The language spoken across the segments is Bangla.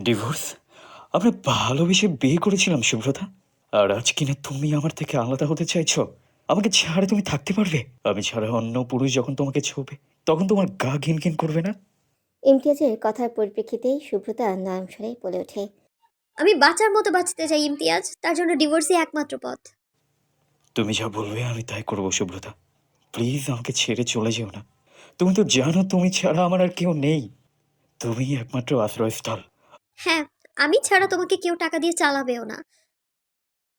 ডিভোর্স? আমরা ভালোবেসে বিয়ে করেছিলাম সুব্রতা। আর আজ কিনা তুমি আমার থেকে আলাদা হতে চাইছো? আমাকে ছাড়া তুমি থাকতে পারবে? আমি ছাড়া অন্য পুরুষ যখন তোমাকে ছোঁবে, তখন তোমার গা ঘিনঘিন করবে না? ইমতিয়াজের কথার পরিপ্রেক্ষিতেই শুভ্রতা নরম স্বরে বলে ওঠে। আমি বাঁচার মতো বাঁচতে চাই ইমতিয়াজ, তার জন্য ডিভোর্সই একমাত্র পথ। তুমি যা বলবে আমি তাই করবো সুব্রতা। প্লিজ আমাকে ছেড়ে চলে যেও না। তুমি তো জানো তুমি ছাড়া আমার আর কেউ নেই। তুমিই একমাত্র আশ্রয়স্থল। হ্যাঁ, আমি ছাড়া তোমাকে কেউ টাকা দিয়ে চালাবেও না।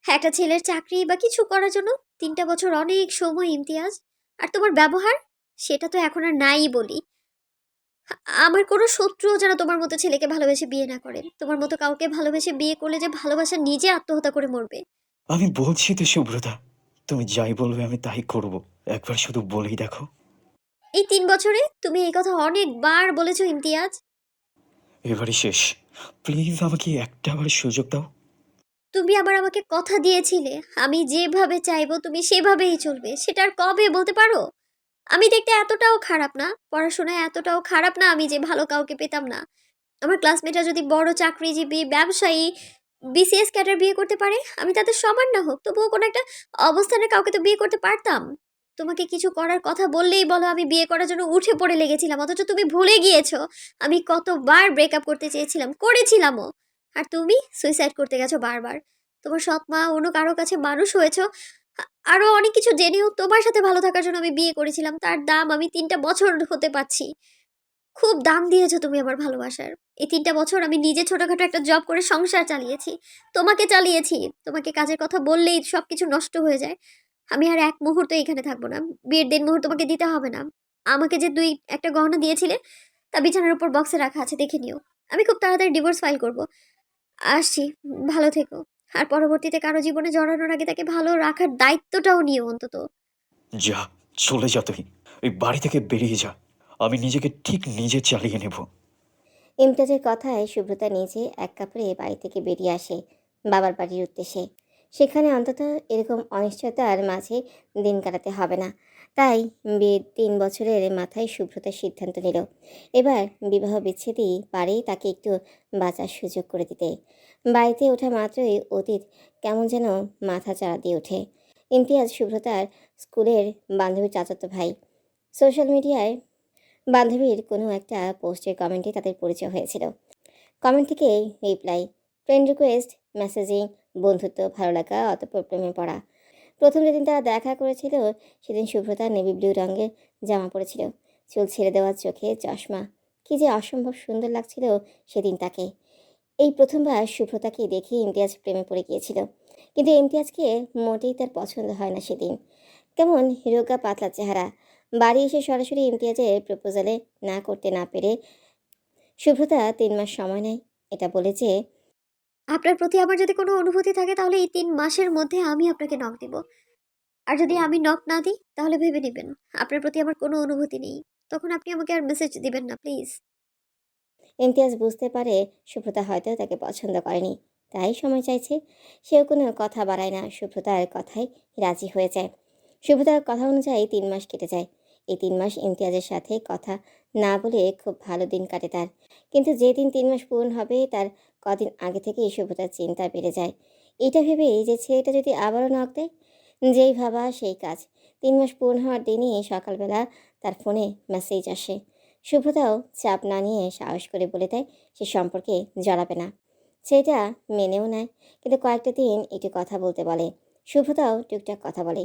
একটা ছেলের চাকরি বা কিছু করার জন্য 3টা বছর অনেক সময় ইমতিয়াজ। আর তোমার ব্যবহার, সেটা তো এখন আর নাই বলি। আমার কোনো শত্রুও যেন তোমার মতো ছেলেকে ভালোবেসে বিয়ে না করে। তোমার মতো কাউকে ভালোবেসে বিয়ে করলে যে ভালোবাসা নিজে আত্মহত্যা করে মরবে। আমি বলছি তো সুব্রতা, তুমি যাই বলবে আমি তাই করব। একবার শুধু বলেই দেখো। এই 3 বছরে তুমি এই কথা অনেকবার বলেছো ইমতিয়াজ। এবারে শেষ। প্লিজ আমাকে একটাবার সুযোগ দাও। তুমি আবার আমাকে কথা দিয়েছিলে, আমি যেভাবে চাইবো তুমি সেভাবেই চলবে। সেটা আর কবে বলতে পারো? আমি দেখতে এতটাও খারাপ না, পড়াশোনায় এতটাও খারাপ না আমি যে ভালো কাউকে পেতাম না। আমার ক্লাসমেটরা যদি বড় চাকরিজীবী, ব্যবসায়ী, বিসিএস ক্যাডার বিয়ে করতে পারে, আমি তাদের সমান না হোক, তবুও কোনো একটা অবস্থানের কাউকে তো বিয়ে করতে পারতাম। তোমাকে কিছু করার কথা বললেই বলো আমি বিয়ে করার জন্য উঠে পড়ে লেগেছিলাম, অথচ তুমি ভুলে গিয়েছো আমি কতবার ব্রেকআপ করতে চেয়েছিলাম, করেছিলামও। আর তুমি সুইসাইড করতে গেছো বারবার। তোমার সৎ মা অন্য কারো কাছে মানুষ হয়েছো। আরো অনেক কিছু জেনেও তোমার সাথে ভালো থাকার জন্য আমি বিয়ে করেছিলাম, তার দাম আমি 3টা বছর হতে পারছি। খুব দাম দিয়েছো তুমি আমার ভালোবাসার। এই 3টা বছর আমি নিজে ছোটখাটো একটা জব করে সংসার চালিয়েছি, তোমাকে চালিয়েছি। তোমাকে কাজের কথা বললেই সবকিছু নষ্ট হয়ে যায়। আমি আর এক মুহূর্ত এখানে থাকবো না। বিয়ের দিন মুহূর্ত তোমাকে দিতে হবে না। আমাকে যে একটা গহনা দিয়েছিলে, তা বিছানার উপর বক্সে রাখা আছে, দেখে নিও। আমি খুব তাড়াতাড়ি ডিভোর্স ফাইল করব। আসছি, ভালো থেকো। আর পরবর্তীতে কারো জীবনে জড়ানোর আগে তাকে ভালো রাখার দায়িত্বটাও নিও অন্তত। যা, চলে যা তুই। এই বাড়ি থেকে বেরিয়ে যা। আমি নিজেকে ঠিক নিজে চালিয়ে নেব। ইমতিয়াজের কথায় শুভ্রতা নিজে এক কাপড়ে বাড়ি থেকে বেরিয়ে আসে বাবার বাড়ির উদ্দেশ্যে। সেখানে অন্তত এরকম অনিশ্চয়তার মাঝে দিন কাটাতে হবে না। তাই বিয়ের 3 বছরের মাথায় শুভ্রতা সিদ্ধান্ত নিল এবার বিবাহ বিচ্ছেদই পারেই তাকে একটু বাঁচার সুযোগ করে দিতে। বাড়িতে ওঠা মাত্রই অতীত কেমন যেন মাথা চাড়া দিয়ে ওঠে। ইমতিয়াজ শুভ্রতার স্কুলের বান্ধবীর চাচাতো ভাই। সোশ্যাল মিডিয়ায় বান্ধবীর কোনো একটা পোস্টের কমেন্টে তাদের পরিচয় হয়েছিল। কমেন্ট থেকে রিপ্লাই, ফ্রেন্ড রিকোয়েস্ট, মেসেজিং, বন্ধুত্ব, ভালো লাগা, অতঃপর প্রেমে পড়া। প্রথম যেদিন তারা দেখা করেছিল সেদিন শুভ্রতা নেভি ব্লু রঙের জামা পরেছিল, চুল ছেড়ে দেওয়া, চোখে চশমা। কি যে অসম্ভব সুন্দর লাগছিল সেদিন তাকে। এই প্রথমবার শুভ্রতাকে দেখে ইমতিয়াজ প্রেমে পড়ে গিয়েছিল, কিন্তু ইমতিয়াজকে মোটেই তার পছন্দ হয় না সেদিন। কেমন রোগা পাতলা চেহারা। বাড়ি এসে সরাসরি ইমতিয়াজের প্রপোজালে না করতে না পেরে শুভ্রতা 3 মাস সময় নেয় এটা বলে যে, আপনার প্রতি আমার যদি কোনো অনুভূতি থাকে তাহলে এই 3 মাসের মধ্যে আমি আপনাকে নক দিব। আর যদি আমি নক না দিই তাহলে ভেবে নেবেন আপনার প্রতি আমার কোনো অনুভূতি নেই। তখন আপনি আমাকে আর মেসেজ দিবেন না প্লিজ। ইমতিয়াজ বুঝতে পারে শুভ্রতা হয়তো তাকে পছন্দ করেনি, তাই সময় চাইছে। সেও কোনো কথা বাড়ায় না, শুভ্রতার কথায় রাজি হয়ে যায়। শুভ্রতার কথা অনুযায়ী 3 মাস কেটে যায়। এই 3 মাস ইমতিয়াজের সাথে কথা না বলে খুব ভালো দিন কাটে তার। কিন্তু যেদিন 3 মাস পূরণ হবে তার কদিন আগে থেকেই শুভ্রতার চিন্তা বেড়ে যায়। এটা ভেবেই যে ছেলেটা যদি আবারও নক দেয়, যেই ভাবা সেই কাজ। 3 মাস পূর্ণ হওয়ার দিনই সকালবেলা তার ফোনে মেসেজ আসে। শুভ্রতাও চাপ না নিয়ে সাহস করে বলে দেয় সে সম্পর্কে জড়াবে না। সেটা মেনেও নেয়, কিন্তু কয়েকটা দিন একটু কথা বলতে বলে। শুভ্রতাও টুকটাক কথা বলে।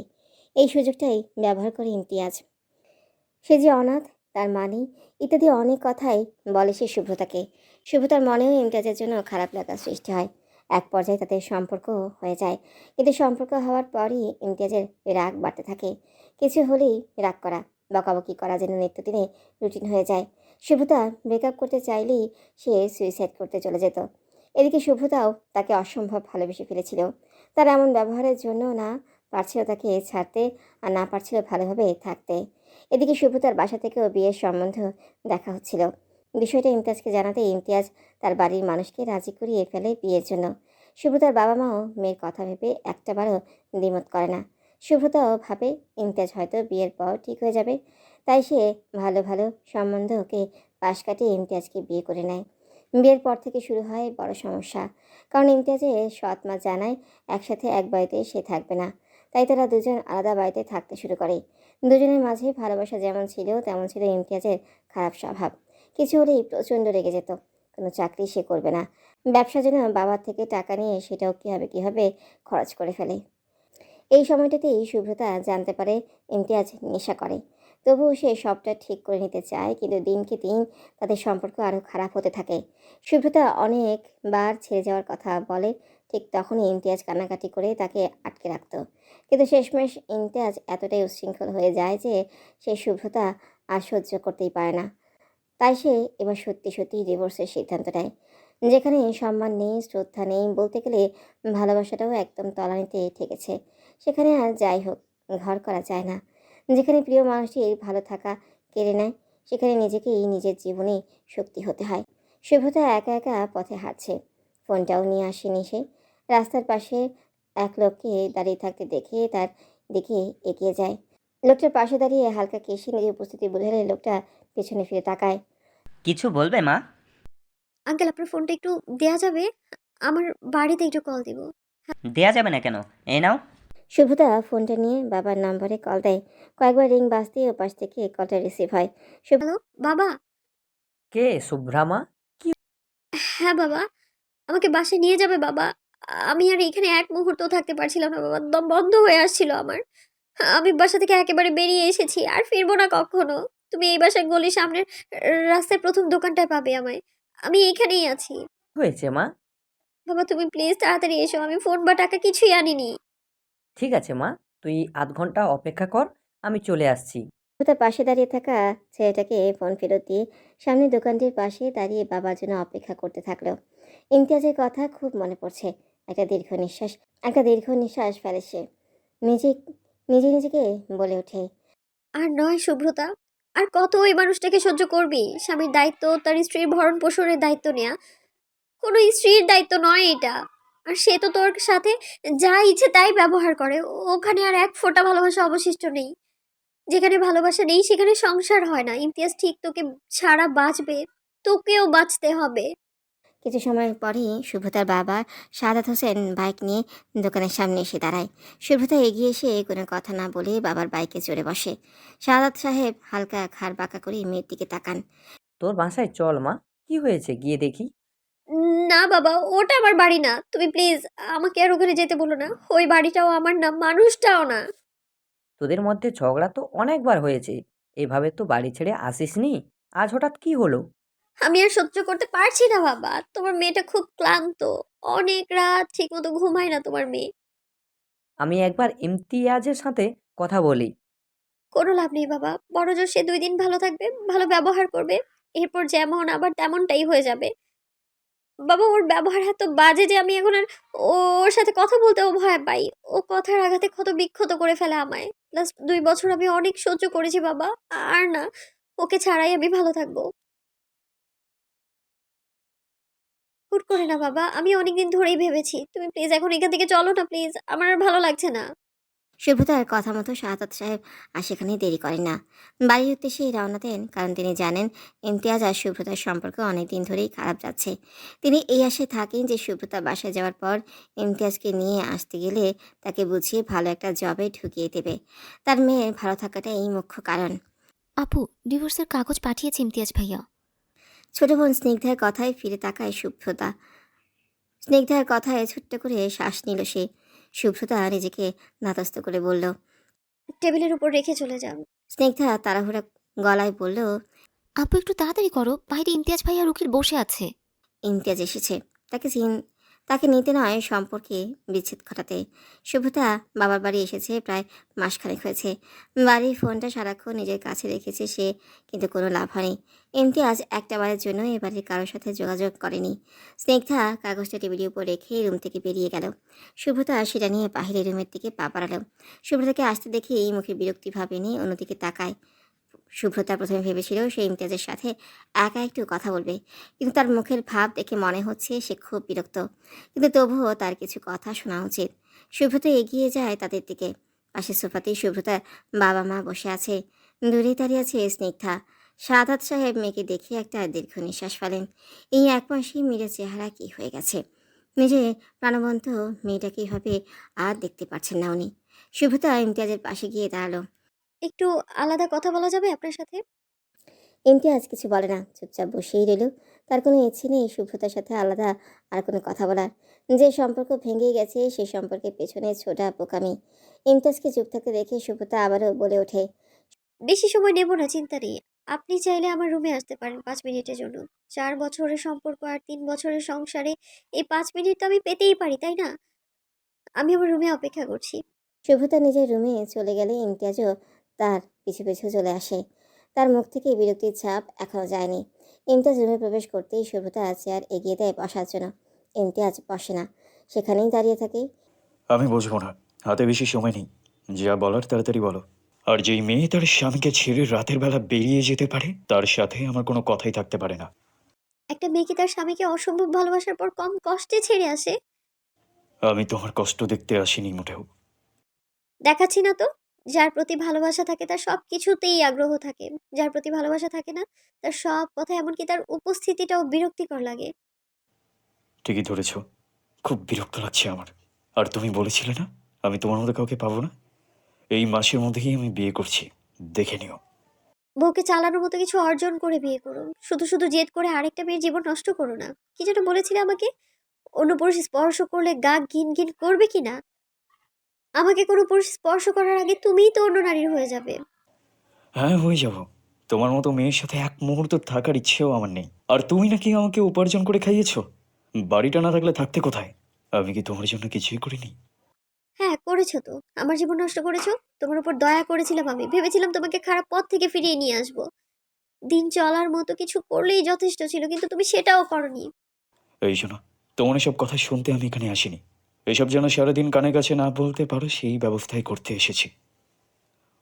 এই সুযোগটাই ব্যবহার করে ইমতিয়াজ। সে যে অনাথ, তার মানে ইত্যাদি অনেক কথাই বলে সে শুভ্রতাকে। শুভ্রতার মনেও ইমতিয়াজের জন্য খারাপ লাগার সৃষ্টি হয়। এক পর্যায়ে তাদের সম্পর্ক হয়ে যায়, কিন্তু সম্পর্ক হওয়ার পরই ইমতিয়াজের রাগ বাড়তে থাকে। কিছু হলেই রাগ করা, বকাবকি করা যেন নিত্যদিনে রুটিন হয়ে যায়। শুভ্রতা ব্রেকআপ করতে চাইলেই সে সুইসাইড করতে চলে যেত। এদিকে শুভ্রতাও তাকে অসম্ভব ভালোবেসে ফেলেছিল। তার এমন ব্যবহারের জন্য না পারছিল তাকে ছাড়তে, আর না পারছিল ভালোভাবে থাকতে। এদিকে শুভ্রতার বাসা থেকেও বিয়ের সম্বন্ধ দেখা হচ্ছিল। বিষয়টা ইমতিয়াজকে জানাতে ইমতিয়াজ তার বাড়ির মানুষকে রাজি করিয়ে ফেলে বিয়ের জন্য। শুভ্রতার বাবা মাও মেয়ের কথা ভেবে একটাবারও দ্বিমত করে না। শুভ্রতাও ভাবে ইমতিয়াজ হয়তো বিয়ের পর ঠিক হয়ে যাবে, তাই সে ভালো ভালো সম্বন্ধ ওকে পাশ কাটিয়ে ইমতিয়াজকে বিয়ে করে নেয়। বিয়ের পর থেকে শুরু হয় বড় সমস্যা। কারণ ইমতিয়াজের সৎ মা জানায় একসাথে এক বাড়িতে সে থাকবে না। তাই তারা দুজন আলাদা বাড়িতে থাকতে শুরু করে। দুজনের মাঝে ভালোবাসা যেমন ছিল তেমন ছিল ইমতিয়াজের খারাপ স্বভাব। কিছু হলেই প্রচণ্ড রেগে যেত। কোনো চাকরি সে করবে না, ব্যবসার জন্য বাবার থেকে টাকা নিয়ে সেটাও কীভাবে খরচ করে ফেলে। এই সময়টাতেই শুভ্রতা জানতে পারে ইমতিয়াজ নেশা করে। তবুও সে সবটা ঠিক করে নিতে চায়, কিন্তু দিনকে দিন তাদের সম্পর্ক আরও খারাপ হতে থাকে। শুভ্রতা অনেকবার ছেড়ে যাওয়ার কথা বলে, ঠিক তখনই ইমতিয়াজ কান্নাকাটি করে তাকে আটকে রাখত। কিন্তু শেষমেশ ইমতিয়াজ এতটাই উচ্ছৃঙ্খল হয়ে যায় যে সে শুভ্রতা আর সহ্য করতেই পারে না। তাই সে এবার সত্যি সত্যি ডিভোর্সের সিদ্ধান্ত নেয়। যেখানে সম্মান নেই, শ্রদ্ধা নেই, বলতে গেলে ভালোবাসাটাও একদম তলানিতে ঠেকেছে, সেখানে আর যাই হোক ঘর করা যায় না। যেখানে প্রিয় মানুষটির ভালো থাকা কেড়ে নেয়, সেখানে নিজেকেই নিজের জীবনে শক্তি হতে হয়। শুভ্রতা একা একা পথে হাঁটছে, ফোনটাও নিয়ে আসেনি সে। রাস্তার পাশে এক লোককে দাঁড়িয়ে থাকতে দেখে তার দিকে এগিয়ে যায়। লোকটার পাশে দাঁড়িয়ে হালকা কেশে নিজের উপস্থিতি বোঝালে লোকটা পেছনে ফিরে তাকায়। কিছু বলবে মা? আঙ্কেল আপনার ফোনটা একটু দেয়া যাবে? আমার বাড়িতে একটু কল দিব। দেয়া যাবে না কেন? এই নাও। শুভ্রতা ফোনটা নিয়ে বাবার নম্বরে কল দেয়। কয়েকবার রিং বাজতেই ওপাশ থেকে কলটা রিসিভ হয়। হ্যালো বাবা। কে শুভ্রামা? হ্যাঁ বাবা, আমাকে বাসায় নিয়ে যাবে বাবা? আমি আর এখানে এক মুহূর্তও থাকতে পারছিলাম না বাবা, দম বন্ধ হয়ে আসছিল আমার। আমি বাসা থেকে একেবারে বেরিয়ে এসেছি, আর ফিরবো না কখনো। তুমি এই বাসার গলির সামনের রাস্তায় প্রথম দোকানটায় পাবে আমায়। আমি এখানেই আছি। হয়েছে মা? বাবা তুমি প্লিজ তাড়াতাড়ি এসো, আমি ফোন বা টাকা কিছুই আনিনি। ঠিক আছে মা, তুই আধ ঘন্টা অপেক্ষা কর, আমি চলে আসছি। শুভ্রতা পাশে দাঁড়িয়ে থাকা ছেলেটাকে ফোন ফেরত দিয়ে সামনের দোকানটির পাশে দাঁড়িয়ে বাবার জন্য অপেক্ষা করতে থাকলো। ইমতিয়াজের কথা খুব মনে পড়ছে। একটা দীর্ঘ নিঃশ্বাস ফেলে সে। নিজে নিজেকে বলে ওঠে, আর নয় শুভ্রতা, আর কত ওই মানুষটাকে সহ্য করবি? স্বামীর দায়িত্ব, তার স্ত্রীর ভরণ পোষণের দায়িত্ব নেয়া কোনো স্ত্রীর দায়িত্ব নয় এটা। আর সে তো তোর সাথে যা ইচ্ছে তাই ব্যবহার করে। ওখানে আর এক ফোঁটা ভালোবাসা অবশিষ্ট নেই। যেখানে ভালোবাসা নেই সেখানে সংসার হয় না। ইমতিয়াজ ঠিক তোকে ছাড়া বাঁচবে, তোকেও বাঁচতে হবে। কিছু সময় পরেই শুভ্রতার বাবা সাদাত হোসেন বাইক নিয়ে দোকানের সামনে এসে দাঁড়ায়। শুভ্রতা এগিয়ে এসে কোনো কথা না বলে বাবার বাইকে চড়ে বসে। সাদাত সাহেব হালকা ঘাড় বাঁকা করে মেয়ের দিকে তাকান। তোর বাসায় চল মা, কি হয়েছে গিয়ে দেখি। না বাবা, ওটা আমার বাড়ি না। তুমি প্লিজ আমাকে আর ওখানে যেতে বলো না। ওই বাড়িটাও আমার না, মানুষটাও না। তোদের মধ্যে ঝগড়া তো অনেকবার হয়েছে, এভাবে তো বাড়ি ছেড়ে আসিসনি, আজ হঠাৎ কি হলো? আমি আর সহ্য করতে পারছি না বাবা। তোমার মেয়েটা খুব ক্লান্ত, অনেক রাত ঠিক মতো ঘুমায় না তোমার মেয়ে। আমি একবার ইমতিয়াজের সাথে কথা বলি। কোনো লাভ নেই বাবা, বড়জোর সে 2 দিন ভালো থাকবে, ভালো ব্যবহার করবে, এরপর যেমন আবার তেমনটাই হয়ে যাবে। বাবা ওর ব্যবহার এত বাজে যে আমি এখন আর ওর সাথে কথা বলতেও ভয় পাই। ও কথার আঘাতে ক্ষত বিক্ষত করে ফেলে আমায়। লাস্ট 2 বছর আমি অনেক সহ্য করেছি বাবা। আর না, ওকে ছাড়াই আমি ভালো থাকবো। হুট করে না বাবা, আমি অনেকদিন ধরেই ভেবেছি। তুমি প্লিজ এখন এখান থেকে চলো না প্লিজ, আমার আর ভালো লাগছে না। শুভ্রতার কথা মতো সাদাত সাহেব আর সেখানে দেরি করেন না। বাড়ির উদ্দেশ্যেই রওনা দেন, কারণ তিনি জানেন ইমতিয়াজ আর শুভ্রতার সম্পর্ক অনেকদিন ধরেই খারাপ যাচ্ছে। তিনি এই আশায় থাকেন যে শুভ্রতা বাসায় যাওয়ার পর ইমতিয়াজকে নিয়ে আসতে গেলে তাকে বুঝিয়ে ভালো একটা জবে ঢুকিয়ে দেবে। তার মেয়ের ভালো থাকাটাই এই মুখ্য কারণ। আপু, ডিভোর্সের কাগজ পাঠিয়েছে ইমতিয়াজ ভাইয়া। ছোট বোন স্নিগ্ধার কথায় ফিরে তাকায় শুভ্রতা। স্নিগ্ধার কথায় ছোট্ট করে শ্বাস নিল সে। শুভ্রতা নিজেকে নাতস্ত করে বলল। টেবিলের উপর রেখে চলে যাও। স্নিগ্ধা তাড়াহুড়া গলায় বলল, আপু একটু তাড়াতাড়ি করো, বাইরে ইমতিয়াজ ভাইয়া রুকির বসে আছে। ইমতিয়াজ এসেছে তাকে নিতে নয়, সম্পর্কে বিচ্ছেদ ঘটাতে। শুভ্রতা বাবার বাড়ি এসেছে প্রায় মাসখানেক হয়েছে। বাড়ির ফোনটা সারাক্ষণ নিজের কাছে রেখেছে সে, কিন্তু কোনো লাভ হয়নি। ইমতিয়াজ একটা বারের জন্য এ বাড়ির কারোর সাথে যোগাযোগ করেনি। স্নিগ্ধা কাগজটা টেবিলের উপর রেখে রুম থেকে বেরিয়ে গেল। শুভ্রতা সেটা নিয়ে বাহিরে রুমের দিকে পা বাড়ালো। শুভ্রতাকে আসতে দেখে এই মুখে বিরক্তি ভাবেনি, অন্যদিকে তাকায়। শুভ্রতা প্রথমে ভেবেছিল সে ইমতিয়াজের সাথে একা একটু কথা বলবে, কিন্তু তার মুখের ভাব দেখে মনে হচ্ছে সে খুব বিরক্ত। কিন্তু তবুও তার কিছু কথা শোনা উচিত। শুভ্রতা এগিয়ে যায় তাদের দিকে। পাশের সোফাতেই শুভ্রতার বাবা মা বসে আছে, দূরে দাঁড়িয়ে আছে স্নিগ্ধা। সাদাত সাহেব মেয়েকে দেখে একটা দীর্ঘ নিঃশ্বাস ফেলেন। এই এক মাসেই মেয়ের চেহারা কি হয়ে গেছে। নিজে প্রাণবন্ত মেয়েটাকে এভাবে আর দেখতে পারছেন না উনি। শুভ্রতা ইমতিয়াজের পাশে গিয়ে দাঁড়ালো। একটু আলাদা কথা বলা যাবে আপনার সাথে? ইমতিয়াজ কিছু বলে না, চুপচাপ বসেই রইল। তার কোনো ইচ্ছে নেই শুভ্রতার সাথে আলাদা আর কোনো কথা বলার। যে সম্পর্ক ভেঙে গেছে সেই সম্পর্কের পেছনে ছোটা বোকামি। ইমতিয়াজকে চুপ থাকতে দেখে শুভ্রতা আবারও বলে ওঠে। বেশি সময় নেব না, চিন্তা নেই। আপনি চাইলে আমার রুমে আসতে পারেন 5 মিনিটের জন্য। 4 বছরের সম্পর্ক আর 3 বছরের সংসারে এই 5 মিনিট তো আমি পেতেই পারি, তাই না? আমি আমার রুমে অপেক্ষা করছি। শুভ্রতা নিজের রুমে চলে গেলে ইমতিয়াজও তার পিছু পিছু চলে আসে। তার মুখ থেকে বিরক্তির ছাপ এখনো যায়নি। ইমতিয়াজ রুমে প্রবেশ করতেই শুভ্রতা চেয়ার এগিয়ে দেয় বসার জন্য। ইমতিয়াজ বসে না, সেখানেই দাঁড়িয়ে থাকে। আমি বুঝবো না, হাতে বেশি সময় নেই। যা বলার তাড়াতাড়ি বলো। আর যেই মেয়ে তার স্বামীকে ছেড়ে রাতের বেলা বেরিয়ে যেতে পারে তার সাথে আমার কোনো কথাই থাকতে পারে না। একটা মেয়ে কি তার স্বামীকে অসম্ভব ভালোবাসার পর কম কষ্টে ছেড়ে আসে? আমি তোমার কষ্ট দেখতে আসিনি মোটেও। দেখাচ্ছি না তো? যার প্রতি ভালোবাসা থাকে তার সব কিছুতেই আগ্রহ থাকে। যার প্রতি ভালোবাসা থাকে না, তার সব কথা, এমনকি তার উপস্থিতিটাও বিরক্তিকর লাগে। ঠিকই ধরেছ, খুব বিরক্ত লাগছে আমার। আর তুমি বলেছিলে না আমি তোমার মতো কাউকে পাবো না? এই মাসের মধ্যেই আমি বিয়ে করছি, দেখে নিও। বউকে চালানোর মতো কিছু অর্জন করে বিয়ে করো। শুধু শুধু জেদ করে আরেকটা মেয়ের জীবন নষ্ট করো না। কি যেন বলেছিলে আমাকে? অন্য পুরুষ স্পর্শ করলে গা ঘিন ঘিন করবে কি না? আমাকে কোনো পুরুষ স্পর্শ করার আগে তুমিই তো অন্য নারীর হয়ে যাবে। হ্যাঁ, হয়ে যাব। তোমার মতো মেয়ের সাথে এক মুহূর্ত থাকার ইচ্ছেও আমার নেই। আর তুমি নাকি আমাকে উপার্জন করে খাইয়েছো। বাড়িটা না থাকলে থাকতে কোথায়? আমি কি তোমার জন্য কিছুই করিনি? হ্যাঁ, করেছো তো। আমার জীবন নষ্ট করেছো। তোমার উপর দয়া করেছিলাম আমি। ভেবেছিলাম তোমাকে খারাপ পথ থেকে ফিরিয়ে নিয়ে আসবো। দিন চলার মতো কিছু করলেই যথেষ্ট ছিল, কিন্তু তুমি সেটাও করনি। এই শোনো, তোমার এসব কথা শুনতে আমি এখানে আসিনি। এসব যেন সারাদিন কানে কাছে না বলতে পারো সেই ব্যবস্থাই করতে এসেছি।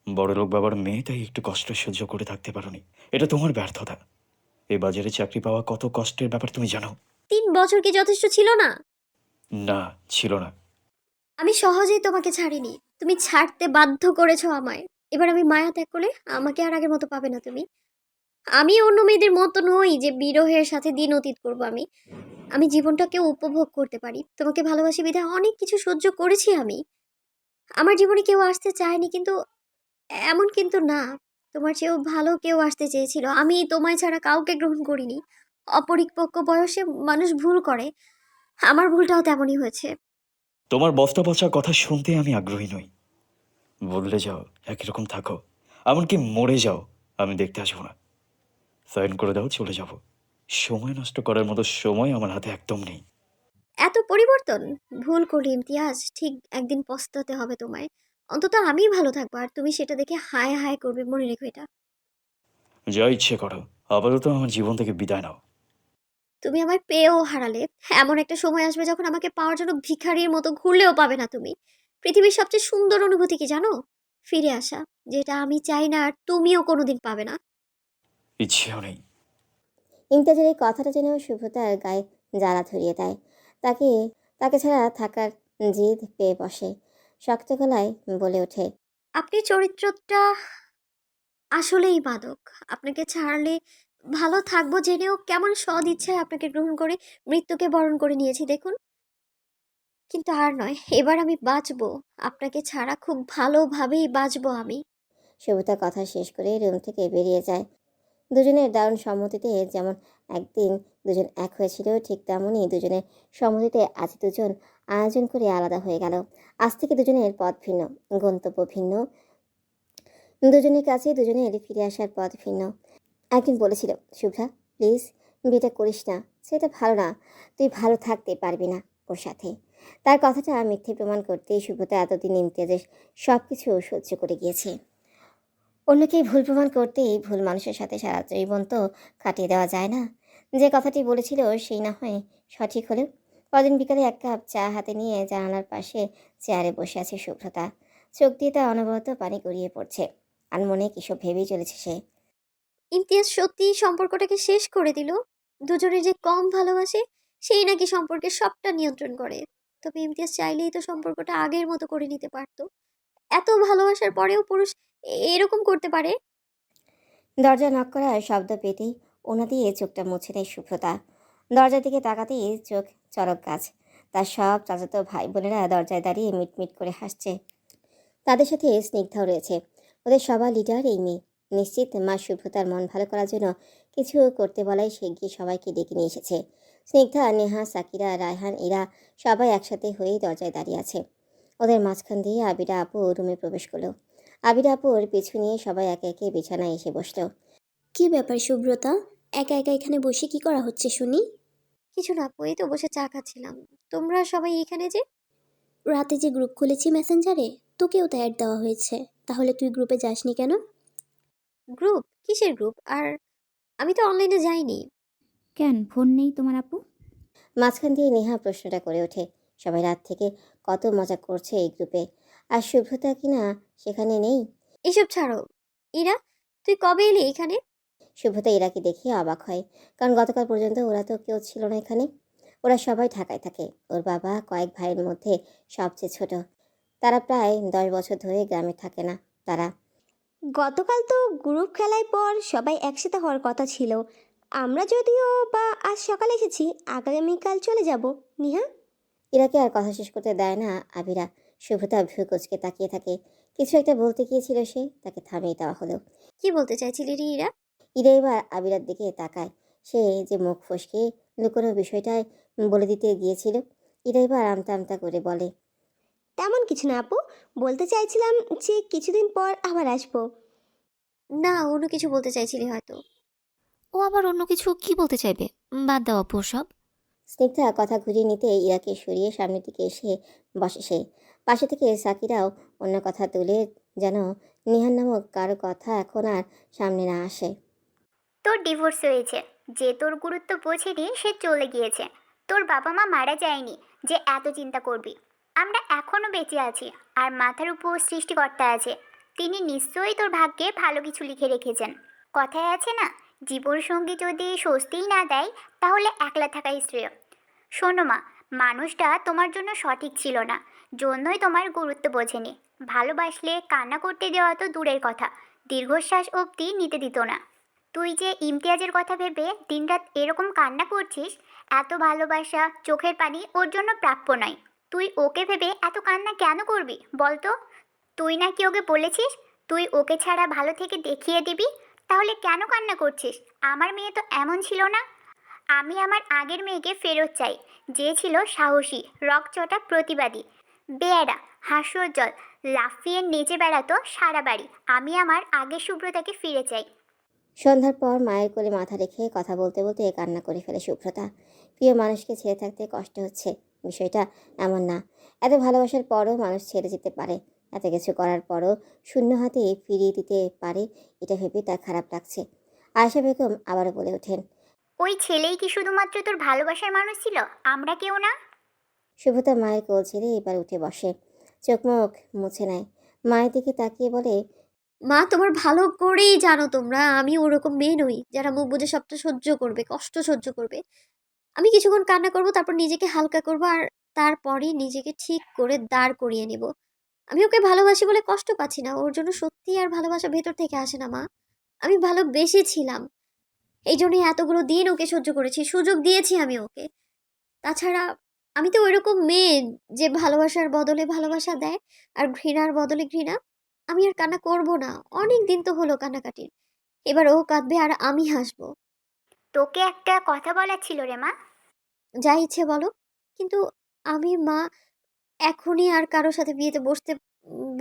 বড়লোক বাবার মেয়ে, তাই একটু কষ্ট সহ্য করে থাকতে পারোনি। এটা তোমার ব্যর্থতা। এই বাজারে চাকরি পাওয়া কত কষ্টের ব্যাপার তুমি জানো? 3 বছর কি যথেষ্ট ছিল না? না, ছিল না। আমি সহজেই তোমাকে ছাড়িনি। তুমি ছাড়তে বাধ্য করেছো আমায়। এবার আমি মায়া ত্যাগ করলে আমাকে আর আগের মতো পাবে না তুমি। আমি অন্য মেয়েদের মতো নই যে বিরহের সাথে দিন অতীত করবো আমি। আমি জীবনটাকেও উপভোগ করতে পারি। তোমাকে ভালোবাসি বিধায় অনেক কিছু সহ্য করেছি আমি। আমার জীবনে কেউ আসতে চায়নি, কিন্তু এমন কিন্তু না। তোমার চেয়েও ভালো কেউ আসতে চেয়েছিল। আমি তোমায় ছাড়া কাউকে গ্রহণ করিনি। অপরিপক্ক বয়সে মানুষ ভুল করে। আমার ভুলটাও তেমনই হয়েছে। তোমার বস্তা পচা কথা শুনতে আমি আগ্রহী নই। বদলে যাও, একই রকম থাকো, এমনকি মরে যাও, আমি দেখতে আসবো না। সাইন করে দাও, চলে যাব। সময় নষ্ট করার মতো সময় আমার হাতে একদম নেই। এত পরিবর্তন? ভুল করলে ইমতিয়াজ, ঠিক একদিন পস্তাতে হবে তোমায়। অন্তত আমিই ভালো থাকবো আর তুমি সেটা দেখে হায় হায় করবে, মনে রেখো এটা। যা ইচ্ছে করো, আপাতত আমার জীবন থেকে বিদায় নাও। তুমি আমায় পেয়েও হারালে। এমন একটা সময় আসবে যখন আমাকে পাওয়ার জন্য ভিখারির মতো ঘুরলেও পাবে না তুমি। পৃথিবীর সবচেয়ে সুন্দর অনুভূতি কি জানো? ফিরে আসা। যেটা আমি চাই না আর তুমিও কোনোদিন পাবে না। ইচ্ছেও নেই। ইমতিয়াজের এই কথাটা যেন শুভ্রতার গায়ে জ্বালা ধরিয়ে দেয়। তাকে তাকে ছাড়া থাকার জিদ পেয়ে বসে। শক্ত গলায় বলে ওঠে। আপনি চরিত্রটা আসলেই মাদক। আপনাকে ছাড়লে ভালো থাকবো জেনেও কেমন সদ ইচ্ছায় আপনাকে গ্রহণ করে মৃত্যুকে বরণ করে নিয়েছি দেখুন। কিন্তু আর নয়, এবার আমি বাঁচবো। আপনাকে ছাড়া খুব ভালোভাবেই বাঁচবো আমি। শুভ্রতা কথা শেষ করে রুম থেকে বেরিয়ে যায়। দুজনের দারুণ সম্মতিতে যেমন একদিন দুজন এক হয়েছিল, ঠিক তেমনই দুজনের সম্মতিতে আজ দুজন আয়োজন করে আলাদা হয়ে গেল। আজ থেকে দুজনের পথ ভিন্ন, গন্তব্য ভিন্ন। দুজনের কাছে দুজনের ফিরে আসার পথ ভিন্ন। একদিন বলেছিল, শুভ্রা প্লিজ বিয়েটা করিস না, সেটা ভালো না, তুই ভালো থাকতে পারবি না ওর সাথে। তার কথাটা মিথ্যে প্রমাণ করতেই শুভ্রতা এতদিন ইমতিয়াজের সব কিছু সহ্য করে গিয়েছে। অন্যকে ভুল প্রমাণ করতেই ভুল মানুষের সাথে সারা জীবন তো কাটিয়ে দেওয়া যায় না। যে কথাটি বলেছিল সেই না হয় সঠিক হলেও। পরদিন বিকালে এক কাপ চা হাতে নিয়ে জানালার পাশে চেয়ারে বসে আছে শুভ্রতা। চোখ দিয়ে তা অনবরত পানি গড়িয়ে পড়ছে। আর মনে কিসব ভেবেই চলেছে সে। ইমতিয়াজ সত্যিই সম্পর্কটাকে শেষ করে দিল। দুজনে যে কম ভালোবাসে সেই নাকি সম্পর্কের সবটা নিয়ন্ত্রণ করে। তবে ইমতিয়াজ চাইলেই তো সম্পর্কটা আগের মতো করে নিতে পারতো। এত ভালোবাসার পরেও পুরুষ এরকম করতে পারে? দরজা নক করার শব্দ পেতেই ওনা দিয়ে চোখটা মুছে নেয় সুব্রতা। দরজার দিকে তাকাতেই চোখ চড়ক গাছ। তার সব চাচাতো ভাই বোনেরা দরজায় দাঁড়িয়ে মিটমিট করে হাসছে। তাদের সাথে স্নিগ্ধাও রয়েছে। ওদের সবার লিডার এই মেয়ে। নিশ্চিত মা সুব্রতার মন ভালো করার জন্য কিছু করতে বলাই সে গিয়ে সবাইকে ডেকে নিয়ে এসেছে। স্নিগ্ধা, নেহা, সাকিরা, রায়হান, ইরা সবাই একসাথে হয়েই দরজায় দাঁড়িয়ে আছে। ওদের মাঝখান দিয়ে আবিরা আপু রুমে প্রবেশ করলো। আবিরা আপুর পিছু নিয়ে সবাই একে একে বিছানায় এসে বসলো। কি ব্যাপার সুব্রতা, একা একা এখানে বসে কি করা হচ্ছে শুনি? কিছু না আপু, এই তো বসে চা খাচ্ছিলাম। তোমরা সবাই এখানে যে? রাতে যে গ্রুপ খুলেছি মেসেঞ্জারে, তোকেও তো অ্যাড দেওয়া হয়েছে, তাহলে তুই গ্রুপে যাসনি কেন? গ্রুপ? কিসের গ্রুপ? আর আমি তো অনলাইনে যাইনি। কেন, ফোন নেই তোমার আপু? মাঝখান দিয়ে নেহা প্রশ্নটা করে ওঠে। সবাই রাত থেকে কত মজা করছে এই গ্রুপে, আর শুভ্রতা কিনা সেখানে নেই। এসব ছাড়ো। ইরা, তুই কবে এলি এখানে? শুভ্রতা ইরাকে দেখে অবাক হয়, কারণ গতকাল পর্যন্ত ওরা তো কেউ ছিল না এখানে। ওরা সবাই ঢাকায় থাকে। ওর বাবা কয়েক ভাইয়ের মধ্যে সবচেয়ে ছোট। তারা প্রায় 10 বছর ধরে গ্রামে থাকে না। তারা গতকাল তো গ্রুপ খেলায় পর সবাই একসাথে হওয়ার কথা ছিল। আমরা যদিও বা আজ সকালে এসেছি, আগামীকাল চলে যাব। নিহা, ইরাকে আর কথা শেষ করতে দেয় না আবিরা। শুভ্রতা ভ্রু কুঁচকে তাকিয়ে থাকে। কিছু একটা বলতে গিয়েছিল সে, তাকে থামিয়ে দেওয়া হলো। কি বলতে চাইছিলি রে ইরা? ইরা এবার আবিরার দিকে তাকায়। সে যে মুখ ফসকে লুকোনো বিষয়টাই বলে দিতে গিয়েছিল। ইরা এবার আমতা আমতা করে বলে, তেমন কিছু না আপু, বলতে চাইছিলাম যে কিছুদিন পর আবার আসবো। না, অন্য কিছু বলতে চাইছিলি হয়তো। ও আবার অন্য কিছু কি বলতে চাইবে? বাদ দাও আপু সব। স্নিগ্ধা কথা ঘুরিয়ে নিতে ইরাকে সরিয়ে সামনের দিকে এসে বসে সে। পাশে থেকে সাকিরাও অন্য কথা তুলে, যেন নিহান নামক কারো কথা এখন আর সামনে না আসে। তোর ডিভোর্স হয়েছে, যে তোর গুরুত্ব বোঝেনি সে চলে গিয়েছে। তোর বাবা মা মারা যায়নি যে এত চিন্তা করবি। আমরা এখনো বেঁচে আছি, আর মাথার উপর সৃষ্টিকর্তা আছে। তিনি নিশ্চয়ই তোর ভাগ্যে ভালো কিছু লিখে রেখেছেন। কথায় আছে না, জীবনসঙ্গী যদি স্বস্তিই না দেয় তাহলে একলা থাকাই শ্রেয়। শোনো মা, মানুষটা তোমার জন্য সঠিক ছিল না, জন্যই তোমার গুরুত্ব বোঝেনি। ভালোবাসলে কান্না করতে দেওয়া তো দূরের কথা, দীর্ঘশ্বাস অবধি নিতে দিত না। তুই যে ইমতিয়াজের কথা ভেবে দিনরাত এরকম কান্না করছিস, এত ভালোবাসা চোখের পানি ওর জন্য প্রাপ্য নয়। তুই ওকে ভেবে এত কান্না কেন করবি বল তো? তুই নাকি ওকে বলেছিস তুই ওকে ছাড়া ভালো থেকে দেখিয়ে দিবি, তাহলে কেন কান্না করছিস? আমার মেয়ে তো এমন ছিল না। আমি আমার আগের মেয়েকে ফেরত চাই, যে ছিল সাহসী, রকচটা, প্রতিবাদী, বেয়ারা, হাস্যোজ্জ্বল, লাফিয়ে নেচে বেড়াতো সারা বাড়ি। আমি আমার আগের সুব্রতাকে ফিরে চাই। সন্ধ্যার পর মায়ের কোলে মাথা রেখে কথা বলতে বলতে কান্না করে ফেলে শুভ্রতা। প্রিয় মানুষকে ছেড়ে থাকতে কষ্ট হচ্ছে, বিষয়টা এমন না। এত ভালোবাসার পরও মানুষ ছেড়ে যেতে পারে, এত কিছু করার পরও শূন্য হাতে ফিরিয়ে দিতে পারে, এটা ভেবে তার খারাপ লাগছে। আয়েশা বেগম আবারও বলে ওঠেন, ওই ছেলেই কি শুধুমাত্র তোর ভালোবাসার মানুষ ছিল? আমরা কেউ না? শুভ্রতা মায়ের কোল ছেড়ে এবার উঠে বসে, চোখ মুখ মুছে নেয়, মায়ের দিকে তাকিয়ে বলে, মা, তোমার ভালো করেই জানো তোমরা আমি ওরকম মেয়ে নই যারা মুখ বুজে সবটা সহ্য করবে, কষ্ট সহ্য করবে। আমি কিছুক্ষণ কান্না করব, তারপর নিজেকে হালকা করব, আর তারপরেই নিজেকে ঠিক করে দাঁড় করিয়ে নেব। আমি ওকে ভালোবাসি বলে কষ্ট পাচ্ছি না, ওর জন্য সত্যি আর ভালোবাসা ভেতর থেকে আসে না মা। আমি ভালোবেসেছিলাম, এই জন্যই এতগুলো দিন ওকে সহ্য করেছি, সুযোগ দিয়েছি আমি ওকে। তাছাড়া আমি তো ওইরকম মেয়ে যে ভালোবাসার বদলে ভালোবাসা দেয় আর ঘৃণার বদলে ঘৃণা। আমি আর কান্না করব না, অনেক দিন তো হলো কান্নাকাটির। এবার ও কাঁদবে আর আমি হাসবো। তোকে একটা কথা বলার ছিল রে মা। যা ইচ্ছে বলো, কিন্তু আমি মা এখনই আর কারোর সাথে বিয়েতে বসতে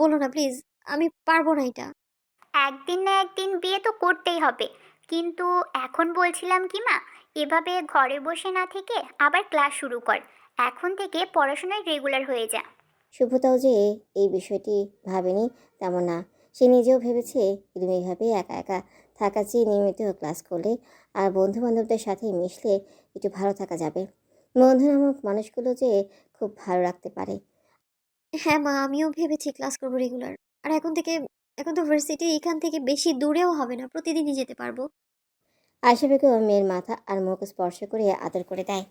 বলো না প্লিজ। আমি পারবো না এটা। একদিন না একদিন বিয়ে তো করতেই হবে, কিন্তু এখন বলছিলাম কি মা, এভাবে ঘরে বসে না থেকে আবার ক্লাস শুরু কর। এখন থেকে পড়াশোনায় রেগুলার হয়ে যা। শুভ্রতাও যে এই বিষয়টি ভাবেনি তেমন না। সে নিজেও ভেবেছে এরকম এইভাবে একা একা থাকার চেয়ে নিয়মিত ক্লাস করলে আর বন্ধু বান্ধবদের সাথে মিশলে একটু ভালো থাকা যাবে। বন্ধু নামক মানুষগুলো যে খুব ভালো রাখতে পারে। হ্যাঁ মা, আমিও ভেবেছি ক্লাস করবো রেগুলার। আর এখন তো ভার্সিটি এখান থেকে বেশি দূরেও হবে না, প্রতিদিনই যেতে পারবো। আয়শা বেগম মেয়ের মাথা আর মুখ স্পর্শ করে আদর করে দেয়।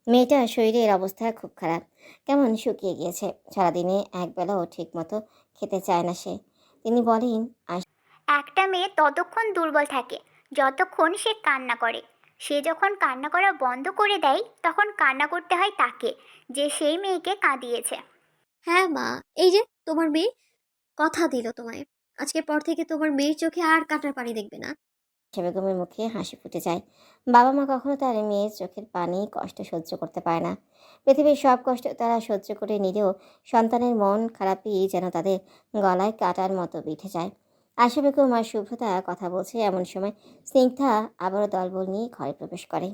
মেয়েটার শরীরের অবস্থা খুব খারাপ, কেমন শুকিয়ে গিয়েছে। সারাদিনে একবেলাও ঠিক মতো খেতে চায় না সে। তিনি বলেন, একটা মেয়ে ততক্ষণ দুর্বল থাকে যতক্ষণ সে কান্না করে। সে যখন কান্না করা বন্ধ করে দেয় তখন কান্না করতে হয় তাকে, যে সেই মেয়েকে কাঁদিয়েছে। হ্যাঁ মা, এই যে তোমার মেয়ে কথা দিল তোমায়, আজকের পর থেকে তোমার মেয়ের চোখে আর কাটার পানি দেখবে না। আয়েশা বেগমের মুখে হাসি ফুটে যায়। বাবা মা কখনো তার মেয়ের চোখের পানি কষ্ট সহ্য করতে পারে না। পৃথিবীর সব কষ্ট তারা সহ্য করে নিলেও সন্তানের মন খারাপই যেন তাদের গলায় কাটার মতো বিঁধে যায়। আয়েশা বেগম আর শুভ্রতা কথা বলছে এমন সময় স্নিগ্ধা আবারও দলবল নিয়ে ঘরে প্রবেশ করে।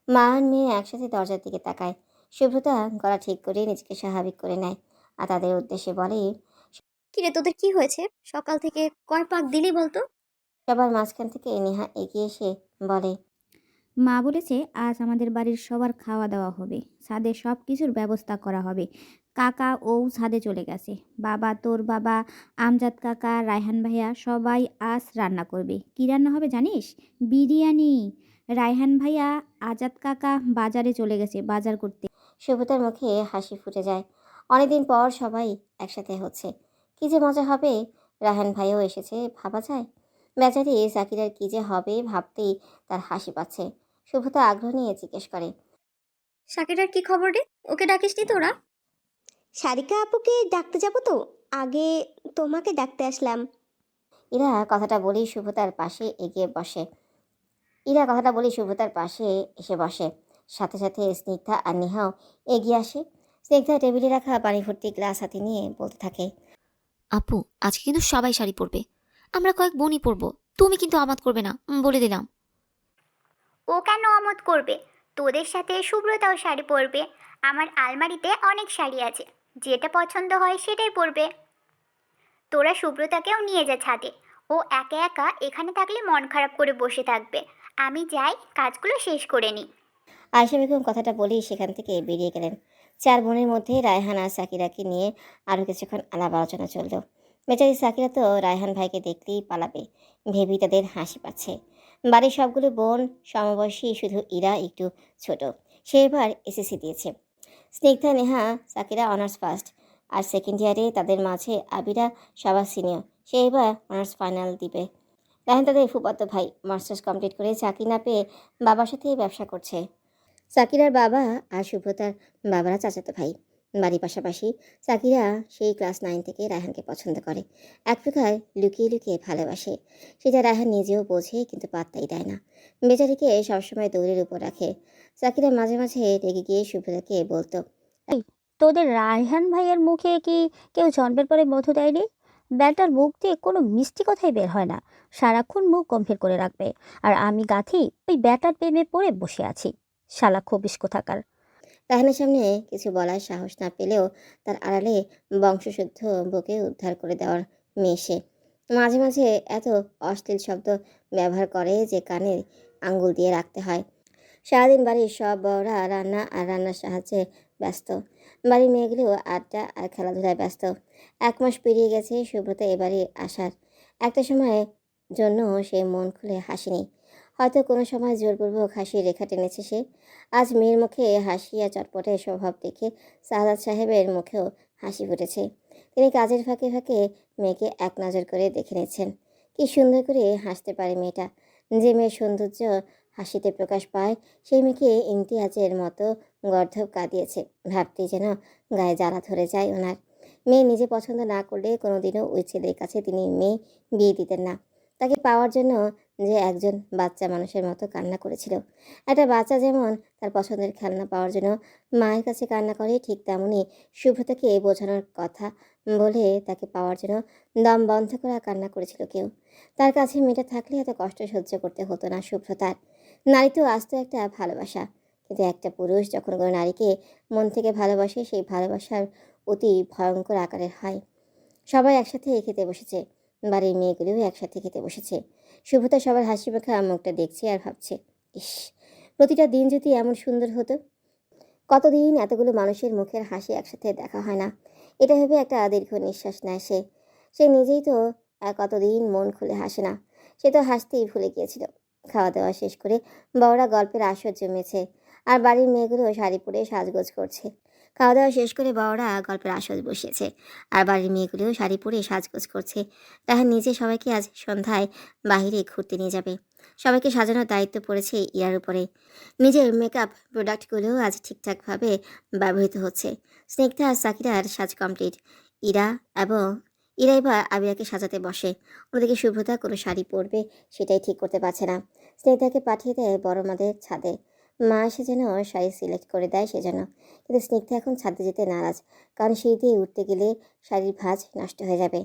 মা আর মেয়ে একসাথে দরজার দিকে তাকায়। শুভ্রতা গলা ঠিক করে নিজেকে স্বাভাবিক করে নেয় আর তাদের উদ্দেশ্যে বলে, কিরে তোদের কি হয়েছে? সকাল থেকে কয় পাক দিলি বলতো? সবার মাঝখান থেকে নেহা এগিয়ে এসে বলে, মা বলেছে আজ আমাদের বাড়ির সবার খাওয়া দাওয়া হবে, ছাদে সব কিছুর ব্যবস্থা করা হবে। কাকা ও ছাদে চলে গেছে। বাবা, তোর বাবা, আমজাদ কাকা, রায়হান ভাইয়া সবাই আজ রান্না করবে। কি রান্না হবে জানিস? বিরিয়ানি। রায়হান ভাইয়া, আজাদ কাকা বাজারে চলে গেছে বাজার করতে। শুভ্রতার মুখে হাসি ফুটে যায়। অনেকদিন পর সবাই একসাথে হচ্ছে, কি যে মজা হবে। রাহান ভাইও এসেছে ভাবা যায়। বেচারি জাকিরার কি যে হবে ভাবতেই তার হাসি পাচ্ছে। শুভ্রতা আগ্রহ নিয়ে জিজ্ঞেস করে, শাকিরার কি খবর রে? ওকে ডাকিসনি তোরা? সারিকা আপুকে ডাকতে যাবো তো, আগে তোমাকে ডাকতে আসলাম। ইরা কথাটা বলেই শুভ্রতার পাশে এগিয়ে বসে। ইরা কথাটা বলেই শুভ্রতার পাশে এসে বসে। সাথে সাথে স্নিগ্ধা আর নেহাও এগিয়ে আসে। স্নিগ্ধা টেবিলে রাখা পানি ভর্তি গ্লাস হাতে নিয়ে বলতে থাকে, আপু, আজকে কিন্তু সবাই শাড়ি পরবে। আমরা কয়েক বোনই পরবো, তুমি কিন্তু আমাত করবে না, বলে দিলাম। ও কেন অমত করবে? তোদের সাথে শুভ্রতাও শাড়ি পরবে। আমার আলমারিতে অনেক শাড়ি আছে, যেটা পছন্দ হয় সেটাই পরবে। তোরা শুভ্রতাকেও নিয়ে যা ছাদে। ও একা একা এখানে থাকলে মন খারাপ করে বসে থাকবে। আমি যাই, কাজগুলো শেষ করে নিই। আয়েশা বেগম কথাটা বলেই সেখান থেকে বেরিয়ে গেলেন। চার বোনের মধ্যে রায়হান আর সাকিরাকে নিয়ে আরও কিছুক্ষণ আলাপ আলোচনা চলল। বেচারি সাকিরা তো রায়হান ভাইকে দেখলেই পালাবে ভেবেই তাদের হাসি পাচ্ছে। বাড়ির সবগুলো বোন সমবয়সী, শুধু ইরা একটু ছোট। সে এবার এসএসসি দিয়েছে। স্নিগ্ধা, নেহা, সাকিরা অনার্স ফার্স্ট আর সেকেন্ড ইয়ারে, তাদের মাঝে আবিরা সবার সিনিয়র। সে এবার অনার্স ফাইনাল দিবে। রায়হান তাদের ফুফাতো ভাই, মাস্টার্স কমপ্লিট করে চাকরি না পেয়ে বাবার সাথে ব্যবসা করছে। সাকিরার বাবা আর শুভ্রতার বাবারা চাচাতো ভাই। বাড়ির পাশাপাশি। সাকিরা সেই ক্লাস 9 থেকে রায়হানকে পছন্দ করে, এক প্রকার লুকিয়ে লুকিয়ে ভালোবাসে। সেটা রায়হান নিজেও বোঝে, কিন্তু পাত্তাই দেয় না। বেচারিকে সবসময় দৌড়ের উপর রাখে। সাকিরা মাঝে মাঝে রেগে গিয়ে শুভ্রতাকে বলতো, তোদের রায়হান ভাইয়ের মুখে কি কেউ জন্মের পরে মধু দেয়নি? ব্যাটার মুখ দিয়ে কোনো মিষ্টি কথাই বের হয় না, সারাক্ষণ মুখ গম্ভীর করে রাখবে। আর আমি গাথি ওই ব্যাটার প্রেমে পড়ে বসে আছি, শালা খবিস কোথাকার। রায়হানের সামনে কিছু বলার সাহস না পেলেও তার আড়ালে বংশশুদ্ধ বউকে উদ্ধার করে দেওয়ার মেয়ে সে। মাঝে মাঝে এত অশ্লীল শব্দ ব্যবহার করে যে কানে আঙ্গুল দিয়ে রাখতে হয়। সারাদিন বাড়ির সব বড়রা রান্না আর রান্নার সাহায্যে ব্যস্ত। বাড়ির মেয়েগুলো আড্ডা আর খেলাধুলায় ব্যস্ত। 1 মাস পেরিয়ে গেছে সুব্রত এবারে আসার। একটা সময়ের জন্য সে মন খুলে হাসেনি। হয়তো কোনো সময় জোরপূর্বক হাসির রেখা টেনেছে সে। আজ মেয়ের মুখে হাসি আর চটপটে স্বভাব দেখে সাহাদাত সাহেবের মুখেও হাসি ফুটেছে। তিনি কাজের ফাঁকে ফাঁকে মেয়েকে এক নজর করে দেখে নিচ্ছেন। কি সুন্দর করে হাসতে পারে মেয়েটা। যে মেয়ের সৌন্দর্য হাসিতে প্রকাশ পায়, সেই মেয়েকে ইমতিয়াজের মতো গর্ধব কাঁদিয়েছে ভাবতেই যেন গায়ে জ্বালা ধরে যায় ওনার। মেয়ে নিজে পছন্দ না করলে কোনোদিনও ওই ছেলের কাছে তিনি মেয়ে বিয়ে দিতেন না। তাকে পাওয়ার জন্য যে একজন বাচ্চা মানুষের মতো কান্না করেছিল। একটা বাচ্চা যেমন তার পছন্দের খেলনা পাওয়ার জন্য মায়ের কাছে কান্না করে, ঠিক তেমনই শুভ্রতাকে বোঝানোর কথা বলে তাকে পাওয়ার জন্য দম বন্ধ করা কান্না করেছিল কেউ। তার কাছে মেয়েটা থাকলে এত কষ্ট সহ্য করতে হতো না শুভ্রতার। নারী তো আস্ত একটা ভালোবাসা, কিন্তু একটা পুরুষ যখন কোনো নারীকে মন থেকে ভালোবাসে, সেই ভালোবাসার অতি ভয়ঙ্কর আকারের হয়। সবাই একসাথে খেতে বসেছে, বাড়ির মেয়েগুলোও একসাথে খেতে বসেছে। শুভ্রতা সবার হাসি মাখা মুখটা দেখছে আর ভাবছে, ইস, প্রতিটা দিন যদি এমন সুন্দর হতো। কতদিন এতগুলো মানুষের মুখের হাসি একসাথে দেখা হয় না। এটা ভেবে একটা দীর্ঘ নিঃশ্বাস নেয় সে। সে নিজেই তো কতদিন মন খুলে হাসে না। সে তো হাসতেই ভুলে গিয়েছিল। খাওয়া দাওয়া শেষ করে বড়রা গল্পের আসর জমেছে। আর বাড়ির মেয়েগুলো শাড়ি পরে সাজগোজ করছে। খাওয়া দাওয়া শেষ করে বড়রা গল্পের আসর বসিয়েছে, আর বাড়ির মেয়েগুলোও শাড়ি পরে সাজগোজ করছে। রাহান নিজে সবাইকে আজ সন্ধ্যায় বাইরে ঘুরতে নিয়ে যাবে। সবাইকে সাজানোর দায়িত্ব পড়েছে ইরার উপরে। নিজের মেকআপ প্রোডাক্টগুলোও আজ ঠিকঠাকভাবে ব্যবহৃত হচ্ছে। স্নিগ্ধা আর সাকিরার সাজ কমপ্লিট। ইরা এবং ইরা এবার আবিরাকে সাজাতে বসে। অন্যদিকে শুভ্রতা কোনো শাড়ি পরবে সেটাই ঠিক করতে পারছে না। স্নিগ্ধাকে পাঠিয়ে দেয় বড় মাদের ছাদে। মা এসে যেন শাড়ি সিলেক্ট করে দেয় সেজন্য। কিন্তু স্নিগ্ধা এখন ছাদে যেতে নারাজ, কারণ সিঁড়ি দিয়ে উঠতে গেলে শাড়ির ভাঁজ নষ্ট হয়ে যাবে।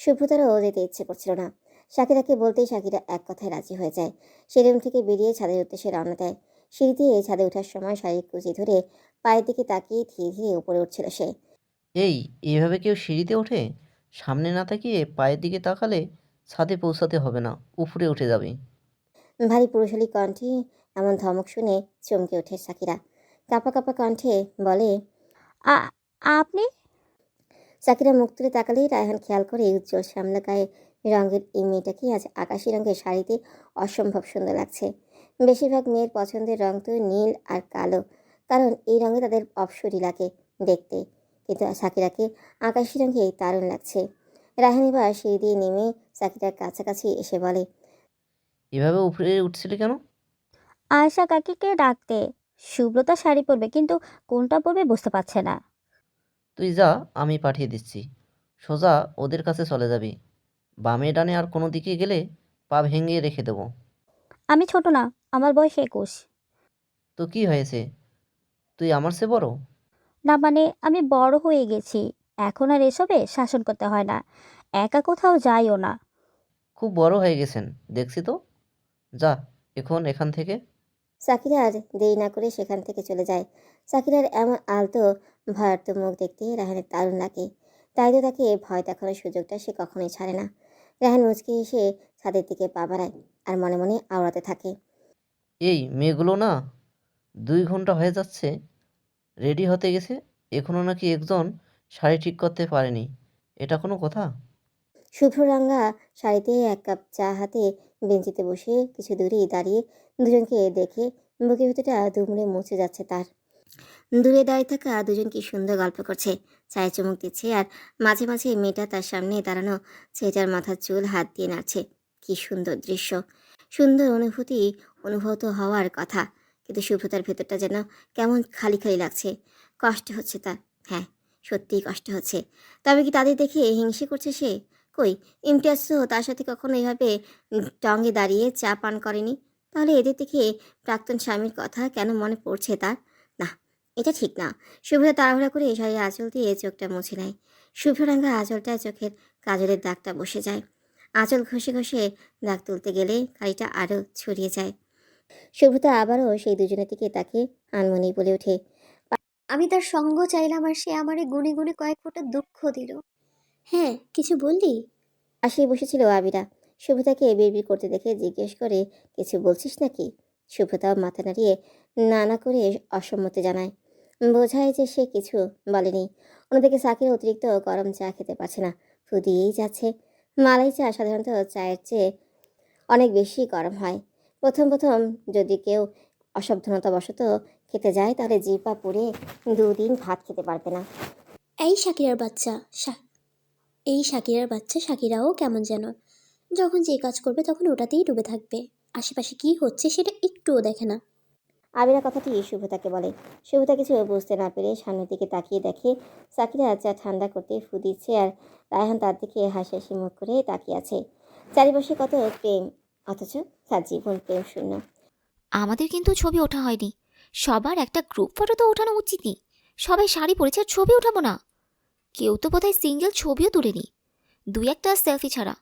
শুভ্রতারও যেতে ইচ্ছে করছিল না। সাকিরাকে বলতেই সাকিরা এক কথায় রাজি হয়ে যায়। সে রুম থেকে বেরিয়ে ছাদের উদ্দেশ্যে রওনা দেয়। সিঁড়ি দিয়ে ছাদে ওঠার সময় শাড়ির কুচি ধরে পায়ের দিকে তাকিয়ে ধীরে ধীরে উপরে উঠছিল সে। এই এইভাবে কেউ সিঁড়িতে ওঠে? সামনে না তাকিয়ে পায়ের দিকে তাকালে ছাদে পৌঁছাতে হবে না, উপরে উঠে যাবে। ভারী পুরুষালী কণ্ঠে এমন ধমক শুনে চমকে ওঠে সাকিরা। কাঁপা কাঁপা কণ্ঠে বলে, আ- আপনি? সাকিরা মুখ তুলে তাকালেই রায়হান খেয়াল করে উজ্জ্বল শ্যামলা গায়ে রঙের এই মেয়েটাকে আজ আকাশি রঙের শাড়িতে অসম্ভব সুন্দর লাগছে। বেশিরভাগ মেয়ের পছন্দের রং তো নীল আর কালো, কারণ এই রঙে তাদের অপসরই লাগে দেখতে। কিন্তু সাকিরাকে আকাশি রঙে দারুণ লাগছে। রায়হান এবার সিঁড়ি দিয়ে নেমে সাকিরার কাছাকাছি এসে বলে, এভাবে উপরে উঠছিলে কেন? আয়শা কাকিকে ডাকতে। সুব্রতা শাড়ি পরবে, কিন্তু কোনটা পরবে বুঝতে পারছে না। তুই যা, আমি পাঠিয়ে দিচ্ছি। সোজা ওদের কাছে চলে যাবি। বামে ডানে আর কোনো দিকে গেলে পা ভেঙে রেখে দেবো। আমি ছোট না, আমার বয়স 21। তো কি হয়েছে, তুই আমার চেয়ে বড়? না মানে আমি বড় হয়ে গেছি, এখন আর এসবে শাসন করতে হয় না, একা কোথাও যাইও না। খুব বড় হয়ে গেছেন দেখছি তো। যা এখন এখান থেকে। সাকিরা আর দেরি না করে সেখান থেকে চলে যায়। সাকিরার এমন আলতো ভয়ার্ত মুখ দেখতে রাহানের দারুণ লাগে। তাই তো তাকে ভয় দেখানোর সুযোগটা সে কখনোই ছাড়ে না। রাহান মুচকি এসে ছাদের দিকে পা বাড়ায় আর মনে মনে আওড়াতে থাকে। এই মেয়েগুলো না, 2 ঘন্টা হয়ে যাচ্ছে রেডি হতে গেছে, এখনও নাকি একজন শাড়ি ঠিক করতে পারেনি। এটা কোনো কথা? শুভ্ররাঙ্গা শাড়িতে এক কাপ চা হাতে বেঞ্চিতে বসে কিছু দূরেই দাঁড়িয়ে দুজনকে দেখে বুকের ভিতরটা দুমড়ে মুছে যাচ্ছে তার। দূরে দাঁড়িয়ে থাকা দুজন কি সুন্দর গল্প করছে, চায়ে চুমুক দিচ্ছে, আর মাঝে মাঝে মেয়েটা তার সামনে দাঁড়ানো ছেলেটার মাথার চুল হাত দিয়ে নাড়ছে। কি সুন্দর দৃশ্য, সুন্দর অনুভূতি অনুভূত হওয়ার কথা। কিন্তু শুভ্রতার ভেতরটা যেন কেমন খালি খালি লাগছে। কষ্ট হচ্ছে তার, হ্যাঁ সত্যিই কষ্ট হচ্ছে। তবে কি তাদের দেখে হিংসে করছে সে? কই, ইমতিয়াজ তো তার সাথে কখনো এভাবে টঙ্গে দাঁড়িয়ে চা পান করেনি। তাহলে এদের দেখে প্রাক্তন স্বামীর কথা কেন মনে পড়ছে তার? না, এটা ঠিক না। শুভ্রা তাড়াহুড়া করে শাড়ির আঁচল দিয়ে চোখটা মুছে নেয়। শুভ্ররাঙ্গা আঁচলটা চোখের কাজলের দাগটা বসে যায়। আঁচল ঘষে ঘষে দাগ তুলতে গেলে কালিটা আরও ছড়িয়ে যায়। শুভ্রতা আবারও সেই দুজনের দিকে তাকে আনমনি বলে ওঠে, আমি তার সঙ্গ চাইলাম আর সে আমারে গুনে গুনে কয়েক ফোঁটা দুঃখ দিল। হ্যাঁ কিছু বললি? আসি বসেছিল আবিরা। শুভ্রতাকে বিড়বিড় করতে দেখে জিজ্ঞেস করে, কিছু বলছিস নাকি? শুভ্রতাও মাথা নাড়িয়ে নানা করে অসম্মতি জানায়, বোঝায় যে সে কিছু বলেনি। অন্যদিকে সাকির অতিরিক্ত গরম চা খেতে পারছে না, ফু দিয়েই যাচ্ছে। মালাই চা সাধারণত চায়ের চেয়ে অনেক বেশি গরম হয়। প্রথম প্রথম যদি কেউ অসাবধানতাবশত খেতে যায় তাহলে জিহ্বা পুড়ে 2 দিন ভাত খেতে পারবে না। এই শাকিরার বাচ্চা শাকিরাও কেমন যেন, যখন যে কাজ করবে তখন ওটাতেই ডুবে থাকবে, আশেপাশে কি হচ্ছে সেটা একটুও দেখে না। আবিরা কথাটি শুভতাকে বলে। শুভতা কিছু বুঝতে না পেরে সামনের দিকে তাকিয়ে দেখে সাকিরা চা ঠান্ডা করতে ফু দিচ্ছে, আর রায়হান তার দিকে হাসি মুখ করে তাকিয়ে আছে। চারিপাশে কত প্রেম, অথচ তার জীবন প্রেম শূন্য। আমাদের কিন্তু ছবি ওঠা হয়নি। সবার একটা গ্রুপ ফটো তো ওঠানো উচিতই। সবাই শাড়ি পরেছে আর ছবি উঠাবো না? কেউ তো বোধহয় সিঙ্গেল ছবিও তুলেনি, 2-1টা সেলফি ছাড়া।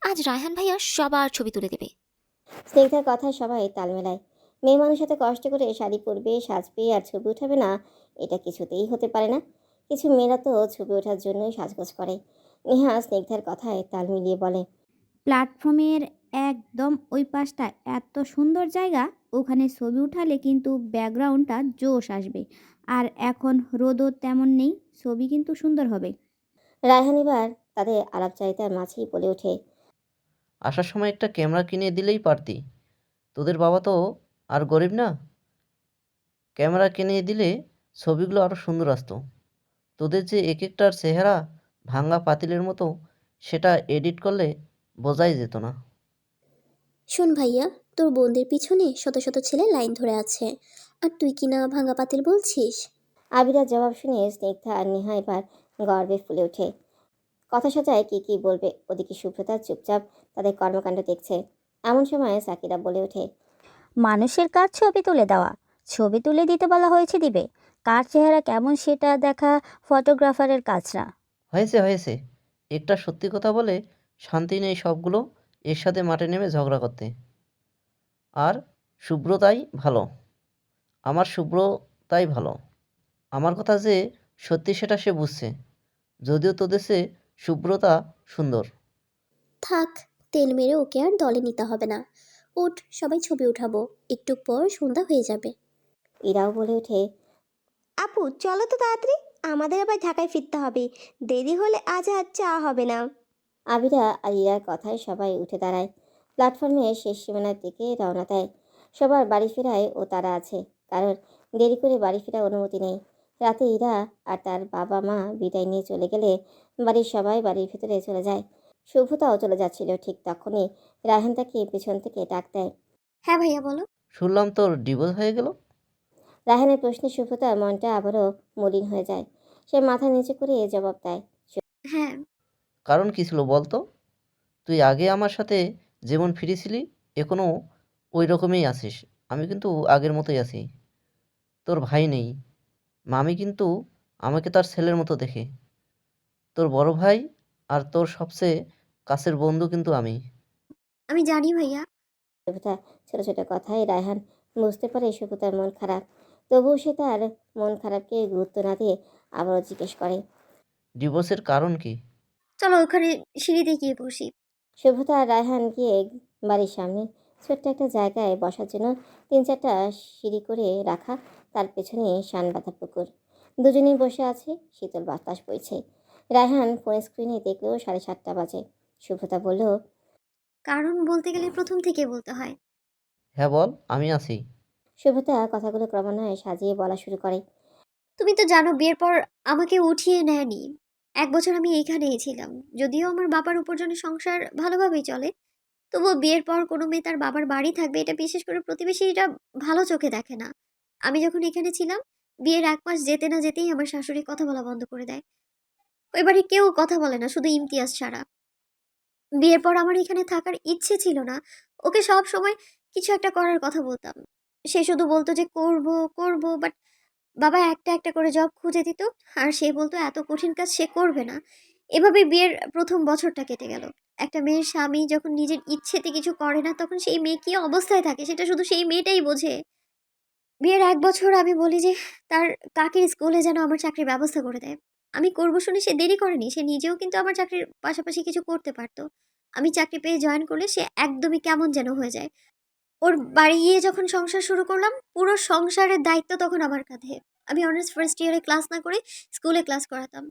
আজ রায়হান ভাইয়া সবার ছবি তুলে দেবে। স্নিগ্ধার কথায় সবাই তাল মেলায়। মেয়ে মানুষ এত কষ্ট করে শাড়ি পরবে, সাজবে আর ছবি উঠাবে না, এটা কিছুতেই হতে পারে না। কিছু মেয়েরা তো ছবি ওঠার জন্যই সাজগোজ করে। নেহা স্নিগ্ধার কথায় তাল মিলিয়ে বলে, প্ল্যাটফর্মের একদম ওই পাশটা এত সুন্দর জায়গা, ওখানে ছবি উঠালে কিন্তু ব্যাকগ্রাউন্ডটা জোশ আসবে। আর এখন রোদও তেমন নেই, ছবি কিন্তু সুন্দর হবে। রায়হান এবার তাদের আলাপচারিতার মাঝেই বলে ওঠে, আসার সময় একটা ক্যামেরা কিনে দিলেই পারতি। তোদের বাবা তো আর গরিব না। ক্যামেরা কিনে দিলে ছবিগুলো আরও সুন্দর আসতো। তোদের যে এক একটার চেহারা ভাঙা পাতিলের মতো, সেটা এডিট করলে বোঝাই যেত না। শোন ভাইয়া, তোর বোনদের পিছনে শত শত ছেলে লাইন ধরে আছে, আর তুই কি না ভাঙা পাতিল বলছিস? আবিরার জবাব শুনে স্নিগ্ধা আর নেহা এবার গর্বে ফুলে ওঠে। কথা সাজায় কি বলবে, ওদিকে সুব্রতা চুপচাপ তাদের কর্মকাণ্ড দেখছে। এমন সময় সাকিরা বলে ওঠে, মানুষের কাজ ছবি তুলে দেওয়া, ছবি তুলে দিতে বলা হয়েছে দিবে, কার চেহারা কেমন সেটা দেখা ফটোগ্রাফারের কাজ না। হয়েছে হয়েছে, একটা সত্যি কথা বলে শান্তি নেই সবগুলো একসাথে মাঠে নেমে ঝগড়া করতে। আর শুভ্রতাই ভালো, আমার শুভ্রতাই ভালো। আমার কথা যে সত্যি সেটা সে বুঝছে, যদিও তোদের সে শুভ্রতা সুন্দর। থাক, তেল মেরে ওকে আর দলে নিতে হবে না। ওঠ, সবাই ছবি উঠাবো, একটু পর সন্ধ্যা হয়ে যাবে। ইরাও বলে ওঠে, আপু চলো তো তাড়াতাড়ি, আমাদের আবার ঢাকায় ফিরতে হবে, দেরি হলে আজ আর চাওয়া হবে না। আবিরা আর ইরার কথায় সবাই উঠে দাঁড়ায়। প্ল্যাটফর্মে শেষ সীমানার দিকে রওনা দেয়। সবার বাড়ি ফেরায় ও তারা আছে, কারণ দেরি করে বাড়ি ফেরার অনুমতি নেই। রাতে ইরা আর তার বাবা মা বিদায় নিয়ে চলে গেলে বাড়ির সবাই বাড়ির ভিতরে চলে যায়। শুভ্রতাও চলে যাচ্ছিল, ঠিক তখনই রায়হান তাকে পেছন থেকে ডাক দেয়। হ্যাঁ ভাইয়া বলো। শুনলাম তোর ডিভোর্স হয়ে গেল। রায়হানের প্রশ্নে শুভ্রতার মনটা আবারও মলিন হয়ে যায়। সে মাথা নিচু করে জবাব দেয়, হ্যাঁ। কারণ কী ছিল বলতো? তুই আগে আমার সাথে যেমন ফ্রি ছিলি, এখনও ওই রকমই আছিস। আমি কিন্তু আগের মতোই আছি। তোর ভাই নেই, মামি কিন্তু আমাকে তার ছেলের মতো দেখে। তোর বড় ভাই আর তোর সবচেয়ে কাছের বন্ধু কিন্তু আমি। আমি জানি ভাইয়া। শুভ্রতা ছোট ছোট কথায় রায়হান বুঝতে পারে শুভ্রতার মন খারাপ। তবুও সে তার মন খারাপকে গুরুত্ব না দিয়ে আবারও জিজ্ঞেস করে, ডিভোর্সের কারণ কি? চলো ওখানে সিঁড়িতে গিয়ে বসি। শুভ্রতা আর রায়হান গিয়ে বাড়ির সামনে ছোট্ট একটা জায়গায় বসার জন্য 3-4টা সিঁড়ি করে রাখা, তার পেছনে শান বাঁধা পুকুর। দুজনেই বসে আছে, শীতল বাতাস বইছে। রায়হান ফোন স্ক্রিনে দেখলেও 7:30 বাজে। শুভ্রতা বলল, কারণ বলতে গেলে প্রথম থেকে বলতে হয়। হ্যাঁ বল, আমি আছি। শুভ্রতা কথাগুলো ক্রমান্বয়ে সাজিয়ে বলা শুরু করে, তুমি তো জানো বিয়ের পর আমাকে উঠিয়ে নেয়নি। 1 বছর আমি এইখানেই ছিলাম। যদিও আমার বাবার উপার্জনের সংসার ভালোভাবেই চলে, তবুও বিয়ের পর কোনো মেয়ে তার বাবার বাড়ি থাকবে এটা বিশেষ করে প্রতিবেশীরা ভালো চোখে দেখে না। আমি যখন এখানে ছিলাম, বিয়ের 1 মাস যেতে না যেতেই আমার শাশুড়ি কথা বলা বন্ধ করে দেয়। ওই বাড়ির কেউ কথা বলে না, শুধু ইমতিয়াজ ছাড়া। বিয়ের পর আমার এখানে থাকার ইচ্ছে ছিল না। ওকে সব সময় কিছু একটা করার কথা বলতাম। সে শুধু বলতো যে করব, করব, বাট বাবা একটা একটা করে জব খুঁজে দিত। আর সে বলতো এত কঠিন কাজ সে করবে না। এভাবে বিয়ের প্রথম বছরটা কেটে গেল। একটা মেয়ের স্বামী যখন নিজের ইচ্ছেতে কিছু করে না, তখন সেই মেয়ে কি অবস্থায় থাকে সেটা শুধু সেই মেয়েটাই বোঝে। বিয়ের 1 বছর আমি বলি যে তার কাকির স্কুলে যেন আমার চাকরির ব্যবস্থা করে দেয়। আমি করবো শুনে সে দেরি করেনি। সে নিজেও কিন্তু আমার চাকরির পাশাপাশি কিছু করতে পারতো। আমি চাকরি পেয়ে জয়েন করলে সে একদমই কেমন যেন হয়ে যায়। ওর বাড়ি গিয়ে যখন সংসার শুরু করলাম, পুরো সংসারের দায়িত্ব তখন আমার কাঁধে। আমি অনার্স ফার্স্ট ইয়ারে ক্লাস না করে স্কুলে ক্লাস করাতাম।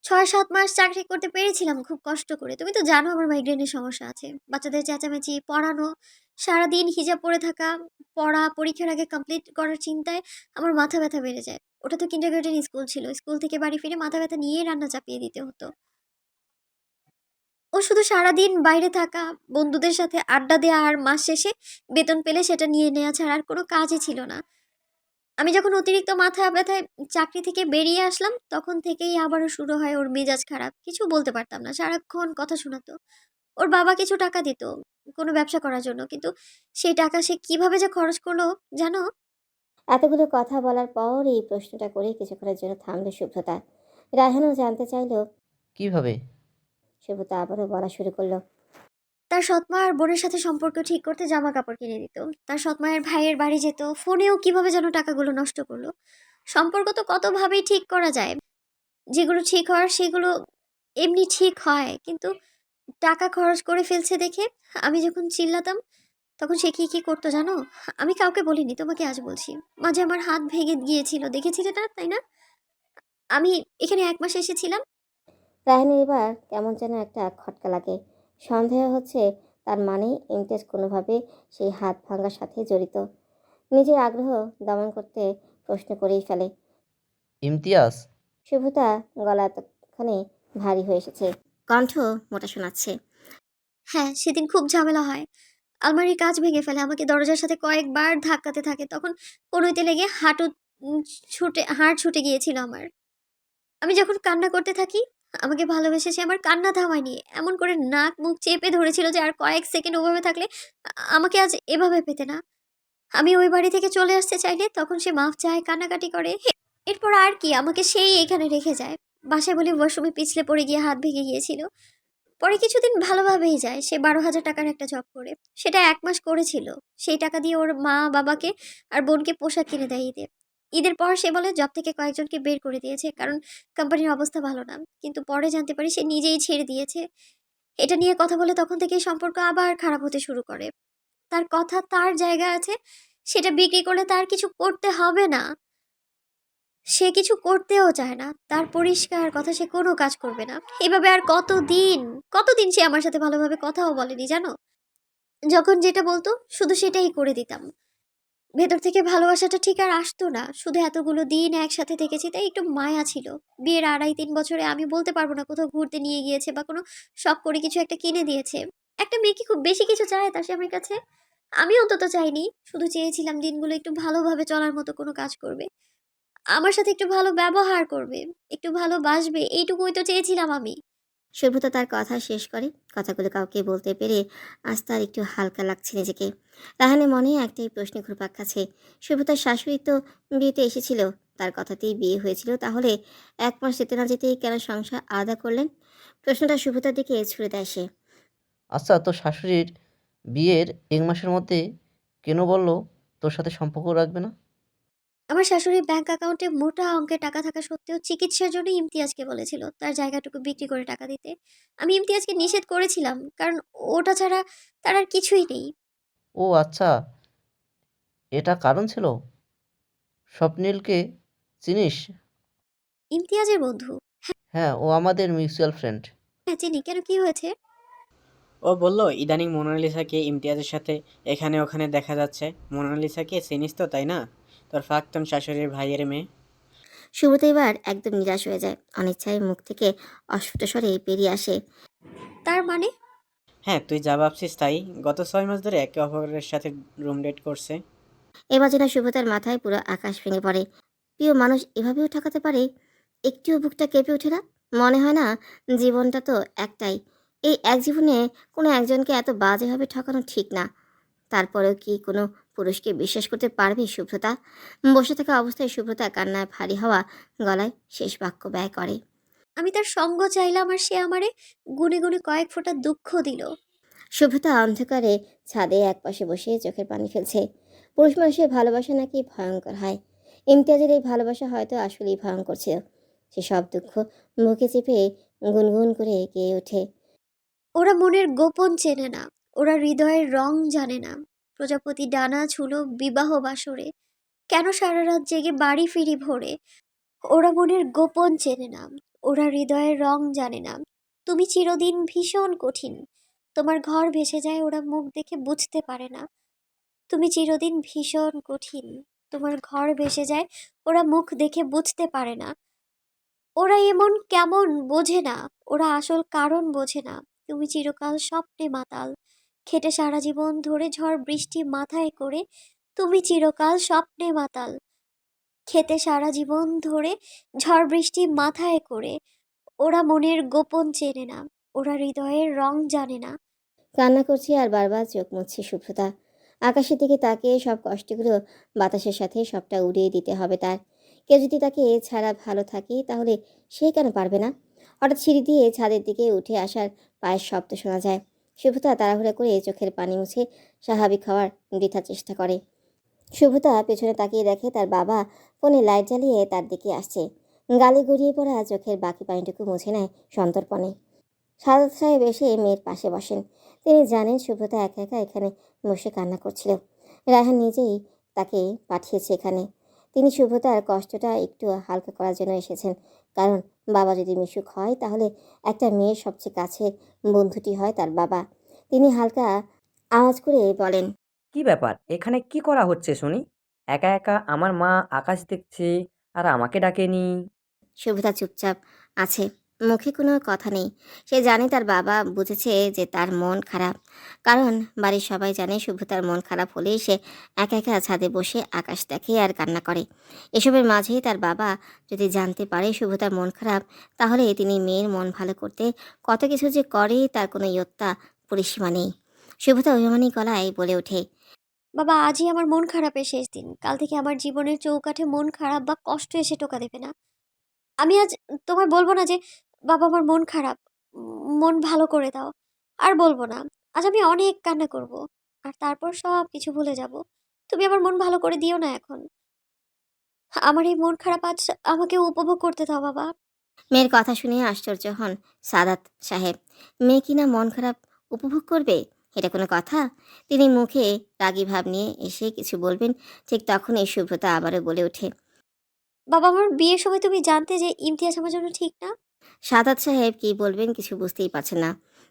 6-7 মাস চাকরি করতে পেরেছিলাম খুব কষ্ট করে। তুমি তো জানো আমার মাইগ্রেনের সমস্যা আছে। বাচ্চাদের চেঁচামেচি, পড়ানো, সারাদিন হিজাব পরে থাকা, পড়া পরীক্ষার আগে কমপ্লিট করার চিন্তায় আমার মাথা ব্যথা বেড়ে যায়। ওটা তো কিন্ডারগার্টেন স্কুল ছিল। স্কুল থেকে বাড়ি ফিরে মাথা ব্যথা নিয়েই রান্না চাপিয়ে দিতে হতো। ও শুধু সারাদিন বাইরে থাকা, বন্ধুদের সাথে আড্ডা দেওয়া, আর মাস শেষে বেতন পেলে সেটা নিয়ে নেওয়া ছাড়া আর কোনো কাজই ছিল না। আমি যখন অতিরিক্ত মাথা ব্যথায় চাকরি থেকে বেরিয়ে আসলাম, তখন থেকেই আবারও শুরু হয় ওর মেজাজ খারাপ। কিছু বলতে পারতাম না, সারাক্ষণ কথা শোনাতো। ওর বাবা কিছু টাকা দিত কোনো ব্যবসা করার জন্য, কিন্তু সেই টাকা সে কিভাবে যে খরচ করলো জানো? এতগুলো কথা বলার পর এই প্রশ্নটা করে কিছুক্ষণের জন্য থামল শুভ্রতা। রায়হানও জানতে চাইল। কিভাবে? শুভ্রতা আবারও বলা শুরু করলো, তার সৎমা আর বোনের সাথে সম্পর্ক ঠিক করতে জামা কাপড় কিনে দিত। তার সৎমায়ের ভাইয়ের বাড়ি যেত, ফোনেও কিভাবে যেন টাকাগুলো নষ্ট করলো। সম্পর্ক তো কতভাবেই ঠিক করা যায়। যেগুলো ঠিক হওয়ার সেগুলো এমনি ঠিক হয়, কিন্তু টাকা খরচ করে ফেলছে দেখে আমি যখন চিল্লাতাম, তখন সে কি করতো জানো? আমি কাউকে বলিনি, তোমাকে আজ বলছি। মাঝে আমার হাত ভেঙে গিয়েছিল, দেখেছিলে না তাই না? আমি এখানে 1 মাস এসেছিলাম। রায়হানের এবার কেমন যেন একটা খটকা লাগে। সন্দেহ হচ্ছে তার মানে ইমতিয়াজ কোনোভাবে সেই হাত ভাঙার সাথে জড়িত। নিজের আগ্রহ দমন করতে প্রশ্ন করেই ফেলে। ইমতিয়াজ, শুভ্রতা গলা তৎক্ষণে ভারী হয়ে এসেছে, কণ্ঠ মোটা শোনাচ্ছে। হ্যাঁ, সেদিন খুব ঝামেলা হয়। আলমারির কাঁচ ভেঙে ফেলে, আমাকে দরজার সাথে কয়েকবার ধাক্কাতে থাকে। তখন কনুইতে লেগে হাড় ছুটে গিয়েছিল আমার। আমি যখন কান্না করতে থাকি, আমাকে ভালোবেসে সে আমার কান্না থামায়নি। এমন করে নাক মুখ চেপে ধরেছিল যে আর কয়েক সেকেন্ড ওভাবে থাকলে আমাকে আজ এভাবে পেতে না। আমি ওই বাড়ি থেকে চলে আসতে চাইলে তখন সে মাফ চায়, কান্নাকাটি করে। এরপর আর কি, আমাকে সেই এখানে রেখে যায়। বাসায় বলে ওয়াশরুমে পিছলে পড়ে গিয়ে হাত ভেঙে গিয়েছিল। পরে কিছুদিন ভালোভাবেই যায়। সে 12,000 টাকার একটা জব করে। সেটা 1 মাস করেছিল। সেই টাকা দিয়ে ওর মা বাবাকে আর বোনকে পোশাক কিনে দেয় ঈদে। ঈদের পর সে বলে জব থেকে কয়েকজনকে বের করে দিয়েছে, কারণ কোম্পানির অবস্থা ভালো না। কিন্তু পরে জানতে পারি সে নিজেই ছেড়ে দিয়েছে। এটা নিয়ে কথা বলে তখন থেকেই সম্পর্ক আবার খারাপ হতে শুরু করে। তার কথা তার জায়গা আছে, সেটা বিক্রি করলে তার কিছু করতে হবে না। সে কিছু করতেও চায় না। তার পরিষ্কার কথা, সে কোনো কাজ করবে না। এভাবে আর কতদিন সে আমার সাথে ভালোভাবে কথাও বলেনি জানো? যখন যেটা বলতো শুধু সেটাই করে দিতাম। ভেতর থেকে ভালোবাসাটা ঠিক আর আসতো না। শুধু এতগুলো দিন একসাথে থেকেছি তাই একটু মায়া ছিল। বিয়ের 2.5-3 বছরে আমি বলতে পারবো না কোথাও ঘুরতে নিয়ে গিয়েছে বা কোনো শখ করে কিছু একটা কিনে দিয়েছে। একটা মেয়ে কি খুব বেশি কিছু চায় তার স্বামীর কাছে? আমি অন্তত চাইনি। শুধু চেয়েছিলাম দিনগুলো একটু ভালোভাবে চলার মতো কোনো কাজ করবে। আমার সাথে একটু ভালো ব্যবহার করবে, একটু ভালোবাসবে, এইটুকুই তো চেয়েছিলাম আমি। শুভ্রতা তার কথা শেষ করে। কথাগুলো কাউকে বলতে পেরে আজ তার একটু হালকা লাগছে নিজেকে। রাহানের মনে একটাই প্রশ্ন ঘুরপাক খাচ্ছে। শুভ্রতার শাশুড়ি তো বিয়েতে এসেছিল, তার কথাতেই বিয়ে হয়েছিল, তাহলে 1 মাস যেতে না যেতেই কেন সংসার আলাদা করলেন? প্রশ্নটা শুভ্রতার দিকে ছুড়ে দেয় সে। আচ্ছা তোর শাশুড়ির বিয়ের 1 মাসের মধ্যে কেন বলল তোর সাথে সম্পর্ক রাখবে না? আমার শাশুড়ির ব্যাংক অ্যাকাউন্টে মোটা অঙ্কের টাকা থাকা সত্ত্বেও চিকিৎসার জন্য ইমতিয়াজকে বলেছিল তার জায়গাটুকু বিক্রি করে টাকা দিতে। আমি ইমতিয়াজকে নিষেধ করেছিলাম, কারণ ওটা ছাড়া তার আর কিছুই নেই। ও আচ্ছা, এটা কারণ ছিল। স্বপ্নিলকে চিনিস? ইমতিয়াজের বন্ধু? হ্যাঁ, ও আমাদের মিউচুয়াল ফ্রেন্ড। হ্যাঁ চিনি, কেন কি হয়েছে? ও বলল ইদানিং মোনালিসাকে ইমতিয়াজের সাথে এখানে ওখানে দেখা যাচ্ছে। মোনালিসাকে চিনিস তো, তাই না? তোর প্রাক্তন শাশুড়ির ভাইয়ের মেয়ে। শুভ্রতা এবার একদম নিরাশ হয়ে যায়। অনিচ্ছায় মুখ থেকে অস্ফুট স্বরে বেরিয়ে আসে। তার মানে? হ্যাঁ, তুই যা ভাবছিস তাই। গত 6 মাস ধরে একে অপরের সাথে রুম ডেট করছে। এবার যেন শুভ্রতার মাথায় পুরো আকাশ ভেঙে পড়ে। প্রিয় মানুষ এভাবেও ঠকাতে পারে? একটুও বুকটা কেঁপে ওঠে না? মনে হয় না জীবনটা তো একটাই, এই এক জীবনে কোনো একজনকে এত বাজেভাবে ঠকানো ঠিক না। তারপরেও কি কোনো পুরুষকে বিশ্বাস করতে পারবে শুভ্রতা? বসে থাকা অবস্থায় শুভ্রতা কান্নায় ভারী হওয়া গলায় শেষ বাক্য ব্যয় করে। আমি তার সঙ্গ চাইলাম আর সে আমারে গুনে গুনে কয়েক ফোঁটা দুঃখ দিল। শুভ্রতা অন্ধকারে ছাদে একপাশে বসে চোখের পানি ফেলছে। পুরুষ মানুষের ভালোবাসা নাকি ভয়ঙ্কর হয়। ইমতিয়াজের এই ভালোবাসা হয়তো আসলেই ভয়ঙ্কর ছিল। সে সব দুঃখ মুখে চেপে গুনগুন করে গেয়ে ওঠে। ওরা মনের গোপন চেনে না, ওরা হৃদয়ের রং জানে না। প্রজাপতি ডানা ছুলো বিবাহ বাসরে, কেন সারা রাত জেগে বাড়ি ফিরি ভোরে। ওরা মনের গোপন চেনে না, ওরা হৃদয়ের রং জানে না। তুমি চিরদিন ভীষণ কঠিন, তোমার ঘর ভেসে যায়, ওরা মুখ দেখে বুঝতে পারে না। তুমি চিরদিন ভীষণ কঠিন, তোমার ঘর ভেসে যায়, ওরা মুখ দেখে বুঝতে পারে না। ওরা এমন কেমন বোঝে না, ওরা আসল কারণ বোঝে না। তুমি চিরকাল স্বপ্নে মাতাল, খেটে সারা জীবন ধরে ঝড় বৃষ্টি মাথায় করে। তুমি চিরকাল স্বপ্নে মাতাল, খেতে সারা জীবন ধরে ঝড় বৃষ্টি মাথায় করে। ওরা মনের গোপন চেনে না, ওরা হৃদয়ের রং জানে না। কান্না করছে আর বারবার চোখ মুছছে শুভ্রতা। আকাশের দিকে তাকিয়ে সব কষ্টগুলো বাতাসের সাথে সবটা উড়িয়ে দিতে হবে তার। কেউ যদি তাকে ছাড়া ভালো থাকে তাহলে সে কেন পারবে না? হঠাৎ সিঁড়ি দিয়ে ছাদের দিকে উঠে আসার পায়ের শব্দ শোনা যায়। শুভ্রতা তাড়াহুড়া করে চোখের পানি মুছে স্বাভাবিক হওয়ার বৃথা চেষ্টা করে। শুভ্রতা পেছনে তাকিয়ে দেখে তার বাবা ফোনে লাইট জ্বালিয়ে তার দিকে আসছে। গালে গড়িয়ে পড়া চোখের বাকি পানিটুকু মুছে নেয় সন্তর্পণে। সারদ সাহেব এসে মেয়ের পাশে বসেন। তিনি জানেন শুভ্রতা একা একা এখানে বসে কান্না করছিল। রায়হান নিজেই তাকে পাঠিয়েছে এখানে। তিনি শুভ্রতার কষ্টটা একটু হালকা করার জন্য এসেছেন। কারণ বাবা যদি মিশুক হয় তাহলে একটা মেয়ের সবচেয়ে কাছের বন্ধুটি হয় তার বাবা। তিনি হালকা আওয়াজ করে বলেন, কি ব্যাপার? এখানে কি করা হচ্ছে শুনি? একা একা আমার মা আকাশ দেখছে আর আমাকে ডাকেনি। শুভ্রতা চুপচাপ আছে, মুখে কোনো কথা নেই। সে জানে তার বাবা বুঝেছে যে তার মন খারাপ, কারণ বাড়ির সবাই জানে শুভ্রতার মন খারাপ হলেই সে একা একা ছাদে বসে আকাশ দেখে আর কান্না করে। এসবের মাঝেই তার বাবা যদি জানতে পারে শুভ্রতার মন খারাপ, তাহলে তিনি মেয়ের মন ভালো করতে কত কিছু যে করে তার কোনো ইয়ত্তা পরিসীমা নেই। শুভ্রতা অভিমানী গলায় বলে ওঠে, বাবা, আজই আমার মন খারাপের শেষ দিন। কাল থেকে আমার জীবনের চৌকাঠে মন খারাপ বা কষ্ট এসে টোকা দেবে না। আমি আজ তোমায় বলবো না যে বাবা আমার মন খারাপ, মন ভালো করে দাও। আর বলবো না। আজ আমি অনেক কান্না করব। আর তারপর সব কিছু ভুলে যাব। তুমি আমার মন ভালো করে দিও না এখন। আমার এই মন খারাপ আজ আমাকে উপভোগ করতে দাও বাবা। মেয়ের কথা শুনে আশ্চর্য হন সাদাত সাহেব। মেয়ে কিনা মন খারাপ উপভোগ করবে, এটা কোনো কথা? তিনি মুখে রাগী ভাব নিয়ে এসে কিছু বলবেন, ঠিক তখনই শুভ্রতা আবারও বলে ওঠে, বাবা, আমার বিয়ের সময় তুমি জানতে যে ইমতিয়াজ আমার জন্য ঠিক না? সাদাত সাহেব কি বলবেন কিছু বুঝতেই পারছেন না।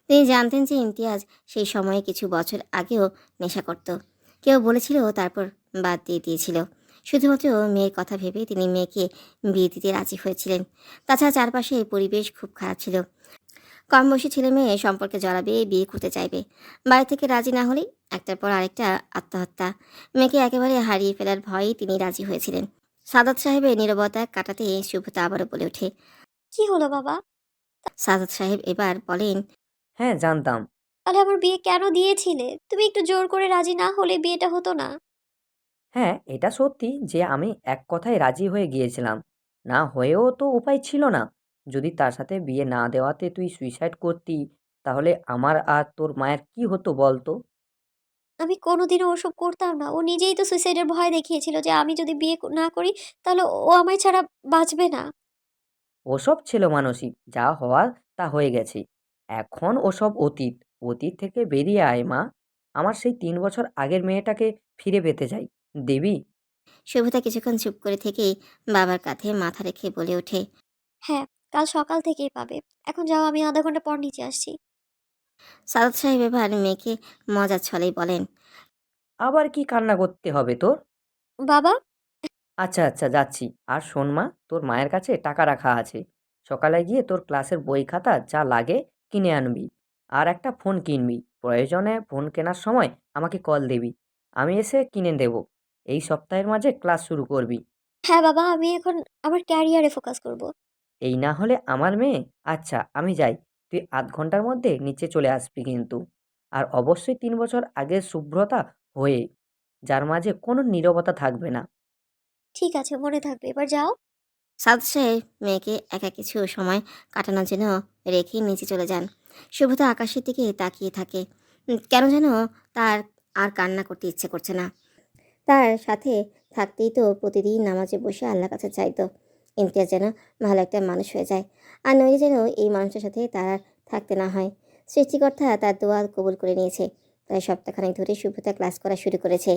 তিনি জানতেন যে ইমতিয়াজ সেই সময়ে কিছু বছর আগেও নেশা করত। কেউ বলেছিল, তারপর বাদ দিয়ে দিয়েছিল। শুধুমাত্র মেয়ের কথা ভেবে তিনি মেয়েকে বিয়ে দিতে রাজি হয়েছিলেন। তাছাড়া চারপাশে পরিবেশ খুব খারাপ ছিল। কম বয়সী ছেলে মেয়ে সম্পর্কে জড়াবে, বিয়ে করতে চাইবে। বাড়ি থেকে রাজি না হলেই একটার পর আরেকটা আত্মহত্যা। মেয়েকে একেবারে হারিয়ে ফেলার ভয়েই তিনি রাজি হয়েছিলেন। সাদাত সাহেবের নীরবতা কাটাতে শুভ্রতা আবারও বলে ওঠে, কি হলো বাবা? সাদাত সাহেব এবার বলেন, হ্যাঁ, জানতাম। তাহলে আমার বিয়ে কেন দিয়েছিলে? তুমি একটু জোর করে রাজি না হলে বিয়েটা হতো না। হ্যাঁ, এটা সত্যি যে আমি এক কথায় রাজি হয়ে গিয়েছিলাম। না হয়েও তো উপায় ছিল না। যদি তার সাথে বিয়ে না দেওয়াতে তুই সুইসাইড করতি, তাহলে আমার আর তোর মায়ের কি হতো বল তো? আমি কোনোদিনও ওসব করতাম না। ও নিজেই তো সুইসাইডের ভয় দেখিয়েছিল যে আমি যদি বিয়ে না করি তাহলে ও আমায় ছাড়া বাঁচবে না। ওসব ছেলেমানুষি, যা হওয়ার তা হয়ে গেছে। এখন ওসব অতীত। অতীত থেকে বেরিয়ে আয় মা। আমার সেই ৩ বছর আগের মেয়েটাকে ফিরে পেতে চাই। দেবী? শুভ্রতা কিছুক্ষণ চুপ করে থেকেই বাবার কাঁধে মাথা রেখে বলে ওঠে, হ্যাঁ, কাল সকাল থেকেই পাবে। এখন যাও, আমি আধা ঘন্টা পর নিচে আসছি। সাদাত সাহেব এবার মেয়েকে মজার ছলেই বলেন, আবার কি কান্না করতে হবে তোর? বাবা, আচ্ছা, আচ্ছা, যাচ্ছি। আর শোন মা, তোর মায়ের কাছে টাকা রাখা আছে। সকালে গিয়ে তোর ক্লাসের বই খাতা যা লাগে কিনে আনবি। আর একটা ফোন কিনবি। প্রয়োজনে ফোন কেনার সময় আমাকে কল দিবি। আমি এসে কিনে দেবো। এই সপ্তাহের মাঝে ক্লাস শুরু করবি। হ্যাঁ বাবা, আমি এখন আমার ক্যারিয়ারে ফোকাস করব। এই না হলে আমার মেয়ে। আচ্ছা, আমি যাই। তুই আধ ঘন্টার মধ্যে নিচে চলে আসবি কিন্তু। আর অবশ্যই ৩ বছর আগের শুভ্রতা হয়ে, যার মাঝে কোনো নীরবতা থাকবে না। ঠিক আছে, মনে থাকবে। এবার যাও। সাদাত সাহেব মেয়েকে একা কিছু সময় কাটানোর জন্য রেখে নিচে চলে যান। শুভ্রতা আকাশের দিকে তাকিয়ে থাকে। কেন যেন তার আর কান্না করতে ইচ্ছে করছে না। তার সাথে থাকতেই তো প্রতিদিন নামাজে বসে আল্লাহর কাছে চাইতো ইমতিয়াজ যেন ভালো একটা মানুষ হয়ে যায়, আর নইলে যেন এই মানুষের সাথে তার আর থাকতে না হয়। সৃষ্টিকর্তা তার দোয়া কবুল করে নিয়েছে। প্রায় সপ্তাহখানেক ধরে শুভ্রতা ক্লাস করা শুরু করেছে।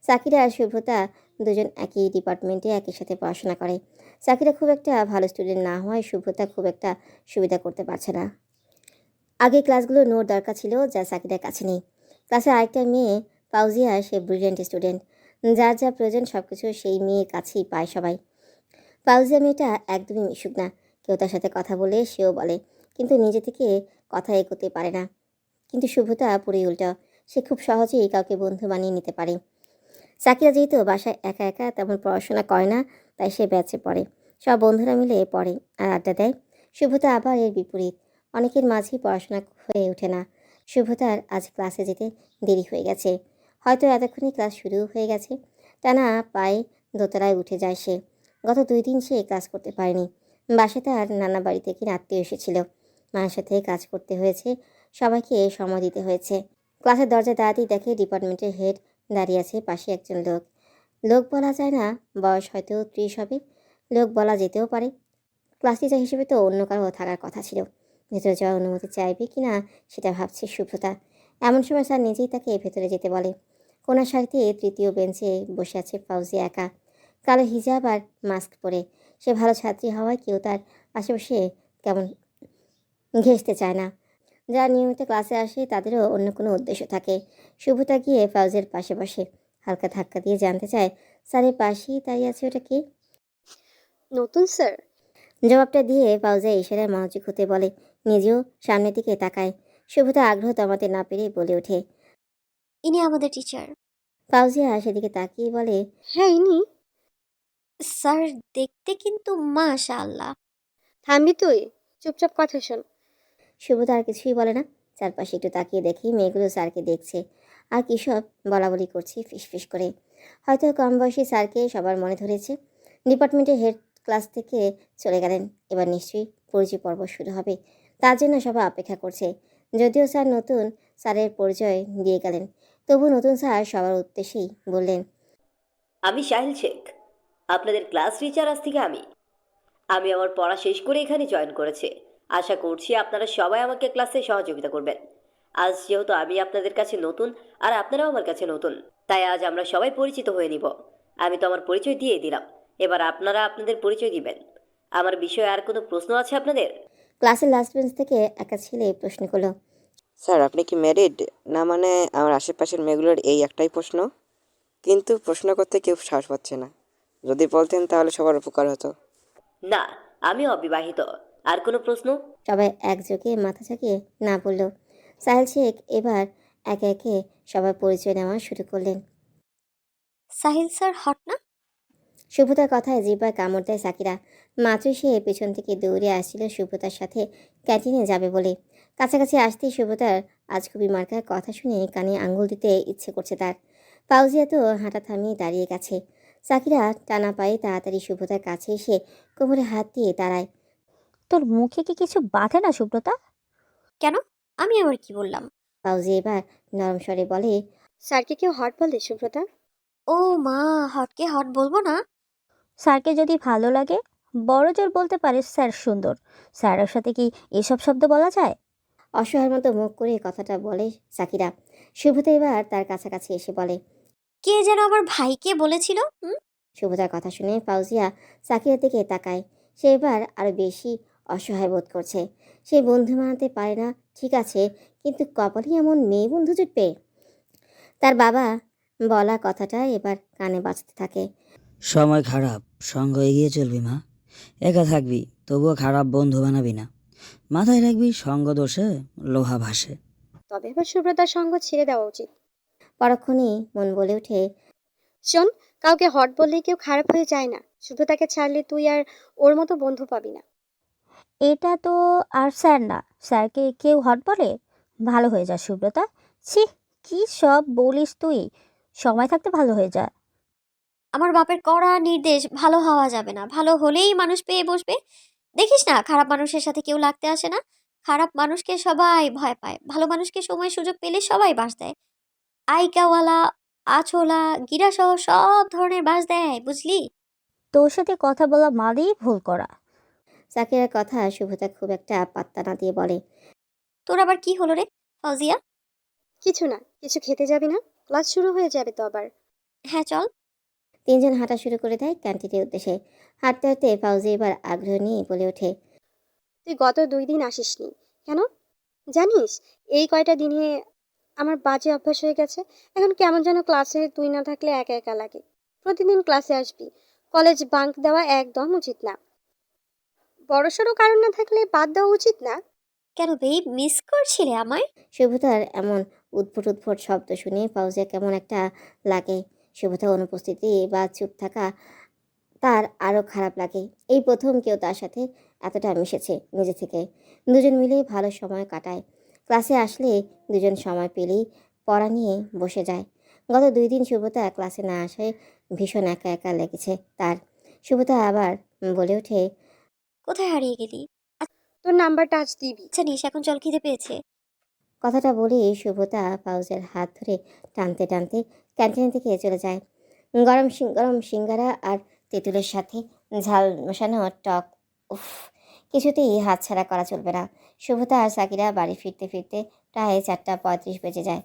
সাকিরা আর শুভ্রতা দুজন একই ডিপার্টমেন্টে একই সাথে পড়াশোনা করে। সাকিরা খুব একটা ভালো স্টুডেন্ট না হওয়ায় শুভ্রতা খুব একটা সুবিধা করতে পারছে না। আগে ক্লাসগুলোর নোট দরকার ছিল, যা সাকিরার কাছে নেই। ক্লাসে আরেকটা মেয়ে ফাউজিয়া, সে ব্রিলিয়েন্ট স্টুডেন্ট। যার যা প্রয়োজন সব কিছু সেই মেয়ের কাছেই পায় সবাই। ফাউজিয়া মেয়েটা একদমই মিশুক না। কেউ তার সাথে কথা বলে সেও বলে, কিন্তু নিজে থেকে কথা এগোতে পারে না। কিন্তু শুভ্রতা পুরোই উল্টো। সে খুব সহজেই কাউকে বন্ধু বানিয়ে নিতে পারে। সাকিরা যেহেতু বাসায় একা একা তেমন পড়াশোনা করে না, তাই সে ব্যাচে পড়ে। সব বন্ধুরা মিলে পড়ে আর আড্ডা দেয়। শুভ্রতা আবার এর বিপরীত। অনেকের মাঝেই পড়াশোনা হয়ে ওঠে না। শুভ্রতার আজ ক্লাসে যেতে দেরি হয়ে গেছে। হয়তো এতক্ষণই ক্লাস শুরু হয়ে গেছে। টানা পায়ে দোতলায় উঠে যায় সে। গত 2 দিন সে ক্লাস করতে পারেনি। বাসায় তার নানা বাড়ি থেকে আত্মীয় এসেছিল। মায়ের সাথে কাজ করতে হয়েছে, সবাইকে সময় দিতে হয়েছে। ক্লাসের দরজায় দাঁড়াতেই দেখে ডিপার্টমেন্টের হেড দাঁড়িয়ে আছে পাশে একজন লোক। লোক বলা যায় না, বয়স হয়তো 30 হবে। লোক বলা যেতেও পারে। ক্লাস টিচার হিসেবে তো অন্য কারো থাকার কথা ছিল। ভেতরে যাওয়ার অনুমতি চাইবে কি না সেটা ভাবছে শুভ্রতা। এমন সময় স্যার নিজেই তাকে ভেতরে যেতে বলে। কোনার সারিতে 3য় বেঞ্চে বসে আছে ফাউজিয়া একা, কালো হিজাব আর মাস্ক পরে। সে ভালো ছাত্রী হওয়ায় কেউ তার আশেপাশে কেমন ঘেঁষতে চায় না। যারা নিয়মিত ক্লাসে আসে তাদেরও অন্য কোনো উদ্দেশ্য থাকে। শুভ্রতা গিয়ে ফাউজের পাশে বসে হালকা ধাক্কা দিয়ে জানতে চায়, স্যারের পাশেই দাঁড়িয়ে আছে ওটা কি? নতুন স্যার? জবাবটা দিয়ে ফাউজিয়া ইশারায় মনোযোগ হতে বলে, নিজেও সামনের দিকে তাকায়। শুভ্রতা আগ্রহ দমাতে না পেরে বলে ওঠে। ইনি আমাদের টিচার। ফাউজিয়া সেদিকে তাকিয়ে বলে, হ্যাঁ ইনি। স্যার দেখতে কিন্তু মাশাআল্লাহ। থামবি তুই, চুপচাপ কথা শোন। শুভ্রতা আর কিছুই বলে না। চারপাশে একটু তাকিয়ে দেখি মেয়েগুলো স্যারকে দেখছে আর কী সব বলাবলি করছে ফিসফিস করে। হয়তো কম বয়সী স্যারকে সবার মনে ধরেছে। ডিপার্টমেন্টের হেড ক্লাস থেকে চলে গেলেন, এবার নিশ্চয়ই পরিচয় পর্ব শুরু হবে। তার জন্য সবাই অপেক্ষা করছে। যদিও স্যার নতুন, স্যারের পরিচয় দিয়ে গেলেন, তবু নতুন স্যার সবার উদ্দেশ্যেই বললেন, আমি সাহিল শেখ, আপনাদের ক্লাস টিচার আজ থেকে আমি আমার পড়া শেষ করে এখানে জয়েন করেছি। আশা করছি আপনারা সবাই আমাকে ক্লাসে সহযোগিতা করবেন। আজ যেহেতু আমি আপনাদের কাছে নতুন আর আপনারাও আমার কাছে নতুন, তাই আজ আমরা সবাই পরিচিত হয়ে নিব। আমি তো আমার পরিচয় দিয়ে দিলাম, এবার আপনারা আপনাদের পরিচয় দিবেন। আমার বিষয়ে আর কোনো প্রশ্ন আছে আপনাদের? ক্লাসের লাস্ট বেঞ্চ থেকে একটা ছেলে প্রশ্ন করলো, স্যার আপনি কি ম্যারিড? না মানে আমার আশেপাশের মেয়েগুলোর এই একটাই প্রশ্ন, কিন্তু প্রশ্ন করতে কেউ সাহস পাচ্ছে না। যদি বলতেন তাহলে সবার উপকার হতো। না, আমি অবিবাহিত। আর কোনো প্রশ্ন? সবাই একযোগে মাথা ঝাঁকিয়ে না বলল। সাহেল শেখ এবার একে একে সবার পরিচয় নেওয়া শুরু করলেন। সাহিল স্যার হট না? সুব্রতার কথায় জিহ্বায় কামড় দেয় সাকিরা। মাত্র সে পেছন থেকে দৌড়ে আসছিল সুব্রতার সাথে ক্যান্টিনে যাবে বলে। কাছাকাছি আসতেই সুব্রতার আজগুবি মার্কার কথা শুনে কানে আঙুল দিতে ইচ্ছে করছে তার। ফাউজিয়া তো হাঁটা থামিয়ে দাঁড়িয়ে গেছে। সাকিরা টানা পায়ে তাড়াতাড়ি সুব্রতার কাছে এসে কোমরে হাত দিয়ে দাঁড়ায়। তোর মুখে কি কিছু বাধে না সুব্রতা? কেন? আমি আবার কি বললাম? ফাউজিয়া এবার নরম স্বরে বলে, স্যারকে কেউ হট বলে সুব্রতা? ও মা, হটকে হট বলবো না? স্যারকে যদি ভালো লাগে বড় জোর বলতে পারিস স্যার সুন্দর। স্যারের সাথে কি এসব শব্দ বলা যায়? অসহায়ের মতো মুখ করে কথাটা বলে সাকিরা। সুব্রতা এবার তার কাছাকাছি এসে বলে, কে যেন আমার ভাইকে বলেছিল? সুব্রতার কথা শুনে ফাউজিয়া সাকিরার দিকে তাকায়। সে এবার আরো বেশি অসহায় বোধ করছে। সে বন্ধু বানাতে পারে না ঠিক আছে, কিন্তু কপালই এমন মেয়ে বন্ধু জুটবে। তার বাবা বলা কথাটা এবার কানে বাজতে থাকে। সময় খারাপ, সঙ্গ এগিয়ে চলবি মা। একা থাকবি তবুও খারাপ বন্ধু বানাবি না। মাথায় রাখবি সঙ্গ দোষে লোহা ভাসে। তবে এবার সুব্রতার সঙ্গ ছেড়ে দেওয়া উচিত। পরক্ষণেই মন বলে ওঠে, শোন, কাউকে হট বললেই কেউ খারাপ হয়ে যায় না। সুব্রতাকে ছাড়লে তুই আর ওর মতো বন্ধু পাবি না। এটা তো আর স্যার না, স্যারকে কেউ হট বলে? ভালো হয়ে যা সুব্রতা। ছি, কি সব বলিস তুই? সময় থাকতে ভালো হয়ে যা। আমার বাপের কড়া নির্দেশ, ভালো হওয়া যাবে না। ভালো হলেই মানুষ পেয়ে বসবে। দেখিস না, খারাপ মানুষের সাথে কেউ লাগতে আসে না। খারাপ মানুষকে সবাই ভয় পায়, ভালো মানুষকে সময় সুযোগ পেলে সবাই বাস দেয়। আইকাওয়ালা, আছোলা, গিরাসহ সব ধরনের বাস দেয়, বুঝলি? তোর সাথে কথা বলা মানেই ভুল করা। সাকিরার কথা সুব্রতা খুব একটা পাত্তা না দিয়ে বলে, তোর আবার কি হলো রে ফাউজিয়া? কিছু না। কিছু খেতে যাবি না? ক্লাস শুরু হয়ে যাবে তো আবার। হ্যাঁ চল। তিনজন হাঁটা শুরু করে দেয় ক্যান্টিনের উদ্দেশ্যে। হাঁটতে হাঁটতে ফাউজি এবার আগ্রহ নিয়ে বলে ওঠে, তুই গত 2 দিন আসিসনি কেন জানিস? এই কয়টা দিনে আমার বাজে অভ্যাস হয়ে গেছে। এখন কেমন যেন ক্লাসে তুই না থাকলে একা একা লাগে। প্রতিদিন ক্লাসে আসবি। কলেজ বাঙ্ক দেওয়া একদম উচিত না। বড়সড় কারণ না থাকলে বাদ দেওয়া উচিত না। কেন বেব, মিস করছিলে আমায়? সুব্রতার এমন উদ্ভট উদ্ভট শব্দ শুনে ফাউজিয়া কেমন একটা লাগে। সুব্রতার অনুপস্থিতি বা চুপ থাকা তার আরও খারাপ লাগে। এই প্রথম কেউ তার সাথে এতটা মিশেছে নিজে থেকে। দুজন মিলে ভালো সময় কাটায়। ক্লাসে আসলে দুজন সময় পেলেই পড়া নিয়ে বসে যায়। গত 2 দিন সুব্রতা ক্লাসে না আসায় ভীষণ একা একা লেগেছে তার। সুব্রতা আবার বলে ওঠে, কোথায় হারিয়ে গেলি? তোর নাম্বারটা আজ দিবি। আচ্ছা নিস, এখন চল, খিদে পেয়েছে। কথাটা বলে সুব্রতা ফাউজের হাত ধরে টানতে টানতে ক্যান্টিনের দিকে চলে যায়। গরম সিঙ্গারা আর তেঁতুলের সাথে ঝাল মেশানো টক, উফ, কিছুতেই হাতছাড়া করা চলবে না। সুব্রতা আর সাকিরা বাড়ি ফিরতে ফিরতে প্রায় 4:35 বেজে যায়।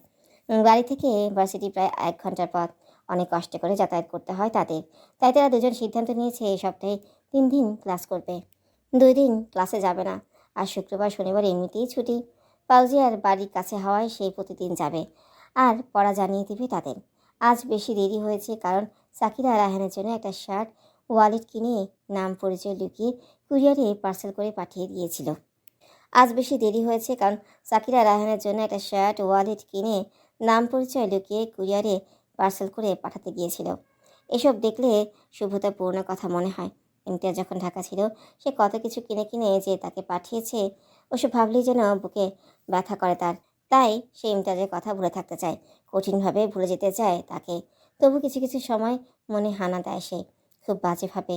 বাড়ি থেকে ভার্সিটি প্রায় 1 ঘন্টার পথ। অনেক কষ্ট করে যাতায়াত করতে হয় তাদের। তাই তারা দুজন সিদ্ধান্ত নিয়েছে এই সপ্তাহে 3 দিন ক্লাস করবে, 2 দিন ক্লাসে যাবে না। আর শুক্রবার শনিবার এমনিতেই ছুটি। ফাউজিয়ার বাড়ির কাছে হওয়ায় সেই প্রতিদিন যাবে আর পড়া জানিয়ে দিবে তাদের। আজ বেশি দেরি হয়েছে কারণ সাকিরা রায়হানের জন্য একটা শার্ট ওয়ালেট কিনে নাম পরিচয় লুকিয়ে কুরিয়ারে পার্সেল করে পাঠিয়ে দিয়েছিল। আজ বেশি দেরি হয়েছে কারণ সাকিরা রায়হানের জন্য একটা শার্ট ওয়ালেট কিনে নাম পরিচয় লুকিয়ে কুরিয়ারে পার্সেল করে পাঠাতে গিয়েছিল। এসব দেখলে শুভ্রতার পুরোনো কথা মনে হয়। ইমতিয়াজ যখন ঢাকা ছিল সে কত কিছু কিনে কিনে যে তাকে পাঠিয়েছে, ওসব ভাবলেই যেন বুকে ব্যথা করে তার। তাই সে ইমতিয়াজের কথা ভুলে থাকতে চায়, কঠিনভাবে ভুলে যেতে চায় তাকে। তবু কিছু কিছু সময় মনে হানা দেয় সে, খুব বাজেভাবে।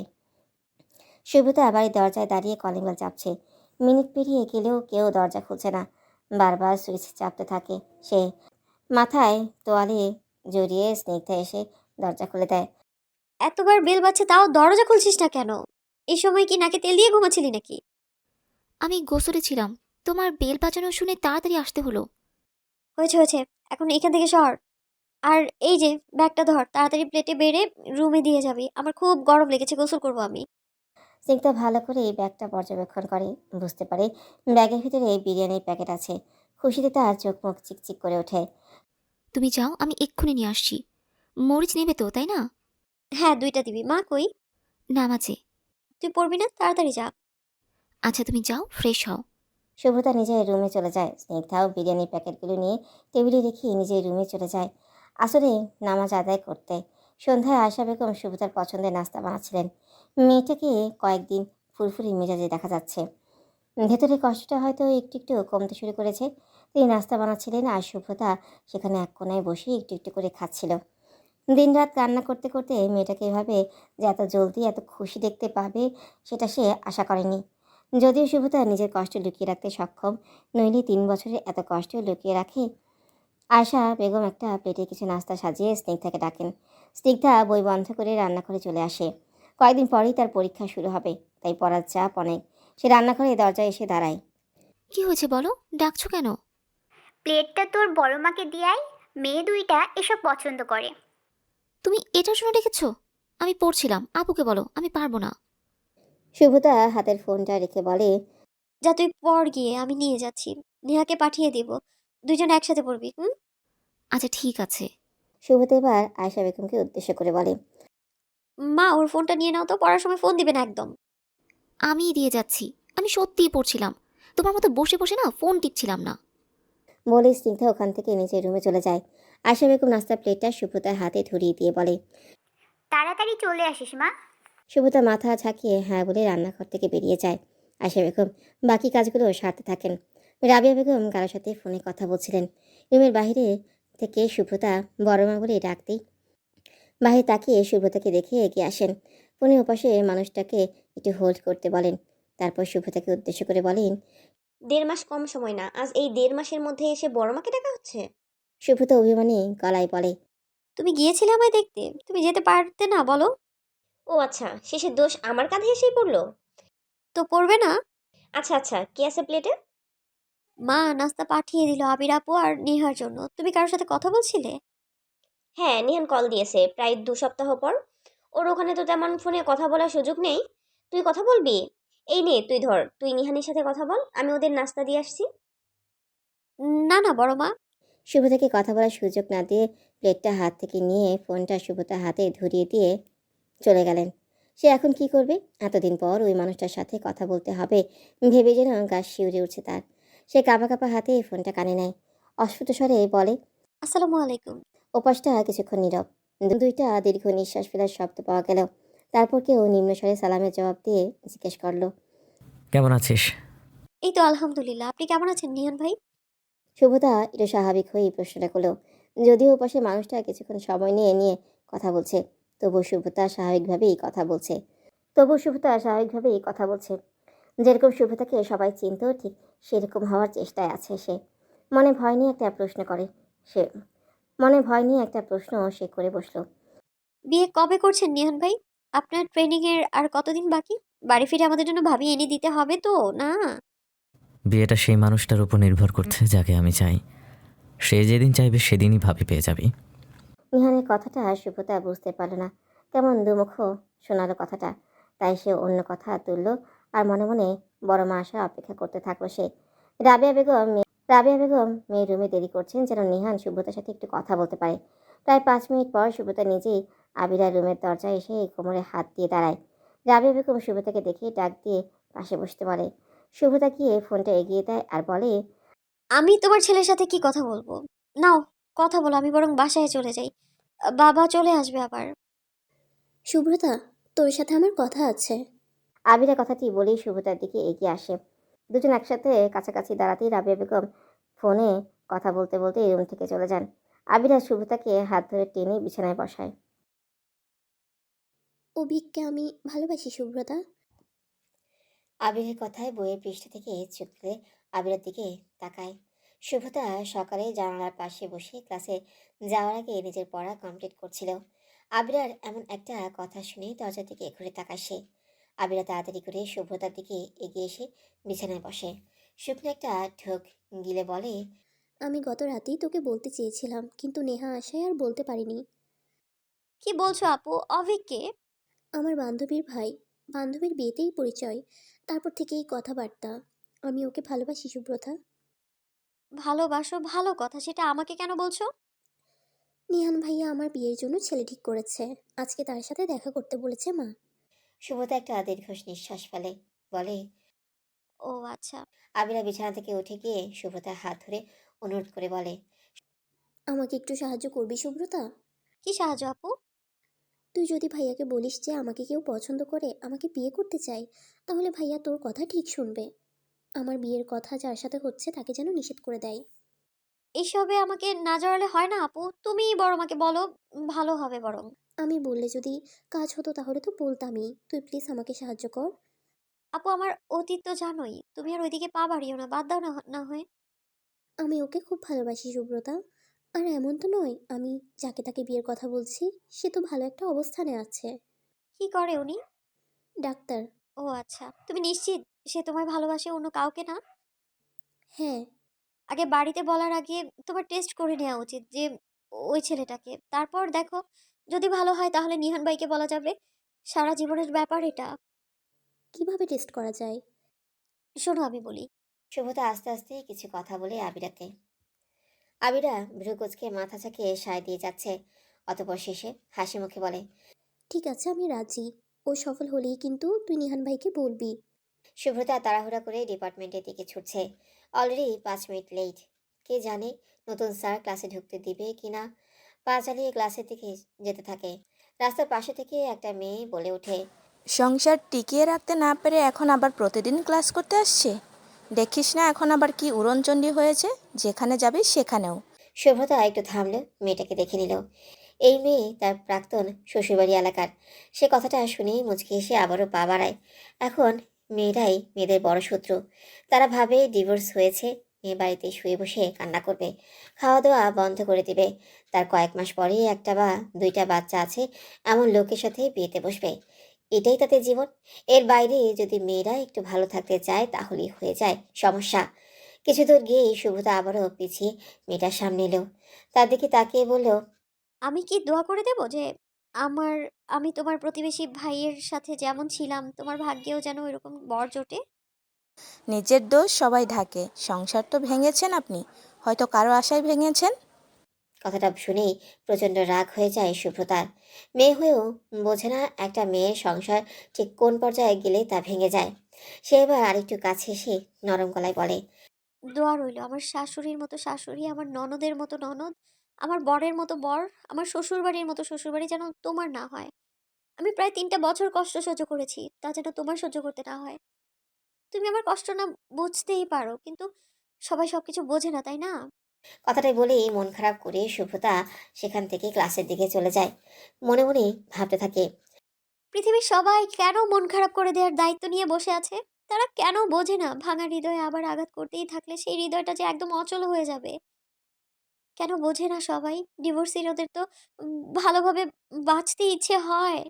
শুভ্রতা বাড়ির দরজায় দাঁড়িয়ে কলিং বেল চাপছে। মিনিট পেরিয়ে গেলেও কেউ দরজা খুলছে না। বারবার সুইচ চাপতে থাকে সে। মাথায় তোয়ালে জড়িয়ে স্নিগ্ধা এসে দরজা খুলে দেয়। এতবার বেল বাজছে তাও দরজা খুলছিস না কেন? এই সময় কি নাকে তেল দিয়ে ঘুমাচ্ছিলি নাকি? আমি গোসলে ছিলাম, তোমার বেল বাজানো শুনে তাড়াতাড়ি আসতে হলো। হয়েছে হয়েছে, এখন এখান থেকে সর। আর এই যে ব্যাগটা ধর, তাড়াতাড়ি প্লেটে বেড়ে রুমে দিয়ে যাবি। আমার খুব গরম লেগেছে, গোসল করবো আমি। স্নিগ্ধা ভালো করে এই ব্যাগটা পর্যবেক্ষণ করে, বুঝতে পারে ব্যাগের ভিতরে বিরিয়ানির প্যাকেট আছে। খুশিতে তার চোখ মুখ চিকচিক করে ওঠে। তুমি যাও, আমি এক্ষুনি নিয়ে আসছি। মরিচ নেবে তো, তাই না? হ্যাঁ, 2টা দিবি। মা কই? নামাজে। তুই পড়বি না? তাড়াতাড়ি যা। আচ্ছা তুমি যাও, ফ্রেশ হও। শুভ্রতা নিজের রুমে চলে যায়। স্নিগ্ধাও বিরিয়ানির প্যাকেটগুলো নিয়ে টেবিলে রেখে নিজের রুমে চলে যায় আসরে নামাজ আদায় করতে। সন্ধ্যায় আয়শা বেগম শুভ্রতার পছন্দের নাস্তা বানাচ্ছিলেন। মেয়েটাকে কয়েকদিন ফুরফুরি মেজাজে দেখা যাচ্ছে। ভেতরে কষ্টটা হয়তো একটু একটু কমতে শুরু করেছে। তিনি নাস্তা বানাচ্ছিলেন আর শুভ্রতা সেখানে এক কোনায় বসে একটু একটু করে খাচ্ছিল। দিনরাত কান্না করতে করতে মেয়েটাকে এভাবে যে এত জলদি এত খুশি দেখতে পাবে সেটা সে আশা করেনি। যদিও শুভ্রতা নিজের কষ্ট লুকিয়ে রাখতে সক্ষম, নইলে 3 বছরে এত কষ্ট লুকিয়ে রাখে। আয়শা বেগম একটা প্লেটে কিছু নাস্তা সাজিয়ে স্নিগ্ধাকে ডাকেন। স্নিগ্ধা বই বন্ধ করে রান্নাঘরে চলে আসে। কয়েকদিন পরেই তার পরীক্ষা শুরু হবে, তাই পড়ার চাপ অনেক। সে রান্নাঘরে দরজায় এসে দাঁড়ায়। কি হয়েছে বলো, ডাকছো কেন? প্লেটটা তোর বড় মাকে দিয়াই, মেয়ে দুইটা এসব পছন্দ করে। তুমি এটার জন্য ডেকেছো? আমি পড়ছিলাম, আপুকে বলো, আমি পারবো না। শুভ্রতা হাতের ফোনটা রেখে বলে, যা তুই পড় গিয়ে, আমি নিয়ে যাচ্ছি। নেহাকে পাঠিয়ে দিব, দুজন একসাথে পড়বি। আচ্ছা ঠিক আছে। শুভ্রতা এবার আয়শা বেগমকে উদ্দেশ্য করে বলে, মা ওর ফোনটা নিয়ে নাও তো, পড়ার সময় ফোন দিবে না একদম। আমি দিয়ে যাচ্ছি, আমি সত্যিই পড়ছিলাম, তোমার মতো বসে বসে না ফোন টিপছিলাম না। বলে স্নিগ্ধা ওখান থেকে নিজের রুমে চলে যায়। আয়শা বেগম নাস্তার প্লেটটা শুভ্রতার হাতে ধরিয়ে দিয়ে বলে, তাড়াতাড়ি চলে আসিস মা। শুভ্রতা মাথা ঝাঁকিয়ে হ্যাঁ বলে রান্নাঘর থেকে বেরিয়ে যায়। আয়শা বেগম বাকি কাজগুলো সারতে থাকেন। রাবিয়া বেগম কারোর সাথে ফোনে কথা বলছিলেন। রুমের বাইরে থেকে শুভ্রতা বড়মা বলে ডাকতেই বাইরে তাকিয়ে শুভ্রতাকে দেখে এগিয়ে আসেন। ফোনের ওপাশে মানুষটাকে একটু হোল্ড করতে বলেন। তারপর শুভ্রতাকে উদ্দেশ্য করে বলেন, 1.5 মাস কম সময় না, আজ এই 1.5 মাসের মধ্যে এসে বড় মাকে ডাকা হচ্ছে। শুভ্রতা অভিমানী গলায় বলে, তুমি গিয়েছিলে আমায় দেখতে, তুমি যেতে পারতে না বলো? ও আচ্ছা, শেষের দোষ আমার কাঁধে এসেই পড়লো। তো পড়বে না? আচ্ছা আচ্ছা, কি আছে প্লেটে? মা নাস্তা পাঠিয়ে দিল আবির আপু আর নেহার জন্য। তুমি কারোর সাথে কথা বলছিলে? হ্যাঁ, নিহান কল দিয়েছে প্রায় 2 সপ্তাহ পর। ওর ওখানে তো তেমন ফোনে কথা বলার সুযোগ নেই। তুই কথা বলবি? এই নে তুই ধর, তুই নিহানের সাথে কথা বল, আমি ওদের নাস্তা দিয়ে আসছি। না না বড় মা। শুভ্রতাকে কথা বলার সুযোগ না দিয়ে প্লেটটা হাত থেকে নিয়ে ফোনটা শুভ্রতার হাতে ধরিয়ে দিয়ে চলে গেলেন। সে এখন কি করবে? এতদিন পর ওই মানুষটার সাথে কথা বলতে হবে ভেবে যেন গা শিউরে উঠছে তার। সে কাঁপা কাঁপা হাতে ফোনটা কানে নেয়। অস্ফুট স্বরে বলে, আসসালামু আলাইকুম। ওপাশটা কিছুক্ষণ নীরব। দুইটা দীর্ঘ নিঃশ্বাস ফেলার শব্দ পাওয়া গেল। তারপর কেউ নিম্নস্বরে সালামের জবাব দিয়ে জিজ্ঞেস করলো, কেমন আছিস? এই তো আলহামদুলিল্লাহ, আপনি কেমন আছেন নিহান ভাই? শুভ্রতা একটু স্বাভাবিক হয়েই প্রশ্নটা করলো। যদিও ওপাশে মানুষটা কিছুক্ষণ সময় নিয়ে নিয়ে কথা বলছে, তবুও শুভ্রতা স্বাভাবিকভাবেই কথা বলছে। যেরকম শুভ্রতাকে সবাই চিনত ঠিক সেরকম হওয়ার চেষ্টায় আছে সে। মনে ভয় নিয়ে একটা প্রশ্ন সে করে বসলো। বিয়ে কবে করছেন নিহান ভাই? আপনার ট্রেনিং এর আর কতদিন বাকি? বাড়ি ফিরে আমাদের জন্য ভাবি এনে দিতে হবে তো না? বিয়েটা সেই মানুষটার উপর নির্ভর করছে যাকে আমি চাই। সে যেদিন চাইবে সেদিনই ভাবি পেয়ে যাবি। নিহানের কথাটা শুভ্রতা বুঝতে পারল না। কেমন দুমুখ শোনালো কথাটা। তাই সে অন্য কথা তুলল আর মনে মনে বড় মা আসার অপেক্ষা করতে থাকলো সে। রাবিয়া বেগম মেয়ের রুমে দেরি করছেন যেন নিহান শুভ্রতার সাথে একটু কথা বলতে পারে। প্রায় 5 মিনিট পর সুব্রতা নিজেই আবিরার রুমের দরজায় এসে কোমরে হাত দিয়ে দাঁড়ায়। রাবিয়া বেগম সুব্রতাকে দেখে ডাক দিয়ে পাশে বসতে বলে। সুব্রতা গিয়ে ফোনটা এগিয়ে দেয় আর বলে, আমি তোমার ছেলের সাথে কি কথা বলবো? নাও, কথা বলো, আমি বরং বাসায় চলে যাই। বাবা চলে আসবে আবার। সুব্রতা, তোর সাথে আমার কথা আছে। আবিরা কথাটি বলেই সুব্রতার দিকে এগিয়ে আসে। দুজন একসাথে কাছাকাছি দাঁড়াতেই রাবিয়া বেগম ফোনে কথা বলতে বলতে রুম থেকে চলে যান। আবিরা সুব্রতাকে হাত ধরে টেনে বিছানায় বসায়। অভিককে আমি ভালোবাসি সুব্রতা। আবিরের কথায় বইয়ের পৃষ্ঠা থেকে চোখ তুলে আবিরের দিকে তাকায়। সুব্রতা সকালে জানালার পাশে বসে ক্লাসে যাওয়ার আগে নিজের পড়া কমপ্লিট করছিল। আবিরার এমন একটা কথা শুনে দরজার দিকে ঘুরে তাকায় সে। আবিরা তাড়াতাড়ি করে সুব্রতার দিকে এগিয়ে এসে বিছানায় বসে। শুকনো একটা ঢোক গিলে বলে, আমি গত রাতেই তোকে বলতে চেয়েছিলাম, কিন্তু নেহা আসায় আর বলতে পারিনি। কি বলছো আপু? অভিককে? আমার বান্ধবীর ভাই, বান্ধবীর বিয়েতেই পরিচয়, তারপর থেকেই কথাবার্তা। আমি ওকে ভালোবাসি সুব্রতা। ভালোবাসো ভালো কথা, সেটা আমাকে কেন বলছো? নিহান ভাইয়া আমার বিয়ের জন্য ছেলে ঠিক করেছে, আজকে তার সাথে দেখা করতে বলেছে মা। সুব্রতা একটা দীর্ঘ নিঃশ্বাস ফেলে, বলে, ও আচ্ছা। আবিরা বিছানা থেকে উঠে গিয়ে সুব্রতার হাত ধরে অনুরোধ করে বলে, আমাকে একটু সাহায্য করবি সুব্রতা? কি সাহায্য আপু? তুই যদি ভাইয়াকে বলিস যে আমাকে কেউ পছন্দ করে, আমাকে বিয়ে করতে চায়, তাহলে ভাইয়া তোর কথা ঠিক শুনবে। আমার বিয়ের কথা যার সাথে হচ্ছে তাকে যেন নিষেধ করে দেয়। এসবে আমাকে না জড়ালে হয় না আপু, তুমিই বড় আমাকে বলো, ভালো হবে বরং। আমি বললে যদি কাজ হতো তাহলে তো বলতামই। তুই প্লিজ আমাকে সাহায্য কর। আপু আমার অতীত তো জানোই, তুমি আর ওইদিকে পা বাড়িও না, বাদ দাও না, না হয়। আমি ওকে খুব ভালোবাসি সুব্রতা। আর এমন তো নয় আমি যাকে তাকে বিয়ের কথা বলছি, সে তো ভালো একটা অবস্থানে আছে। কি করে উনি? ডাক্তার। ও আচ্ছা, তুমি নিশ্চিত সে তোমায় ভালোবাসে, অন্য কাউকে না? হ্যাঁ। আগে বাড়িতে বলার আগে তোমার টেস্ট করে নেওয়া উচিত যে ওই ছেলেটাকে, তারপর দেখো যদি ভালো হয় তাহলে নিহান ভাইকে বলা যাবে। সারা জীবনের ব্যাপার এটা। কিভাবে টেস্ট করা যায়? শোনো আমি বলি। সুব্রতা আস্তে আস্তে কিছু কথা বলে আবিরাকে। আবিরা ভ্রুকুচকে মাথা ঝাঁকিয়ে সায় দিয়ে যাচ্ছে। অতপর শেষে হাসি মুখে বলে, ঠিক আছে, আমি রাজি। ও সফল হলেই কিন্তু তুই নিহান ভাইকে বলবি। সুব্রতা তাড়াহুড়া করে ডিপার্টমেন্টের দিকে ছুটছে। Already 5 minute late. কে জানে নতুন স্যার ক্লাসে ঢুকতে দিবে কিনা। পা চালিয়ে ক্লাসের দিকে যেতে থাকে। রাস্তার পাশে থেকে একটা মেয়ে বলে ওঠে, সংসার টিকিয়ে রাখতে না পেরে এখন আবার প্রতিদিন ক্লাস করতে আসছে। দেখিস না এখন আবার কি উড়নচণ্ডী হয়েছে, যেখানে যাবে সেখানেও। সুব্রতা একটু থামলো, মেয়েটাকে দেখে নিল। এই মেয়ে তার প্রাক্তন শ্বশুরবাড়ি এলাকার। সে কথাটা শুনেই মুচকি এসে আবারও পা বাড়ায়। এখন মেয়েরাই মেয়েদের বড় শত্রু। তারা ভাবে ডিভোর্স হয়েছে, মেয়ে বাড়িতে শুয়ে বসে কান্না করবে, খাওয়া দাওয়া বন্ধ করে দিবে। তার কয়েক মাস পরেই একটা বা দুইটা বাচ্চা আছে এমন লোকের সাথে বিয়েতে বসবে। এটাই তাদের জীবন। এর বাইরে যদি মেয়েরা একটু ভালো থাকতে চায় তাহলেই হয়ে যায় সমস্যা। কিছু দূর গিয়েই সুব্রতা আবারও পিছিয়ে মেয়েটার সামনে এলো। তার দিকে তাকিয়ে বলল, আমি কি দোয়া করে দেব যে আমার আমি তোমার প্রতিবেশী ভাইয়ের সাথে যেমন ছিলাম তোমার ভাগ্যেও যেন এরকম বর জোটে? নিজের দোষ সবাই ঢাকে, সংসার তো ভেঙেছেন আপনি, হয়তো কারো আশায় ভেঙেছেন। কথাটা শুনেই প্রচণ্ড রাগ হয়ে যায় সুব্রতার। মেয়ে হয়েও বোঝে না একটা মেয়ের সংসার ঠিক কোন পর্যায়ে গেলে তা ভেঙে যায়। সে এবার আরেকটু কাছে এসে নরম গলায় বলে, দোয়া রইল আমার শাশুড়ির মতো শাশুড়ি, আমার ননদের মতো ননদ, আমার বরের মতো বর, আমার শ্বশুরবাড়ির মতো শ্বশুরবাড়ি যেন তোমার না হয়। আমি প্রায় 3টা বছর কষ্ট সহ্য করেছি, তা যেন তোমার সহ্য করতে না হয়। তুমি আমার কষ্ট না বুঝতেই পারো, কিন্তু সবাই সবকিছু বোঝে না, তাই না? কথাটাই বলেই মন খারাপ করে সুব্রতা সেখান থেকে ক্লাসের দিকে চলে যায়। মনে মনে ভাবতে থাকে, পৃথিবীর সবাই কেন মন খারাপ করে দেওয়ার দায়িত্ব নিয়ে বসে আছে? তারা কেন বোঝে না ভাঙা হৃদয়ে আবার আঘাত করতেই থাকলে সেই হৃদয়টা যে একদম অচল হয়ে যাবে? কেন বোঝে না সবাই? ডিভোর্সির ওদের তো ভালোভাবে বাঁচতে ইচ্ছে হয়।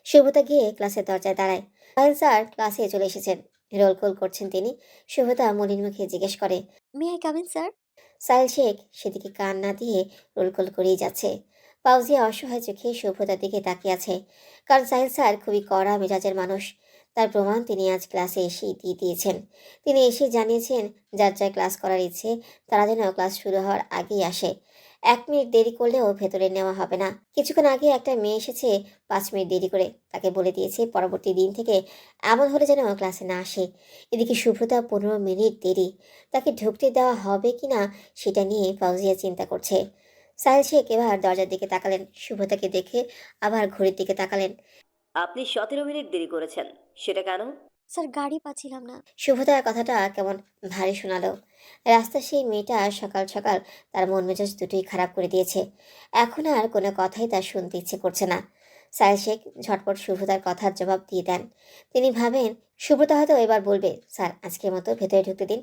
সুব্রতা গিয়ে ক্লাসের দরজায় দাঁড়ায়। সাহেল স্যার ক্লাসে চলে এসেছেন। রোল কল করছেন তিনি। সুব্রতা মলিন মুখে জিজ্ঞেস করে, may I come in sir? Sahel Sheikh সেদিকে কান না দিয়ে রোল কল করেই যাচ্ছে। পাউজিয়া অসহায় চোখে সুব্রতার দিকে তাকিয়ে আছে। কারণ সাহেল স্যার খুবই কড়া মেজাজের মানুষ। তার প্রমাণ তিনি আজ ক্লাসে এসেই দিয়ে দিয়েছেন। তিনি এসে জানিয়েছেন যার যার ক্লাস করার ইচ্ছে তারা যেন ক্লাস শুরু হওয়ার আগেই আসে। 1 মিনিট দেরি করলেও ভেতরে নেওয়া হবে না। কিছুক্ষণ আগে একটা মেয়ে এসেছে 5 মিনিট দেরি করে, তাকে বলে দিয়েছে পরবর্তী দিন থেকে এমন হলে যেন ক্লাসে না আসে। এদিকে শুভ্রতা 15 মিনিট দেরি, তাকে ঢুকতে দেওয়া হবে কিনা সেটা নিয়ে ফাউজিয়া চিন্তা করছে। সাহেল শেখ এবার দরজার দিকে তাকালেন, শুভ্রতাকে দেখে আবার ঘড়ির দিকে তাকালেন। আপনি 17 মিনিট দেরি করেছেন, সেটা কেন? স্যার গাড়ি পাচ্ছিলাম না। শুভতার কথাটা কেমন ভারী শোনালো। রাস্তার সেই মেয়েটা সকাল সকাল তার মন মেজাজ দুটোই খারাপ করে দিয়েছে। এখন আর কোনো কথাই তার শুনতে ইচ্ছে করছে না। সাহেল শেখ ঝটপট শুভ্রতার কথার জবাব দিয়ে দেন। তিনি ভাবেন শুভ্রতা হয়তো এবার বলবে, স্যার আজকের মতো ভেতরে ঢুকতে দিন,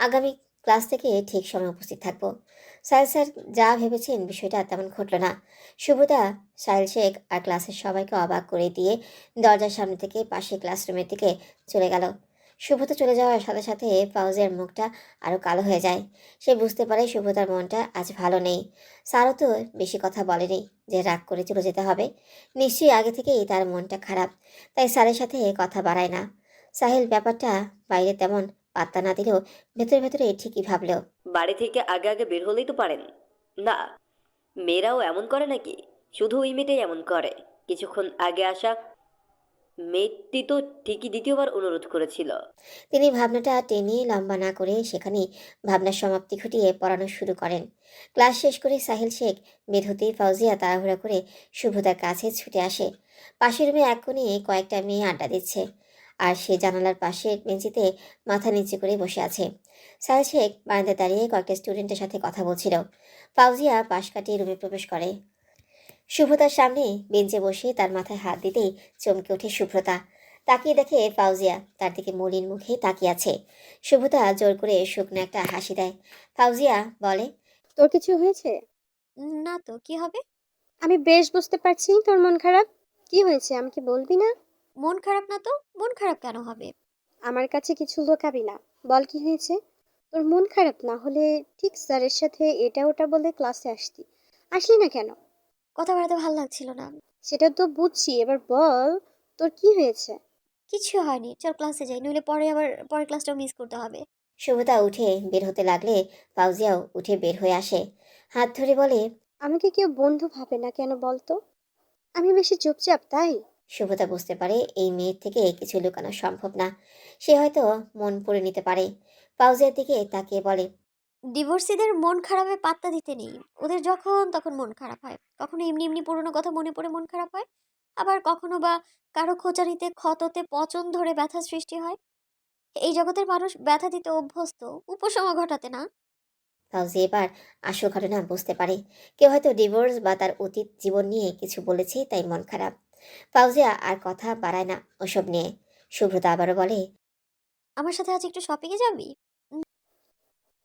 আগামী ক্লাস থেকে ঠিক সময় উপস্থিত থাকবো। সাহেল স্যার যা ভেবেছেন বিষয়টা তেমন ঘটল না। শুভ্রতা, সাহেল শেখ আর ক্লাসের সবাইকে অবাক করে দিয়ে দরজার সামনে থেকে পাশে ক্লাসরুমের দিকে চলে গেল। শুভ্রতা চলে যাওয়ার সাথে সাথে ফাউজিয়ার মুখটা আরও কালো হয়ে যায়। সে বুঝতে পারে শুভ্রতার মনটা আজ ভালো নেই। স্যারও তো বেশি কথা বলেনি যে রাগ করে চলে যেতে হবে। নিশ্চয়ই আগে থেকেই তার মনটা খারাপ, তাই স্যারের সাথে কথা বাড়ায় না। সাহিল ব্যাপারটা বাইরে তেমন পাত্তা না দিলেও ভেতরে ভেতরে ঠিকই ভাবলো। বাড়ি থেকে আগে আগে বের হলেই তো পারেন। না, মেয়েরাও এমন করে নাকি? শুধু ওই মেয়েটাই এমন করে। কিছুক্ষণ আগে আসা মেয়েটি তো ঠিকই দ্বিতীয়বার অনুরোধ করেছিল। তিনি ভাবনাটা টেনে লম্বা না করে সেখানেই ভাবনার সমাপ্তি ঘটিয়ে পড়ানো শুরু করেন। ক্লাস শেষ করে সাহিল শেখ বের হতেই ফাউজিয়া তাড়াহুড়া করে শুভ্রতার কাছে ছুটে আসে। পাশের রুমে এক কোণে কয়েকটা মেয়ে আড্ডা দিচ্ছে, আর সে জানালার পাশের বেঞ্চিতে মাথা নিচু করে বসে আছে। সাহিল শেখ বারান্দায় দাঁড়িয়ে কয়েকটা স্টুডেন্টের সাথে কথা বলছিল। ফাউজিয়া পাশ কাটিয়ে রুমে প্রবেশ করে। শুভ্রতার সামনে বেঞ্চে বসে তার মাথায় হাত দিতেই চমকে ওঠে শুভ্রতা। তাকিয়ে দেখে ফাউজিয়া তার দিকে মলিন মুখে তাকিয়ে আছে। শুভ্রতা জোর করে শুকনো একটা হাসি দেয়। ফাউজিয়া বলে, তোর কিছু হয়েছে? না তো, কি হবে? আমি বেশ বুঝতে পারছি তোর মন খারাপ। কি হয়েছে আমাকে বলবি না? মন খারাপ না তো? মন খারাপ কেন হবে? আমার কাছে কিছু লুকাবি না, বল কি হয়েছে। তোর মন খারাপ না হলে ঠিক স্যারের সাথে এটা ওটা বলে ক্লাসে আসলি না কেন? কথা বাড়াতে ভালো লাগছিল না। সেটা তো বুঝছি, এবার বল তোর কি হয়েছে। কিছু হয়নি, চল ক্লাসে যাই, নইলে পরে আবার পরের ক্লাসটাও মিস করতে হবে। শুভ্রতা উঠে বের হতে লাগলে ফাউজিয়াও উঠে বের হয়ে আসে। হাত ধরে বলে, আমাকে কেউ বন্ধু ভাবে না কেন বলতো? আমি বেশি চুপচাপ তাই? শুভ্রতা বুঝতে পারে এই মেয়ের থেকে কিছু লুকানো সম্ভব না। সে হয়তো মন পড়ে নিতে পারে। ফাউজিয়ার দিকে তাকিয়ে বলে, ডিভোর্সিদের মন খারাপে পাত্তা দিতে নেই। ওদের যখন তখন মন খারাপ হয়, কখনো এমনি এমনি পুরনো কথা মনে পড়ে মন খারাপ হয়, আবার কখনো বা কারো খোঁচারিতে ক্ষততে পচন ধরে ব্যথা সৃষ্টি হয়। এই জগতের মানুষ ব্যথা দিতে অভ্যস্ত, উপশম ঘটাতে না। ফাউজি এবার আসল ঘটনা বুঝতে পারে। কেউ হয়তো ডিভোর্স বা তার অতীত জীবন নিয়ে কিছু বলেছে, তাই মন খারাপ। ফাউজিয়া আর কথা বাড়ায় না ওসব নিয়ে। শুভ্রতা আবারও বলে, আমার সাথে আজ একটু শপিংয়ে যাবি?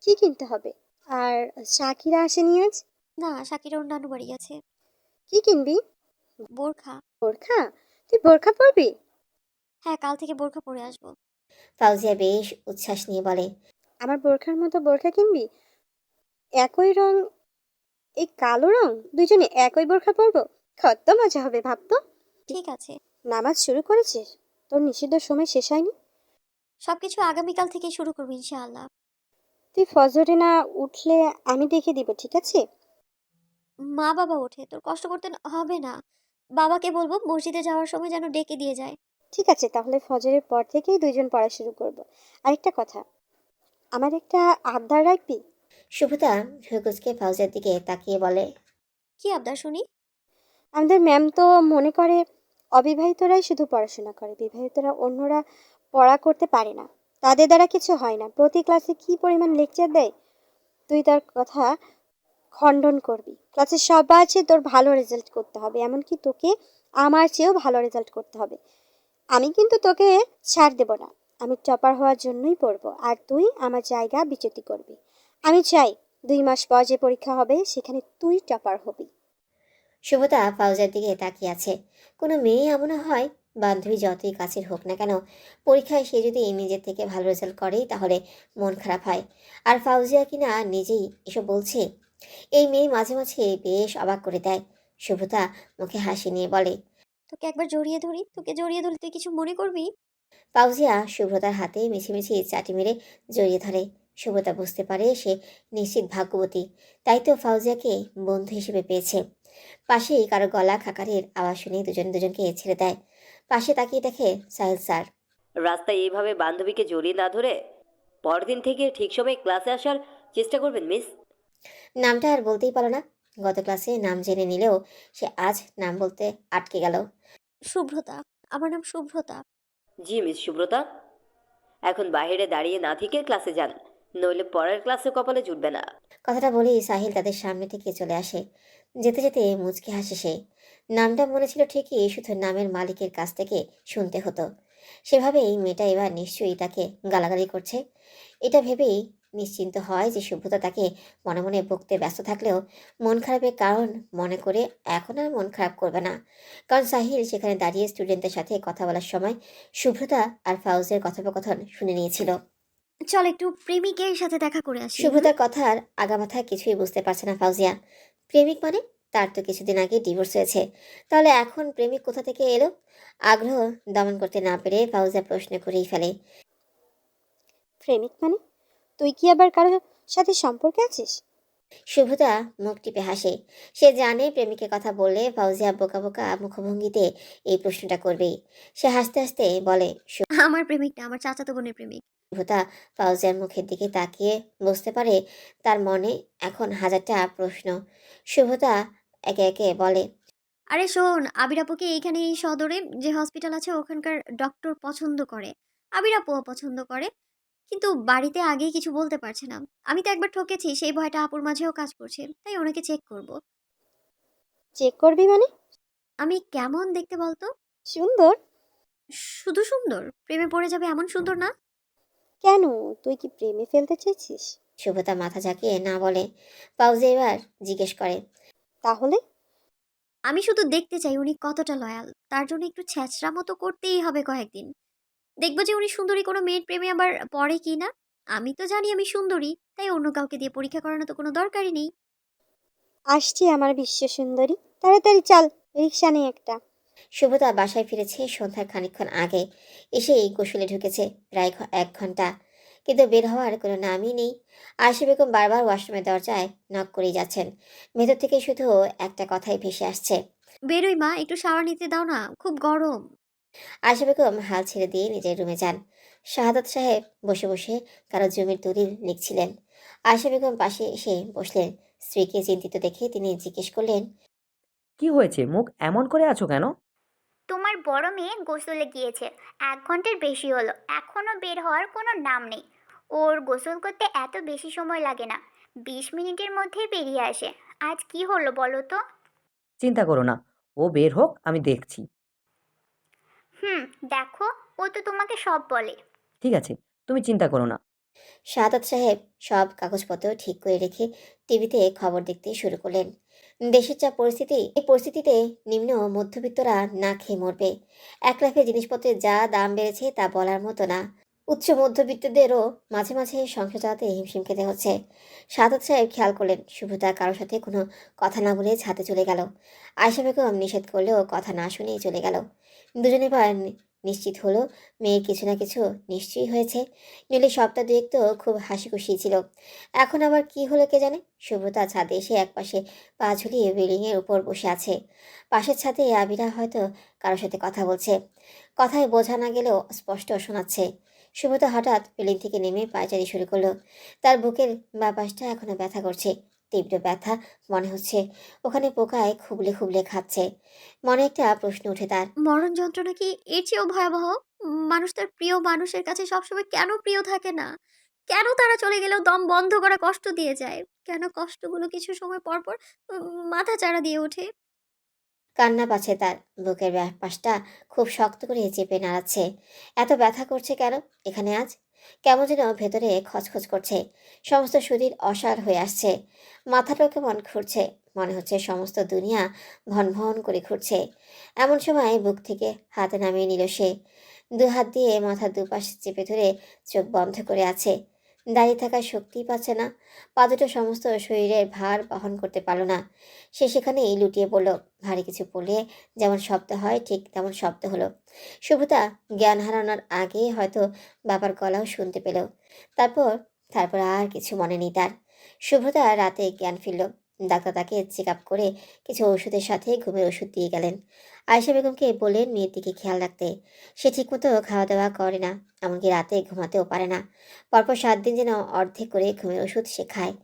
কি কিনতে হবে? আর শাকিরা আসেনি আজ? না, শাকিরা ওর নানু বাড়ি আছে। কি কিনবি? বোরখা। বোরখা? তুই বোরখা পরবি? হ্যাঁ, কাল থেকে বোরখা পরে আসবো। ফাউজিয়া বেশ উচ্ছ্বাস নিয়ে বলে, আমার বোরখার মতো বোরখা কিনবি? একই রং, এই কালো রং, দুইজনে একই বোরখা পরবো। কত মজা হবে ভাবতো। ঠিক আছে। নামাজ শুরু করেছিস? তোর নিষিদ্ধ সময় শেষ হয়নি? সবকিছু আগামীকাল থেকে শুরু করবো ইনশাআল্লাহ। তুই ফজরে না উঠলে আমি দেখে দিব, ঠিক আছে? মা বাবা ওঠে, তোর কষ্ট করতে হবে না। বাবাকে বলবো মসজিদে যাওয়ার সময় যেন ডেকে দিয়ে যায়। ঠিক আছে, তাহলে ফজরের পর থেকেই দুইজন পড়া শুরু করব। আরেকটা কথা, আমার একটা আবদার রাখবি? শুভ্রতা ভ্রুকুচকে ফাউজিয়ার দিকে তাকিয়ে বলে, কি আবদার শুনি? আমাদের ম্যাম তো মনে করে অবিবাহিতরাই শুধু পড়াশোনা করে, বিবাহিতরা অন্যরা পড়া করতে পারে না, তাদের দ্বারা কিছু হয় না। প্রতি ক্লাসে কি পরিমাণ লেকচার দেয়। তুই তার কথা খণ্ডন করবি। ক্লাসে সবার চেয়ে তোর ভালো রেজাল্ট করতে হবে, এমনকি তোকে আমার চেয়েও ভালো রেজাল্ট করতে হবে। আমি কিন্তু তোকে ছাড় দেব না। আমি টপার হওয়ার জন্যই পড়বো, আর তুই আমার জায়গা বিচ্যুতি করবি। আমি চাই 2 মাস পর যে পরীক্ষা হবে সেখানে তুই টপার হবি। শুভ্রতা ফাউজিয়ার দিকে তাকিয়ে আছে। কোনো মেয়ে এমন হয়, বান্ধবী যতই কাছের হোক না কেন, পরীক্ষায় সে যদি নিজের থেকে ভালো রেজাল্ট করে তাহলে মন খারাপ হয়। আর ফাউজিয়া কিনা নিজেই এসব বলছে। এই মেয়ে মাঝে মাঝে বেশ অবাক করে দেয়। শুভ্রতা মুখে হাসি নিয়ে বলে, তোকে একবার জড়িয়ে ধরি, তোকে জড়িয়ে ধরলে তুই কিছু মনে করবি? ফাউজিয়া শুভ্রতার হাতে মিছিমিছি চাটি মেরে জড়িয়ে ধরে। সুব্রতা বুঝতে পারে সে নিশ্চিত ভাগ্যবতী, তাই তো ফাউজিয়াকে বন্ধু হিসেবে পেয়েছে। পাশেই কারো গলা খাকারির আওয়াজ শুনে দুজন দুজনকে ছেড়ে দেয়। পাশে তাকিয়ে দেখে সাহিল স্যার। রাস্তায় এইভাবে বান্ধবীকে জড়িয়ে না ধরে পরদিন থেকে ঠিক সময়ে ক্লাসে আসার চেষ্টা করবেন মিস। নামটা আর বলতেই পারো না। গত ক্লাসে নাম জেনে নিলেও সে আজ নাম বলতে আটকে গেল। শুভ্রতা, আমার নাম শুভ্রতা। জি মিস সুব্রতা। এখন বাইরে দাঁড়িয়ে না থেকে ক্লাসে যান, নইলে পরের ক্লাসে কপালে জুটবে না। কথাটা বলেই সাহিল তাদের সামনে থেকে চলে আসে। যেতে যেতে মুচকি হাসে সে। নামটা মনে ছিল ঠিকই, শুধু নামের মালিকের কাছ থেকে শুনতে হতো। সেভাবেই মেয়েটা এবার নিশ্চয়ই তাকে গালাগালি করছে। এটা ভেবেই নিশ্চিন্ত হয় যে সুব্রতা তাকে মনে মনে বকতে ব্যস্ত থাকলেও মন খারাপের কারণ মনে করে এখন আর মন খারাপ করবে না। কারণ সাহিল সেখানে দাঁড়িয়ে স্টুডেন্টদের সাথে কথা বলার সময় সুব্রতা আর ফাউজের কথোপকথন শুনে নিয়েছিল। চল একটু প্রেমিকের সাথে দেখা করে আসি। সুব্রতার কথার আগামাথা কিছুই বুঝতে পারছে না ফাউজিয়া। প্রেমিক মানে? তার তো কিছুদিন আগে ডিভোর্স হয়েছে, তাহলে এখন প্রেমিক কোথা থেকে এলো? আগ্রহ দমন করতে না পেরে ফাউজিয়া প্রশ্ন করেই ফেলে। প্রেমিক মানে? তুই কি আবার কারোর সাথে সম্পর্কে আছিস? সুব্রতা মুখ টিপে হাসে। সে জানে প্রেমিকের কথা বললে ফাউজিয়া বোকা বোকা মুখভঙ্গিতে এই প্রশ্নটা করবেই। সে হাসতে হাসতে বলে, আমার প্রেমিক না, আমার চাচাতো বোনের প্রেমিক। সুব্রতা ফাউজিয়ার মুখের দিকে তাকিয়ে বুঝতে পারে তার মনে এখন হাজারটা প্রশ্ন। সুব্রতা একে একে বলে, আরে শোন, আবির আপুকে এইখানে এই সদরে যে হসপিটাল আছে ওখানকার ডক্টর পছন্দ করে, আবির আপুও পছন্দ করে, কিন্তু বাড়িতে আগেই কিছু বলতে পারছে না। আমি তো একবার ঠকেছি, সেই ভয়টা আপুর মাঝেও কাজ করছে, তাই ওনাকে চেক করব। চেক করবি মানে? আমি কেমন দেখতে বলতো? সুন্দর? শুধু সুন্দর? প্রেমে পড়ে যাবে এমন সুন্দর না। কেন, তুই কি প্রেমে ফেলতে চাইছিস? সুব্রতা মাথা ঝাঁকিয়ে না বলে। ফাউজিয়া এবার জিজ্ঞেস করে, তাহলে? আমি শুধু দেখতে চাই উনি কতটা লয়াল, তার জন্য একটু ছ্যাঁচড়া মতো করতেই হবে কয়েকদিন। দেখবো যে উনি সুন্দরী কোনো মেয়ের প্রেমে আবার পড়ে কি না। আমি তো জানি আমি সুন্দরী, তাই অন্য কাউকে দিয়ে পরীক্ষা করানো তো কোনো দরকারই নেই। আসছি আমার বিশ্ব সুন্দরী, তাড়াতাড়ি চল, রিক্সা নেই একটা। সুব্রতা বাসায় ফিরেছে সন্ধ্যার খানিকক্ষণ আগে। এসেই গোসলে ঢুকেছে প্রায় 1 ঘন্টা, কিন্তু বের হওয়ার কোনো নামই নেই। আয়েশা বেগম বারবার ওয়াশরুমের দরজায় নক করেই যাচ্ছেন। ভেতর থেকে শুধু একটা কথাই ভেসে আসছে, বেরোই মা, একটু শাওয়ার নিতে দাও না, খুব গরম। আয়েশা বেগম হাল ছেড়ে দিয়ে নিজের রুমে যান। শাহাদাত সাহেব বসে বসে কারো জমির দলিল লিখছিলেন। আয়েশা বেগম পাশে এসে বসলেন। স্ত্রীকে চিন্তিত দেখে তিনি জিজ্ঞেস করলেন, কি হয়েছে, মুখ এমন করে আছো কেন? তোমার বড় মেয়ে গোসলে গিয়েছে, 1 ঘন্টার বেশি হলো, এখনো বের হওয়ার কোনো নাম নেই। ওর গোসল করতে এত বেশি সময় লাগে না, 20 মিনিটের মধ্যেই বেরিয়ে আসে। আজ কি হলো বলো তো? চিন্তা করো না, ও বের হোক, আমি দেখছি। দেখো, ও তো তোমাকে সব বলে। ঠিক আছে, তুমি চিন্তা করো না। শাহাদাত সাহেব সব কাগজপত্র ঠিক করে রেখে টিভিতে খবর দেখতে শুরু করলেন। দেশের যা পরিস্থিতি, এই পরিস্থিতিতে নিম্ন মধ্যবিত্তরা না খেয়ে মরবে। এক লাফে জিনিসপত্রের যা দাম বেড়েছে তা বলার মতো না। উচ্চ মধ্যবিত্তদেরও মাঝে মাঝে সংসার চালাতে হিমশিম খেতে হচ্ছে। শাহাদাত সাহেব খেয়াল করলেন সুব্রতা কারোর সাথে কোনো কথা না বলে ছাদে চলে গেল। আয়েশা বেগম নিষেধ করলেও কথা না শুনেই চলে গেল। দুজনে এবার নিশ্চিত হলো মেয়ের কিছু না কিছু নিশ্চয়ই হয়েছে, নইলে সপ্তাহ দুয়েক তো খুব হাসি খুশি ছিল। এখন আবার কি হলো কে জানে। সুব্রতা ছাদে এসে একপাশে পা ঝুলিয়ে বিল্ডিংয়ের উপর বসে আছে। পাশের ছাদে আবিরা হয়তো কারোর সাথে কথা বলছে। কথায় বোঝা না গেলেও স্পষ্ট শোনাচ্ছে। সুব্রতা হঠাৎ বিল্ডিং থেকে নেমে পায়চারি শুরু করলো। তার বুকের বাঁ পাশটা এখনো ব্যথা করছে, তীব্র ব্যথা। মনে হচ্ছে ওখানে পোকায় খুবলে খুবলে খাচ্ছে। মনে একটা প্রশ্ন উঠে তার, মরণ যন্ত্রণা কি এর চেয়েও ভয়াবহ? মানুষ তার প্রিয় মানুষের কাছে সবসময় কেন প্রিয় থাকে না? কেন তারা চলে গেলেও দম বন্ধ করা কষ্ট দিয়ে যায়? কেন কষ্টগুলো কিছু সময় পর পর মাথা চাড়া দিয়ে ওঠে? কান্না পাচ্ছে তার। বুকের পাশটা খুব শক্ত করে চেপে নাড়াচ্ছে। এত ব্যথা করছে কেন এখানে আজ? কেমন যেন ভেতরে খচখচ করছে। সমস্ত শরীর অসাড় হয়ে আসছে। মাথাটাও কেমন ঘুরছে। মনে হচ্ছে সমস্ত দুনিয়া ভন ভন করে ঘুরছে। এমন সময় বুক থেকে হাত নামিয়ে নিল সে। 2 হাত দিয়ে মাথার দুপাশ চেপে ধরে চোখ বন্ধ করে আছে। দাঁড়িয়ে থাকার শক্তিই পাচ্ছে না। পা দুটো সমস্ত শরীরের ভার বহন করতে পারল না। সে সেখানেই লুটিয়ে পড়ল। ভারী কিছু পড়লে যেমন শব্দ হয় ঠিক তেমন শব্দ হলো। সুব্রতা জ্ঞান হারানোর আগে হয়তো বাবার গলাও শুনতে পেল। তারপর তারপর আর কিছু মনে নেই তার। শুভ্রতা রাতে জ্ঞান ফিরল। ডাক্তার তাকে চেক আপ করে কিছু ওষুধের সাথে ঘুমের ওষুধ দিয়ে গেলেন। আয়েশা বেগমকে বললেন মেয়ের দিকে খেয়াল রাখতে। সে ঠিকমতো খাওয়া দাওয়া করে না, এমনকি রাতে ঘুমাতেও পারে না। পরপর 7 দিন যেন অর্ধেক করে ঘুমের ওষুধ সে খায়।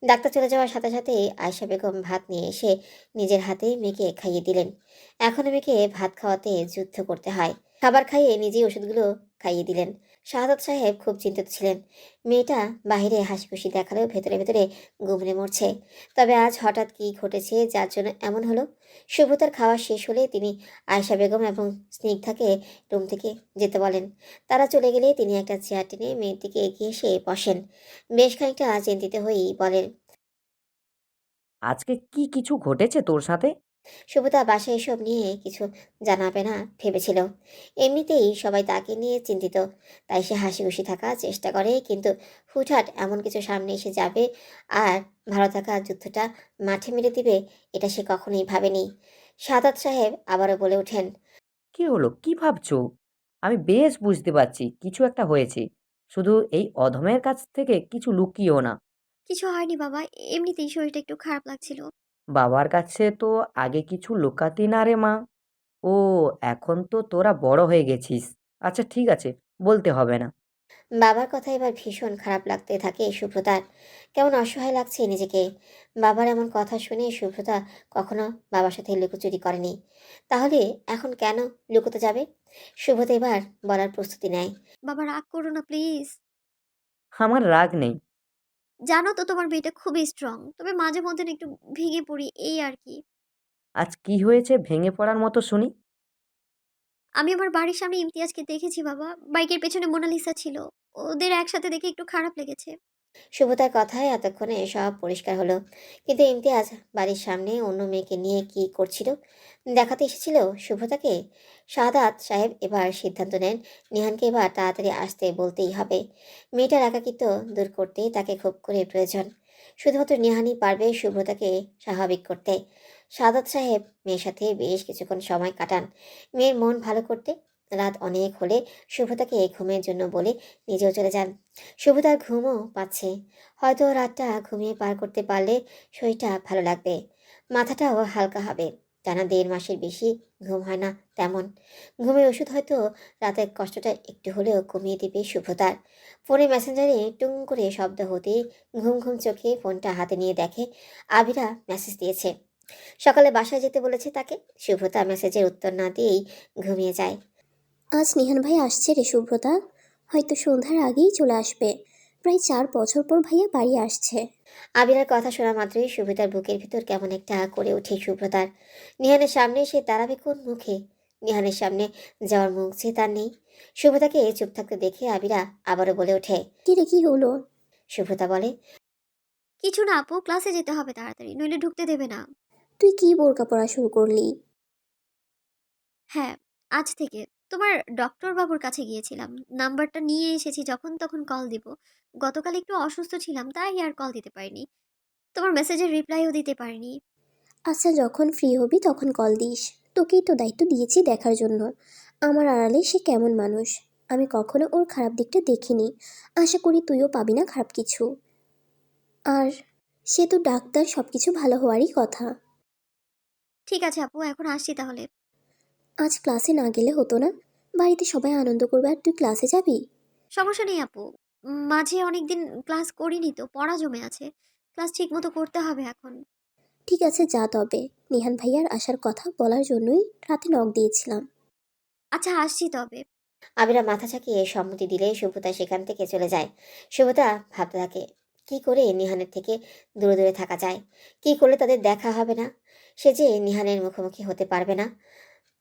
ডাক্তার চলে যাওয়ার সাথে সাথে আয়েশা বেগম ভাত নিয়ে এসে নিজের হাতেই মেয়েকে খাইয়ে দিলেন। এখন মেয়েকে ভাত খাওয়াতে যুদ্ধ করতে হয়। খাবার খাইয়ে নিজেই ওষুধগুলো খাইয়ে দিলেন। শাহাদাত সাহেব খুব চিন্তিত ছিলেন। মেয়েটা বাহিরে হাসি খুশি দেখালেও ভেতরে ভেতরে গুমড়ে মরছে। তবে আজ হঠাৎ কী ঘটেছে যার জন্য এমন হলো? শুভতার খাওয়া শেষ হলে তিনি আয়েশা বেগম এবং স্নিগ্ধাকে রুম থেকে যেতে বলেন। তারা চলে গেলে তিনি একটা চেয়ার টেনে মেয়ের দিকে এগিয়ে এসে বসেন। বেশ খানিকটা চিন্তিত হয়েই বলেন, আজকে কি কিছু ঘটেছে তোর সাথে? শুভতা বাসায় এসব নিয়ে কিছু জানাবে না ভেবেছিল। এমনিতেই সবাই তাকে নিয়ে চিন্তিত, তাই সে হাসি খুশি থাকার চেষ্টা করে, কিন্তু হুটহাট এমন কিছু সামনে এসে যাবে আর ভালো থাকা যুদ্ধটা মাঠে মেরে দিবে, এটা সে কখনোই ভাবেনি। সাদাত সাহেব আবারও বলে ওঠেন, কি হলো? কি ভাবছো? আমি বেশ বুঝতে পারছি কিছু একটা হয়েছে। শুধু এই অধমের কাছ থেকে কিছু লুকিও না। কিছু হয়নি বাবা, এমনিতেই শরীরটা একটু খারাপ লাগছিল। বাবার কাছে তো আগে কিছু লুকাতি না রে মা। ও, এখন তো তোরা বড় হয়ে গেছিস। আচ্ছা ঠিক আছে, বলতে হবে না। বাবার কথা এবার ভীষণ খারাপ লাগতে থাকে সুব্রতার। কেমন অসহায় লাগছে নিজেকে। বাবার এমন কথা শুনে সুব্রতা কখনো বাবার সাথে লুকোচুরি করেনি, তাহলে এখন কেন লুকোতে যাবে? সুব্রতা এবার বলার প্রস্তুতি নেয়। বাবা রাগ করো না প্লিজ। আমার রাগ নেই। জানো তো তোমার মেয়েটা খুবই স্ট্রং, তবে মাঝে মধ্যে না একটু ভেঙে পড়ি, এই আর কি। আজ কি হয়েছে ভেঙে পড়ার মতো শুনি? আমি আমার বাড়ির সামনে ইমতিয়াজকে দেখেছি বাবা, বাইকের পেছনে মোনালিসা ছিল। ওদের একসাথে দেখে একটু খারাপ লেগেছে। সুব্রতার কথায় এতক্ষণে সব পরিষ্কার হলো, কিন্তু ইমতিয়াজ বাড়ির সামনে অন্য মেয়েকে নিয়ে কি করছিল দেখাতে এসেছিল সুব্রতাকে। সাদাত সাহেব এবার সিদ্ধান্ত নেন নিহানকে এবার তাড়াতাড়ি আসতে বলতেই হবে। মেয়েটার একাকিত্ব দূর করতে তাকে খুব করে প্রয়োজন। শুধুমাত্র নিহানই পারবে সুব্রতাকে স্বাভাবিক করতে। সাদাত সাহেব মেয়ের সাথে বেশ কিছুক্ষণ সময় কাটান মেয়ের মন ভালো করতে। রাত অনেক হলে সুব্রতাকে ঘুমের জন্য বলে নিজেও চলে যান। শুভতার ঘুমও পাচ্ছে। হয়তো রাতটা ঘুমিয়ে পার করতে পারলে শরীরটা ভালো লাগবে, মাথাটাও হালকা হবে। টানা 1.5 মাসের বেশি ঘুম হয় না তেমন। ঘুমের ওষুধ হয়তো রাতের কষ্টটা একটু হলেও কমিয়ে দেবে শুভ্রতার। ফোনে মেসেঞ্জারে টুং করে শব্দ হতেই ঘুম ঘুম চোখে ফোনটা হাতে নিয়ে দেখে আবিরা মেসেজ দিয়েছে। সকালে বাসায় যেতে বলেছে তাকে। শুভ্রতা মেসেজের উত্তর না দিয়েই ঘুমিয়ে যায়। আজ নিহান ভাই আসছে রে শুভ্রতা, হয়তো সন্ধ্যার আগেই চলে আসবে। প্রায় 4 বছর পর ভাইয়া বাড়ি আসছে। আবিরার কথা শোনা মাত্রই সুভ্রতার বুকের ভিতর কেমন একটা করে ওঠে সুব্রতার। নিহানের সামনে সে দাঁড়াবে কোন মুখে? নিহানের সামনে যাওয়ার মুখ যে তার নেই। সুব্রতাকে চুপ থাকতে দেখে আবিরা আবারও বলে ওঠে, কি রে, কি হলো? সুব্রতা বলে, কিছু না আপু, ক্লাসে যেতে হবে তাড়াতাড়ি, নইলে ঢুকতে দেবে না। তুই কি বোরকা পরা শুরু করলি? হ্যাঁ, আজ থেকে। তোমার ডক্টর বাবুর কাছে গিয়েছিলাম, নাম্বারটা নিয়ে এসেছি, যখন তখন কল দিব। গতকাল একটু অসুস্থ ছিলাম, তাই আর কল দিতে পারিনি। তোমার মেসেজের রিপ্লাইও দিতে পারিনি। আচ্ছা, যখন ফ্রি হবি তখন কল দিস। তোকেই তো দায়িত্ব দিয়েছি দেখার জন্য আমার আড়ালে সে কেমন মানুষ। আমি কখনো ওর খারাপ দিকটা দেখিনি। আশা করি তুইও পাবি না খারাপ কিছু। আর সে তো ডাক্তার, সব কিছু ভালো হওয়ারই কথা। ঠিক আছে আপু, এখন আসছি তাহলে। আজ ক্লাসে না গেলে হতো না? বাড়িতে সবাই আনন্দ করবে আর তুই ক্লাসে যাবি? সমস্যা নেই আপু, মাঝে অনেকদিন ক্লাস করিনি তো, পড়া জমে আছে। ক্লাস ঠিক মতো করতে হবে এখন। ঠিক আছে, যা তবে। নিহান ভাইয়ার আসার কথা বলার জন্যই রাতে নক দিয়েছিলাম। আচ্ছা আসছি তবে। আবিরা মাথা ঝাঁকিয়ে সম্মতি দিলে সুব্রতা সেখান থেকে চলে যায়। সুব্রতা ভাবতে থাকে, কি করে নিহানের থেকে দূরে দূরে থাকা যায়, কি করলে তাদের দেখা হবে না। সে যে নিহানের মুখোমুখি হতে পারবে না।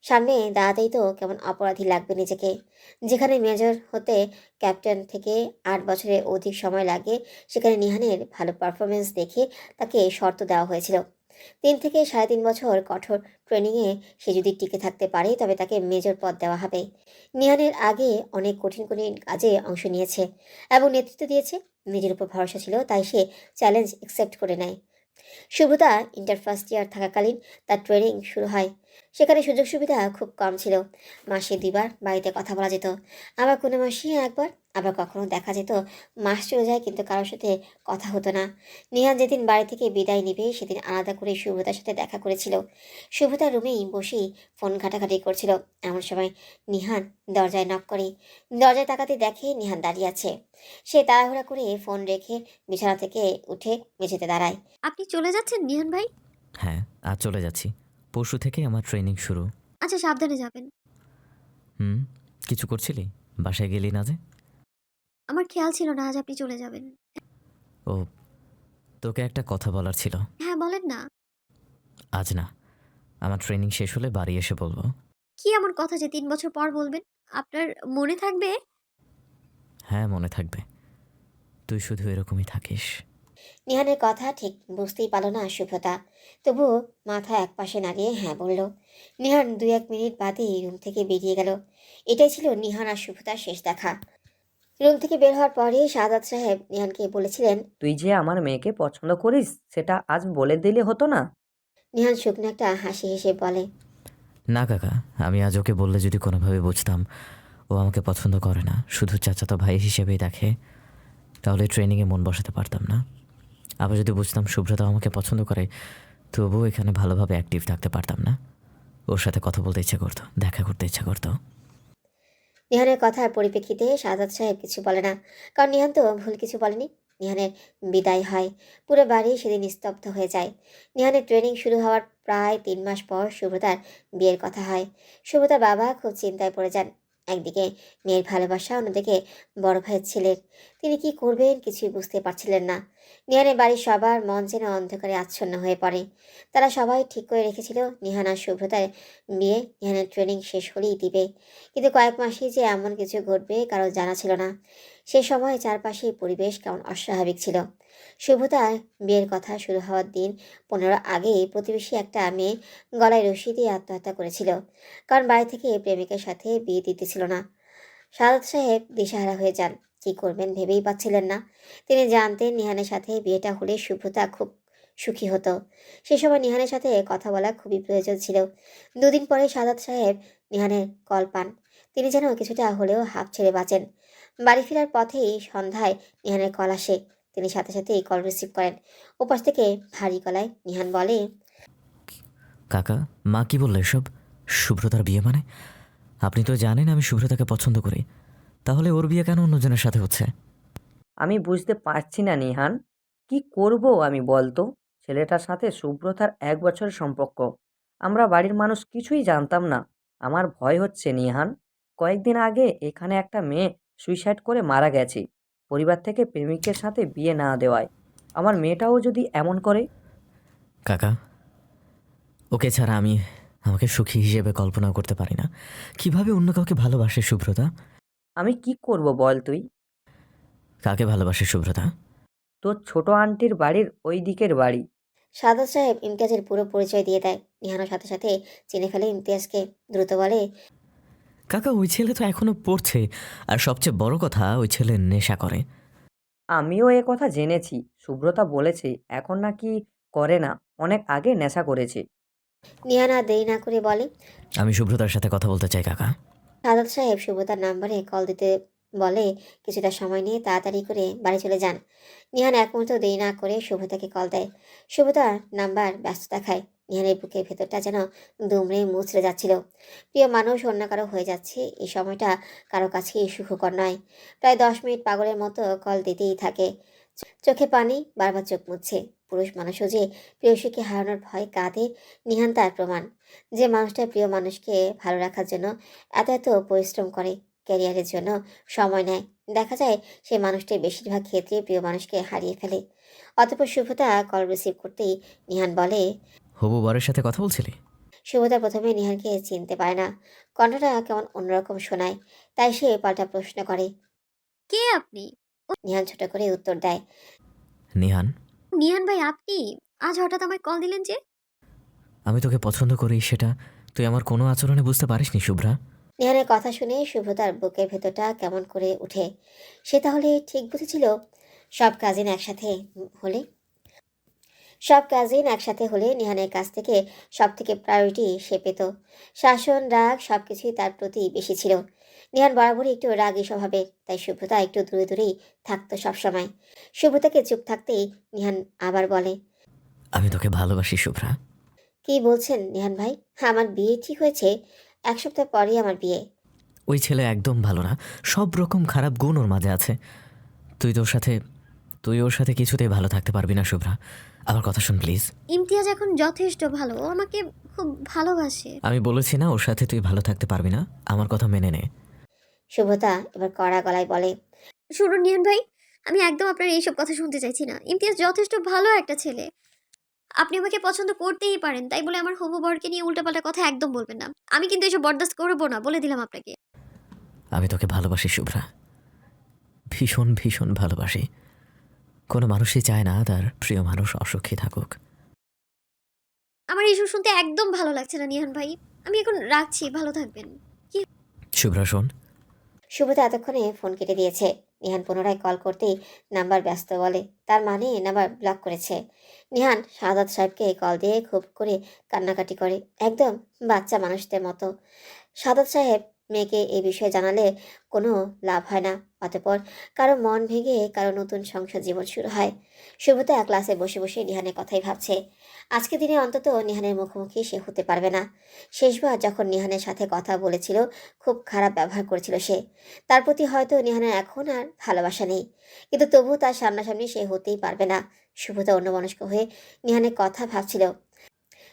সামনে দাঁড়াতেই তো কেমন অপরাধী লাগবে নিজেকে। যেখানে মেজর হতে ক্যাপ্টেন থেকে 8 বছরের অধিক সময় লাগে, সেখানে নিহানের ভালো পারফরমেন্স দেখে তাকে শর্ত দেওয়া হয়েছিল। 3 থেকে 3.5 বছর কঠোর ট্রেনিংয়ে সে যদি টিকে থাকতে পারে তবে তাকে মেজর পদ দেওয়া হবে। নিহানের আগে অনেক কঠিন কঠিন কাজে অংশ নিয়েছে এবং নেতৃত্ব দিয়েছে। নিজের উপর ভরসা ছিল, তাই সে চ্যালেঞ্জ অ্যাকসেপ্ট করে নেয়। সুব্রতা ইন্টার ফার্স্ট ইয়ার থাকাকালীন তার ট্রেনিং শুরু হয়। সেখানে সুযোগ সুবিধা খুব কম ছিল। মাসে 2বার বাড়িতে কথা বলা যেত, আবার কোনো মাসে একবার, আবার কখনো দেখা যেত মাস চলে যায় কিন্তু কারোর সাথে কথা হতো না। নিহান যেদিন বাড়ি থেকে বিদায় নেবে সেদিন আলাদা করে শুভ্রতার সাথে দেখা করেছিল। শুভ্রতার রুমেই বসেই ফোন ঘাটাঘাটি করছিল। এমন সময় নিহান দরজায় নক করে। দরজায় তাকাতে দেখে নিহান দাঁড়িয়ে আছে। সে তাড়াহুড়া করে ফোন রেখে বিছানা থেকে উঠে মেঝেতে দাঁড়ায়। আপনি চলে যাচ্ছেন নিহান ভাই? হ্যাঁ, আজ চলে যাচ্ছি। পরশু থেকে আমার ট্রেনিং শুরু। আচ্ছা, সাবধানে যাবেন। কিছু করছিলি? বাসায় গেলি না যে? আমার খেয়াল ছিল না আজ আপনি চলে যাবেন। ও, তোকে একটা কথা বলার ছিল। হ্যাঁ, বলেন না। আজ না, আমার ট্রেনিং শেষ হলে বাড়ি এসে বলবো। কি এমন কথা যে 3 বছর পর বলবেন? আপনার মনে থাকবে? হ্যাঁ, মনে থাকবে। তুই শুধু এরকমই থাকিস। নিহানের কথা ঠিক বুঝতেই পারল না শুভ্রতা, তবুও মাথা একপাশে নাড়িয়ে হ্যাঁ বলল। নিহান 2-1 মিনিট বাদেই রুম থেকে বেরিয়ে গেল। এটাই ছিল নিহান আর শুভ্রতার শেষ দেখা। রুম থেকে বের হওয়ার পরে শাহাদাত সাহেব নিহানকে বলেছিলেন, তুই যে আমার মেয়েকে পছন্দ করিস সেটা আজ বলে দিলে হতো না? নিহান শুকনো একটা হাসি হেসে বলে, না কাকা, আমি আজ ওকে বললে যদি কোনোভাবে বুঝতাম ও আমাকে পছন্দ করে না, শুধু চাচাতো ভাই হিসেবেই দেখে, তাহলে ট্রেনিংয়ে মন বসাতে পারতাম না। আবার যদি বুঝতাম শুভ্রতা আমাকে পছন্দ করে, তবুও এখানে ভালোভাবে অ্যাক্টিভ থাকতে পারতাম না। ওর সাথে কথা বলতে ইচ্ছা করতো, দেখা করতে ইচ্ছা করতো। নিহানের কথার পরিপ্রেক্ষিতে শাহাদাত সাহেব কিছু বলে না, কারণ নিহান তো ভুল কিছু বলেনি। নিহানের বিদায় হয়। পুরো বাড়ি সেদিন নিস্তব্ধ হয়ে যায়। নিহানের ট্রেনিং শুরু হওয়ার প্রায় 3 মাস পর শুভ্রতার বিয়ের কথা হয়। শুভ্রতার বাবা খুব চিন্তায় পড়ে যান। একদিকে মেয়ের ভালোবাসা, অন্যদিকে বড় ভাইয়ের ছেলের। তিনি কি করবেন কিছুই বুঝতে পারছিলেন না। নিহানের বাড়ির সবার মন যেন অন্ধকারে আচ্ছন্ন হয়ে পড়ে। তারা সবাই ঠিক করে রেখেছিল নিহান আর শুভ্রতার বিয়ে নিহানের ট্রেনিং শেষ হলেই দিবে। কিন্তু কয়েক মাসেই যে এমন কিছু ঘটবে কারো জানা ছিল না। সে সময় চারপাশের পরিবেশ কেমন অস্বাভাবিক ছিল। শুভতার বিয়ের কথা শুরু হওয়ার দিন 15 আগেই প্রতিবেশী একটা মেয়ে গলায় রশি দিয়ে আত্মহত্যা করেছিল, কারণ বাড়ি থেকে প্রেমিকের সাথে বিয়ে দিতেছিল না। সারদ সাহেব দিশাহারা হয়ে যান। কি করবেন ভেবেই পাচ্ছিলেন না। তিনি জানতেন নিহানের সাথে বিয়েটা হলে শুভ্রতা খুব সুখী হতো। সে সময় নিহানের সাথে কথা বলা খুবই প্রয়োজন ছিল। 2 দিন পরে সারদ সাহেব নিহানের কল পান। তিনি যেন কিছুটা হলেও হাঁপ ছেড়ে বাঁচেন। বাড়ি ফেরার পথেই সন্ধ্যায় নিহানের কল আসে। তিনি সাথে সাথেই কল রিসিভ করেন। ওপাশ থেকে ভারী গলায় নিহান বলে, কাকা, মা কি বললো এসব? শুভ্রতার বিয়ে মানে? আপনি তো জানেন আমি শুভ্রতাকে পছন্দ করি, তাহলে ওর বিয়ে কেন অন্যজনের সাথে হচ্ছে? আমি বুঝতে পারছি না নিহান, কি করব আমি বলতো? ছেলেটার সাথে সুব্রতার 1 বছরের সম্পর্ক। আমরা বাড়ির মানুষ কিছুই জানতাম না। আমার ভয় হচ্ছে নিহান। কয়েকদিন আগে এখানে একটা মেয়ে সুইসাইড করে মারা গেছে, পরিবার থেকে প্রেমিকের সাথে বিয়ে না দেওয়ায়। আমার মেয়েটাও যদি এমন করে? কাকা, ওকে ছাড়া আমি আমাকে সুখী হিসেবে কল্পনাও করতে পারি না। কিভাবে অন্য কাউকে ভালোবাসে শুভ্রতা? আমি কি করব বল তুই? কাকে ভালোবাসে শুভ্রতা? তোর ছোট আন্টির বাড়ির ওই দিকের বাড়ি। সাদত সাহেব ইমতিয়াজের পুরো পরিচয় দিয়ে দেয়। নিহানের সাথে সাথে চিনে ফেলে ইমতিয়াজকে। দ্রুত বলে, কাকা, ওই ছেলে তো এখনো পড়ছে, আর সবচেয়ে বড় কথা ওই ছেলে নেশা করে। আমিও এ কথা জেনেছি। সুব্রতা বলেছে এখন নাকি করে না, অনেক আগে নেশা করেছে। নিহান আর দেরি না করে বলে, আমি শুভ্রতার সাথে কথা বলতে চাই কাকা। সাদত সাহেব শুভতার নাম্বারে কল দিতে বলে। কিছুটা সময় নিয়ে তাড়াতাড়ি করে বাড়ি চলে যান। নিহান এক মুহূর্ত দেরি না করে শুভতাকে কল দেয়। শুভতার নাম্বার ব্যস্ত দেখায়। নিহানের বুকের ভেতরটা যেন দুমড়ে মুচড়ে যাচ্ছিল। প্রিয় মানুষ অন্য কারো হয়ে যাচ্ছে, এই সময়টা কারো কাছেই সুখকর নয়। প্রায় 10 মিনিট পাগলের মতো কল দিতেই থাকে। চোখে পানি, বারবার চোখ মুছছে। পুরুষ মানুষও যে প্রিয়সীকে হারানোর ভয় কাঁদে, নিহান তার প্রমাণ। যে মানুষটা প্রিয় মানুষকে ভালো রাখার জন্য এত এত পরিশ্রম করে, ক্যারিয়ারের জন্য সময় নেয়, দেখা যায় সে মানুষটি বেশিরভাগ ক্ষেত্রে প্রিয় মানুষকে হারিয়ে ফেলে। অতঃপর শুভতা কল রিসিভ করতেই নিহান বলে, হবু বরের সাথে কথা বলছিলি? শুভতা প্রথমে নিহানকে চিনতে পারে না। কণ্ঠটা কেমন অন্যরকম শোনায়, তাই সে পাল্টা প্রশ্ন করে। কে আপনি? নিহান ছোট করে উত্তর দেয়, নিহান। নিহান ভাই, আপনি আজ হঠাৎ আমায় কল দিলেন যে? আমি তোকে পছন্দ করি সেটা তুই আমার কোনো আচরণে বুঝতে পারিসনি শুভ্রা। নিহানের কথা শুনে শুভতার বুকের ভেতরটা কেমন করে উঠে। সে তাহলে ঠিক বুঝেছিল সব কাজিন একসাথে হলে। সব কাজিন একসাথে হলে নিহানের কাছ থেকে সব থেকে প্রায়োরিটি সে পেত। শাসন, রাগ সব কিছুই তার প্রতি বেশি ছিল। নিহান বরাবরই একটু রাগী স্বভাবের, তাই শুভ্রতা একটু দূরে দূরেই থাকতো সবসময়। শুভ্রতাকে চুপ থাকতেই নিহান আবার বলে, আমি তোকে ভালোবাসি শুভ্রা। কি বলছেন নিহান ভাই? আমার বিয়ে ঠিক হয়েছে, 1 সপ্তাহ পরেই আমার বিয়ে। ওই ছেলে একদম ভালো না, সব রকম খারাপ গুণ ওর মাঝে আছে। তুই ওর সাথে কিছুতেই ভালো থাকতে পারবি না শুভ্রা। আমার কথা শোন প্লিজ। ইমতিয়াজ এখন যথেষ্ট ভালো, ও আমাকে খুব ভালোবাসে। আমি বলেছি না ওর সাথে তুই ভালো থাকতে পারবি না, আমার কথা মেনে নে। শুভ্রতা এবার কড়া গলায় বলে, শুনুন নিহান ভাই, আমি একদম আপনার এইসব কথা শুনতে চাইছি না। ইমতিয়াজ যথেষ্ট ভালো একটা ছেলে, আপনি আমাকে পছন্দ করতেই পারেন, তাই বলে আমার হবু বরকে নিয়ে উল্টাপাল্টা কথা একদম বলবেন না। আমি কিন্তু এসব বরদাস্ত করবো না, বলে দিলাম আপনাকে। আমি তোকে ভালোবাসি শুভ্রা, ভীষণ ভীষণ ভালোবাসি। কোনো মানুষই চায় না তার প্রিয় মানুষ অসুখী থাকুক। আমার এইসব শুনতে একদম ভালো লাগছে না নিহান ভাই, আমি এখন রাখছি, ভালো থাকবেন। শুভ্রা শোন। শুভ্রতা এতক্ষণে ফোন কেটে দিয়েছে। নিহান পুনরায় কল করতেই নাম্বার ব্যস্ত বলে, তার মানে নাম্বার ব্লক করেছে। নিহান শাহাদাত সাহেবকে কল দিয়ে খুব করে কান্নাকাটি করে, একদম বাচ্চা মানুষদের মতো। শাহাদাত সাহেব মেয়েকে এই বিষয়ে জানালে কোনো লাভ হয় না, অতঃপর কারো মন ভেঙে কারো নতুন সংসার জীবন শুরু হয়। শুভ্রতা ক্লাসে বসে বসে নিহানের কথাই ভাবছে। আজকে দিনে অন্তত নিহানের মুখোমুখি সে হতে পারবে না। শেষবার যখন নিহানের সাথে কথা বলেছিল, খুব খারাপ ব্যবহার করেছিল সে। তার প্রতি হয়তো নিহানের এখন আর ভালোবাসা নেই, কিন্তু তবুও তার সামনাসামনি সে হতেই পারবে না। শুভ্রতা অন্যমনস্ক হয়ে নিহানের কথা ভাবছিল।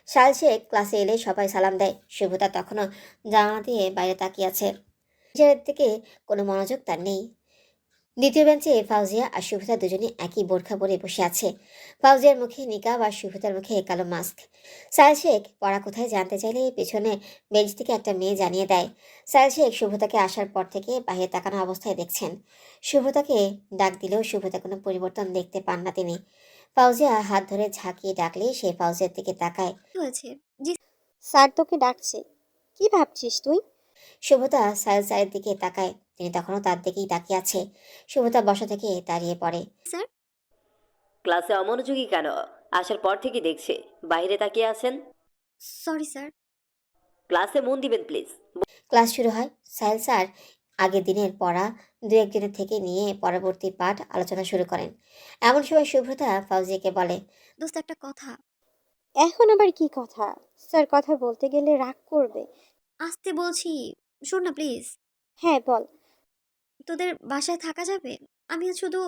সাহেল শেখ ক্লাসে এলে সবাই সালাম দেয়। শুভ্রতা তখনও জানালা দিয়ে বাইরে তাকিয়ে আছে, নিজের দিকে কোনো মনোযোগ তার নেই। দ্বিতীয় বেঞ্চে ফাউজিয়া আর শুভ্রতা দুজনে একই বোরখা পরে বসে আছে। ফাউজিয়ার মুখে নিকাব আর শুভ্রতার মুখে কালো মাস্ক। সাহেল শেখ পড়া কোথায় জানতে চাইলে পেছনে বেঞ্চ থেকে একটা মেয়ে জানিয়ে দেয়। সাহেল শেখ শুভ্রতাকে আসার পর থেকে বাইরে তাকানো অবস্থায় দেখছেন। শুভ্রতাকে ডাক দিলেও শুভ্রতা কোনো পরিবর্তন দেখতে পান না তিনি। ফাউজিয়া হাত ধরে ঝাঁকিয়ে ডাকলে সে ফাউজিয়ার দিকে তাকায়। হয়েছে জি স্যার তোকে ডাকছে, কি ভাবছিস তুই? শুভ্রতা সাহেল স্যারের দিকে তাকায়, তিনি তখনও তার দিকেই তাকিয়ে আছে। শুভ্রতা বসা থেকে দাঁড়িয়ে পড়ে। স্যার। ক্লাসে অমনোযোগী কেন? আসার পর থেকে দেখছে বাইরে তাকিয়ে আছেন। Sorry sir. ক্লাসে মন দিবেন প্লিজ। ক্লাস শুরু হয়। সাহেল স্যার আগের দিনের পড়া দু একদিনের থেকে নিয়ে পরবর্তী পাঠ আলোচনা শুরু করেন। এমন সময় শুভ্রতা ফাউজিয়াকে বলে, দোস্ত একটা কথা। এখন আবার কি কথা? স্যার কথা বলতে গেলে রাগ করবে। আসতে বলছি, শোন না প্লিজ। হ্যাঁ বল। তোদের বাসায় থাকা যাবে? আমি শুধু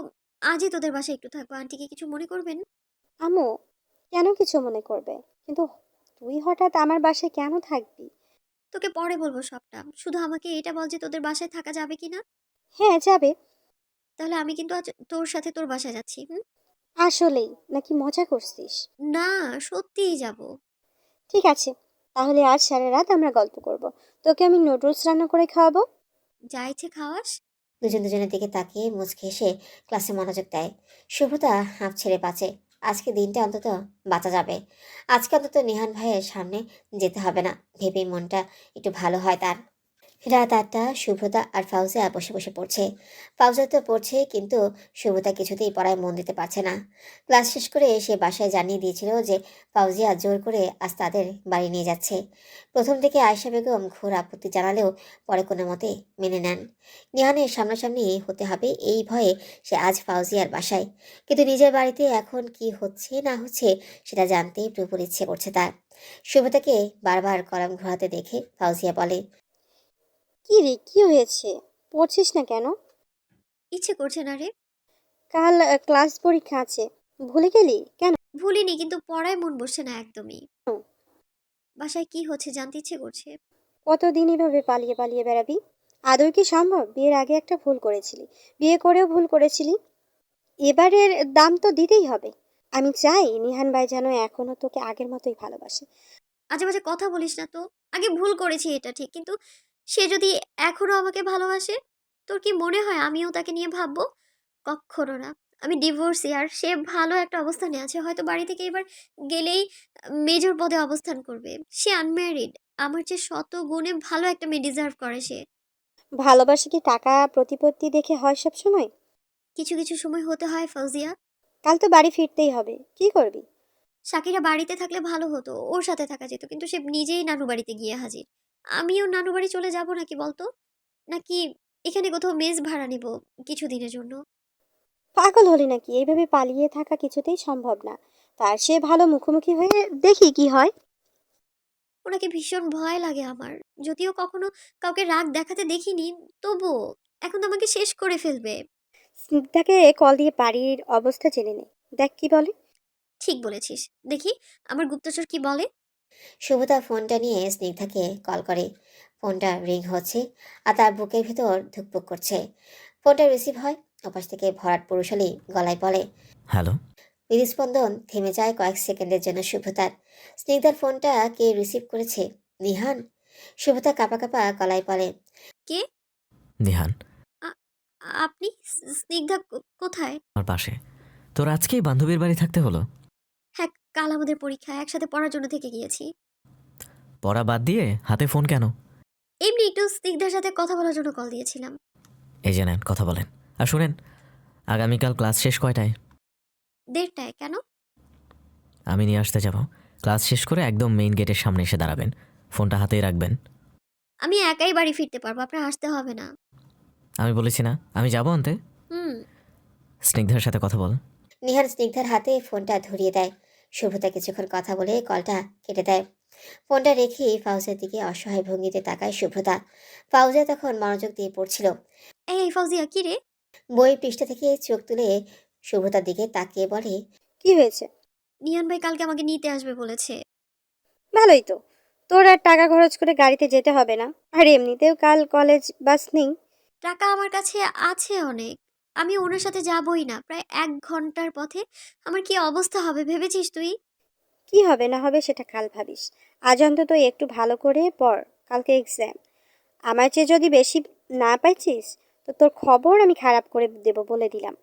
আজই তোদের বাসায় একটু থাকবো, আন্টিকে কিছু মনে করবেন? আম্মু কেন কিছু মনে করবে, কিন্তু তুই হঠাৎ আমার বাসায় কেন থাকবি? তোকে পরে বলবো সবটা, শুধু আমাকে এটা বল যে তোদের বাসায় থাকা যাবে কিনা। হ্যাঁ যাবে। তাহলে আমি কিন্তু আজ তোর সাথে তোর বাসায় যাচ্ছি। আসলেই নাকি মজা করছিস? না, সত্যিই যাব। ঠিক আছে, তাহলে আজ সারা রাত আমরা গল্প করব। তোকে আমি নুডলস রান্না করে খাওয়াবো। যা ইচ্ছে খাওয়াস। দুজন দুজনের দিকে তাকিয়ে মুচকে এসে ক্লাসে মনোযোগ দেয়। শুভ্রতা হাঁপ ছেড়ে বাঁচে। আজকে দিনটা অন্তত বাঁচা যাবে। আজকে অন্তত নিহান ভাইয়ের সামনে যেতে হবে না ভেবেই মনটা একটু ভালো হয় তার। রাত 8টা, শুভ্রতা আর ফাউজিয়া বসে বসে পড়ছে। ফাউজিয়া তো পড়ছে, কিন্তু শুভ্রতা কিছুতেই পড়ায় মন দিতে পারছে না। ক্লাস শেষ করে সে বাসায় জানিয়ে দিয়েছিল যে ফাউজিয়া জোর করে আজ তাদের বাড়ি নিয়ে যাচ্ছে। প্রথম থেকে আয়েশা বেগম ঘোর আপত্তি জানালেও পরে কোনো মতে মেনে নেন। নিহানের সামনাসামনি হতে হবে এই ভয়ে সে আজ ফাউজিয়ার বাসায়, কিন্তু নিজের বাড়িতে এখন কি হচ্ছে না হচ্ছে সেটা জানতেই প্রবল ইচ্ছে করছে তার। শুভ্রতাকে বারবার কলম ঘোরাতে দেখে ফাউজিয়া বলে, কি রে, কি হয়েছে? পড়ছিস না কেন? ইচ্ছে করছে না রে। কাল ক্লাস পরীক্ষা আছে, ভুলে গেলি কেন? ভুলিনি, কিন্তু পড়ায় মন বসছে না একদমই। বাসায় কি হচ্ছে জানতে ইচ্ছে করছে। কতদিন এভাবে পালিয়ে পালিয়ে বেড়াবি? আদৌ কি সম্ভব? বিয়ের আগে একটা ভুল করেছিলি, বিয়ে করেও ভুল করেছিলি, এবারের দাম তো দিতেই হবে। আমি চাই নিহান ভাই যেন এখনো তোকে আগের মতোই ভালোবাসে। আজে বাজে কথা বলিস না তো। আগে ভুল করেছি এটা ঠিক, কিন্তু সে যদি এখনো আমাকে ভালোবাসে, তোর কি মনে হয় আমিও তাকে নিয়ে ভাববো? কখনো না। আমি ডিভোর্সি, আর সে ভালো একটা অবস্থানে আছে, হয়তো বাড়ি থেকে এবার গেলেই মেজর পদে অবস্থান করবে। সে আনম্যারিড, আমার চেয়ে শত গুণে ভালো একটা মেয়ে ডিজার্ভ করে সে। ভালোবাসা কি টাকা প্রতিপত্তি দেখে হয় সব সময়? কিছু কিছু সময় হতে হয় ফাউজিয়া। কাল তো বাড়ি ফিরতেই হবে, কি করবি? শাকিরা বাড়িতে থাকলে ভালো হতো, ওর সাথে থাকা যেত, কিন্তু সে নিজেই নানু বাড়িতে গিয়ে হাজির। আমিও নানু বাড়ি চলে যাব নাকি বলতো? নাকি এখানে কোথাও মেস ভাড়া নিব কিছুদিনের জন্য? পাগল হলি নাকি? এইভাবে পালিয়ে থাকা কিছুতেই সম্ভব না। তার চেয়ে ভালো মুখোমুখি হয়ে দেখি কি হয়। ওনাকে ভীষণ ভয় লাগে আমার। যদিও কখনো কাউকে রাগ দেখাতে দেখিনি, তবুও এখন তো আমাকে শেষ করে ফেলবে। স্নিগ্ধাকে কল দিয়ে বাড়ির অবস্থা জেনে নে, দেখ কি বলে। ঠিক বলেছিস। দেখি আমার গুপ্তচর কি বলে। শুভতা ফোনটা নিয়ে স্নিগ্ধাকে কল করে। ফোনটা রিং হচ্ছে আর তার বুকের ভিতর ধুকপুক করছে। ফোনটা রিসিভ হয়। ওপাশ থেকে ভরাট পুরুষালী গলায় বলে, হ্যালো। হৃদস্পন্দন থেমে যায় কয়েক সেকেন্ডের জন্য শুভতার। স্নিগ্ধার ফোনটা কে রিসিভ করেছে? নিহান। শুভতা কাঁপা কাঁপা গলায় বলে, কে? নিহান। আ- আপনি? স্নিগ্ধা কোথায়? আমার পাশে। তোর আজকেই বান্ধবীর বাড়ি থাকতে হলো? হ্যাঁ, কাল আমাদের পরীক্ষা, একসাথে পড়ার জন্য থেকে গিয়েছি। পড়া বাদ দিয়ে হাতে ফোন কেন? এমনি একটু স্নিগ্ধার সাথে কথা বলার জন্য কল দিয়েছিলাম। এই যে নেন, কথা বলেন। আর শুনেন, আগামীকাল ক্লাস শেষ কয়টায়? 1:30টায়। কেন? আমি নিয়ে আসতে যাব। ক্লাস শেষ করে একদম মেইন গেটের সামনে এসে দাঁড়াবেন। ফোনটা হাতেই রাখবেন। আমি একাই বাড়ি ফিরতে পারবো, আপনার আসতে হবে না। আমি বলেছি না আমি যাব আনতে? হুম। স্নিগ্ধার সাথে কথা বল। নিহান স্নিগ্ধার হাতে ফোনটা ধরিয়ে দেয়। শুভতা কিছুক্ষণ কথা বলে কলটা কেটে দেয়। ফোনটা রেখে ফাউজের দিকে অসহায় ভঙ্গিতে তাকায় শুভ্রতা। ফাউজিয়া তখন মনোযোগ দিয়ে পড়ছিল। এই ফাউজিয়া, কি রে? বই পৃষ্ঠা থেকে চোখ তুলে শুভ্রতার দিকে তাকিয়ে বলে, কি হয়েছে? নিয়ান ভাই কালকে আমাকে নিতে আসবে বলেছে। ভালোই তো, তোর আর টাকা খরচ করে গাড়িতে যেতে হবে না। আর এমনিতেও কাল কলেজ বাস নেই। টাকা আমার কাছে আছে অনেক, আমি ওনার সাথে যাবই না। প্রায় 1 ঘন্টার পথে আমার কি অবস্থা হবে ভেবেছিস তুই? কি হবে না হবে সেটা কাল ভাবিস। আজ অন্তত একটু ভালো করে পড়, কালকে এক্সাম। আমার চেয়ে যদি বেশি না পাইছিস তো তোর খবর আমি খারাপ করে দেব বলে দিলাম।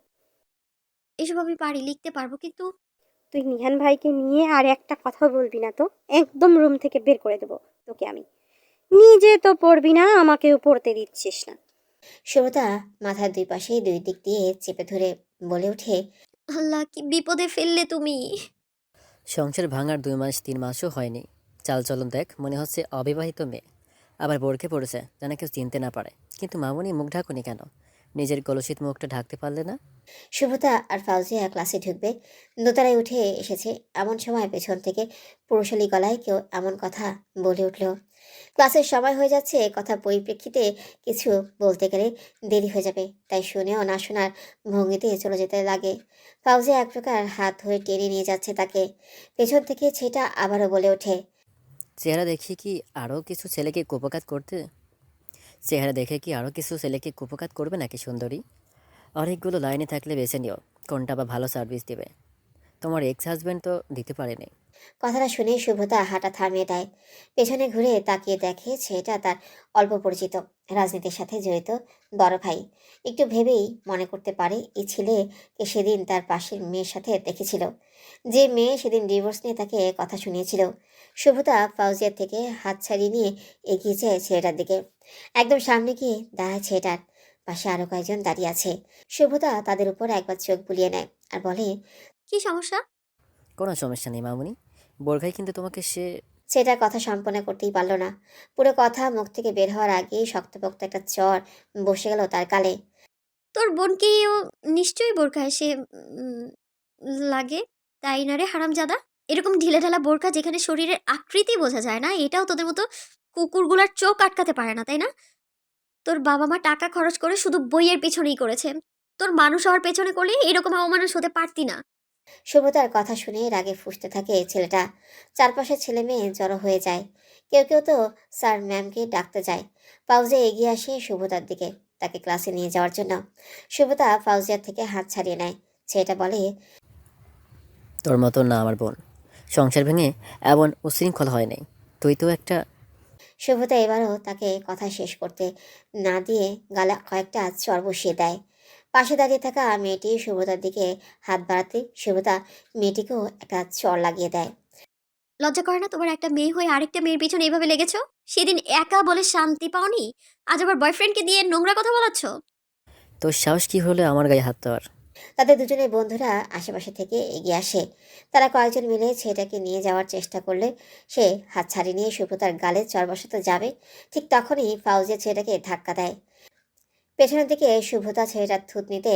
এসব আমি পারি, লিখতে পারবো, কিন্তু তুই নিহান ভাইকে নিয়ে আর একটা কথা বলবি না তো, একদম রুম থেকে বের করে দেবো তোকে আমি। নিজে তো পড়বি না, আমাকেও পড়তে দিচ্ছিস না। শুভ্রতা মাথার দুই পাশে দুই দিক দিয়ে চেপে ধরে বলে ওঠে, আল্লাহ, কি বিপদে ফেললে তুমি। সংসার ভাঙার 2 মাস 3 মাসও হয়নি, চালচলন দেখ, মনে হচ্ছে অবিবাহিত মেয়ে। আবার বোরখে পড়েছে যেন কেউ চিনতে না পারে। কিন্তু মামুনি মুখ ঢাকুনি কেন? নিজের কলুষিত মুখটা ঢাকতে পারলে না? শুভ্রতা আর ফাউজিয়া ক্লাসে ঢুকবে, দোতলায় উঠে এসেছে। এমন সময় পেছন থেকে পুরুষালী গলায় কেউ এমন কথা বলে উঠল। ক্লাসের সময় হয়ে যাচ্ছে, কথা পরিপ্রেক্ষিতে কিছু বলতে গেলে দেরি হয়ে যাবে, তাই শুনেও না শোনার ভঙ্গিতে চলে যেতে লাগে। ফাউজিয়া এক প্রকার হাত ধরে টেনে নিয়ে যাচ্ছে তাকে। পেছন থেকে সেটা আবারও বলে ওঠে, চেহারা দেখে কি আরও কিছু ছেলেকে কুপকাত করতে? চেহারা দেখে কি আরও কিছু ছেলেকে কুপকাত করবে নাকি সুন্দরী? অনেকগুলো লাইনে থাকলে বেছে নিও কোনটা বা ভালো সার্ভিস দেবে। তোমার এক্স হাজব্যান্ড তো দিতে পারেনি। কথাটা শুনে শুভ্রতা হাঁটা থামিয়ে দেয়। পেছনে ঘুরে তাকিয়ে দেখে ছেলেটা তার অল্প পরিচিত, রাজনীতির সাথে জড়িত বড় ভাই। একটু ভেবেই মনে করতে পারে এই ছেলেকে সেদিন তার পাশের মেয়ের সাথে দেখেছিল, যে মেয়ে সেদিন ডিভোর্স নিয়ে তাকে কথা শুনিয়েছিল। শুভ্রতা ফাউজিয়ার থেকে হাত ছাড়িয়ে নিয়ে এগিয়ে যায় ছেলেটার দিকে। একদম সামনে গিয়ে দাঁড়ায় ছেলেটার পাশে আরো কয়েকজন দাঁড়িয়ে আছে। শুভ্রতা তাদের উপর একবার চোখ বুলিয়ে নেয় আর বলে, কি সমস্যা? কোনো সমস্যা নেই মামুনি, বোরখাই কিন্তু তোমাকে সে। সেটার কথা সম্পন্ন করতেই পারল না। পুরো কথা মুখ থেকে বের হওয়ার আগেই শক্তপোক্ত একটা চর বসে গেল তার গালে। তোর বোনকেও নিশ্চয়ই বোরখায় সে লাগে, তাই না রে হারামজাদা? এরকম ঢিলেঢালা বোরখা যেখানে শরীরের আকৃতি বোঝা যায় না, এটাও তোদের মতো কুকুরগুলার চোখ আটকাতে পারে না, তাই না? তোর বাবা মা টাকা খরচ করে শুধু বইয়ের পেছনেই করেছে। তোর মানুষ হওয়ার পেছনে করলে এরকম অমানুষ হতে পারতি না। শুভতার কথা শুনে রাগে ফুঁসতে থাকে ছেলেটা। চারপাশে ছেলে মেয়ে জড়ো হয়ে যায়। কেউ কেউ তো স্যার ম্যামকে ডাকতে যায়। ফাউজিয়া এগিয়ে আসে শুভতার দিকে, তাকে ক্লাসে নিয়ে যাওয়ার জন্য। শুভতা ফাউজিয়ার থেকে হাত ছাড়িয়ে নেয়। ছেলেটা বলে, তোর মতো না আমার বোন, সংসার ভেঙে এমন উশৃঙ্খল হয় নাই। তুই তো একটা। শুভতা এবারও তাকে কথা শেষ করতে না দিয়ে গালে কয়েকটা চর বসিয়ে দেয়। পাশে দাঁড়িয়ে থাকা মেয়েটি শুভতার দিকে হাত বাড়াতে শুভতা মেয়েটিকেও একটা চর লাগিয়ে দেয়। লজ্জা করে না তোমার? একটা মেয়ে হয়ে আরেকটা মেয়ের পিছনে এভাবে লেগেছো? সেদিন একা বলে শান্তি পাওনি, আজ আবার বয়ফ্রেন্ডকে দিয়ে নোংরা কথা বলাচ্ছ। তোর সাহস কি হলে আমার গায়ে হাত দেওয়ার? তাদের দুজনের বন্ধুরা আশেপাশে থেকে এগিয়ে আসে। তারা কয়েকজন মিলে ছেলেটাকে নিয়ে যাওয়ার চেষ্টা করলে সে হাত ছাড়িয়ে নিয়ে সুব্রতার গালে চর বসাতে যাবে, ঠিক তখনই ফাউজিয়া ছেলেটাকে ধাক্কা দেয়। পেছনের দিকে সুব্রতা ছেলেটার থুতনিতে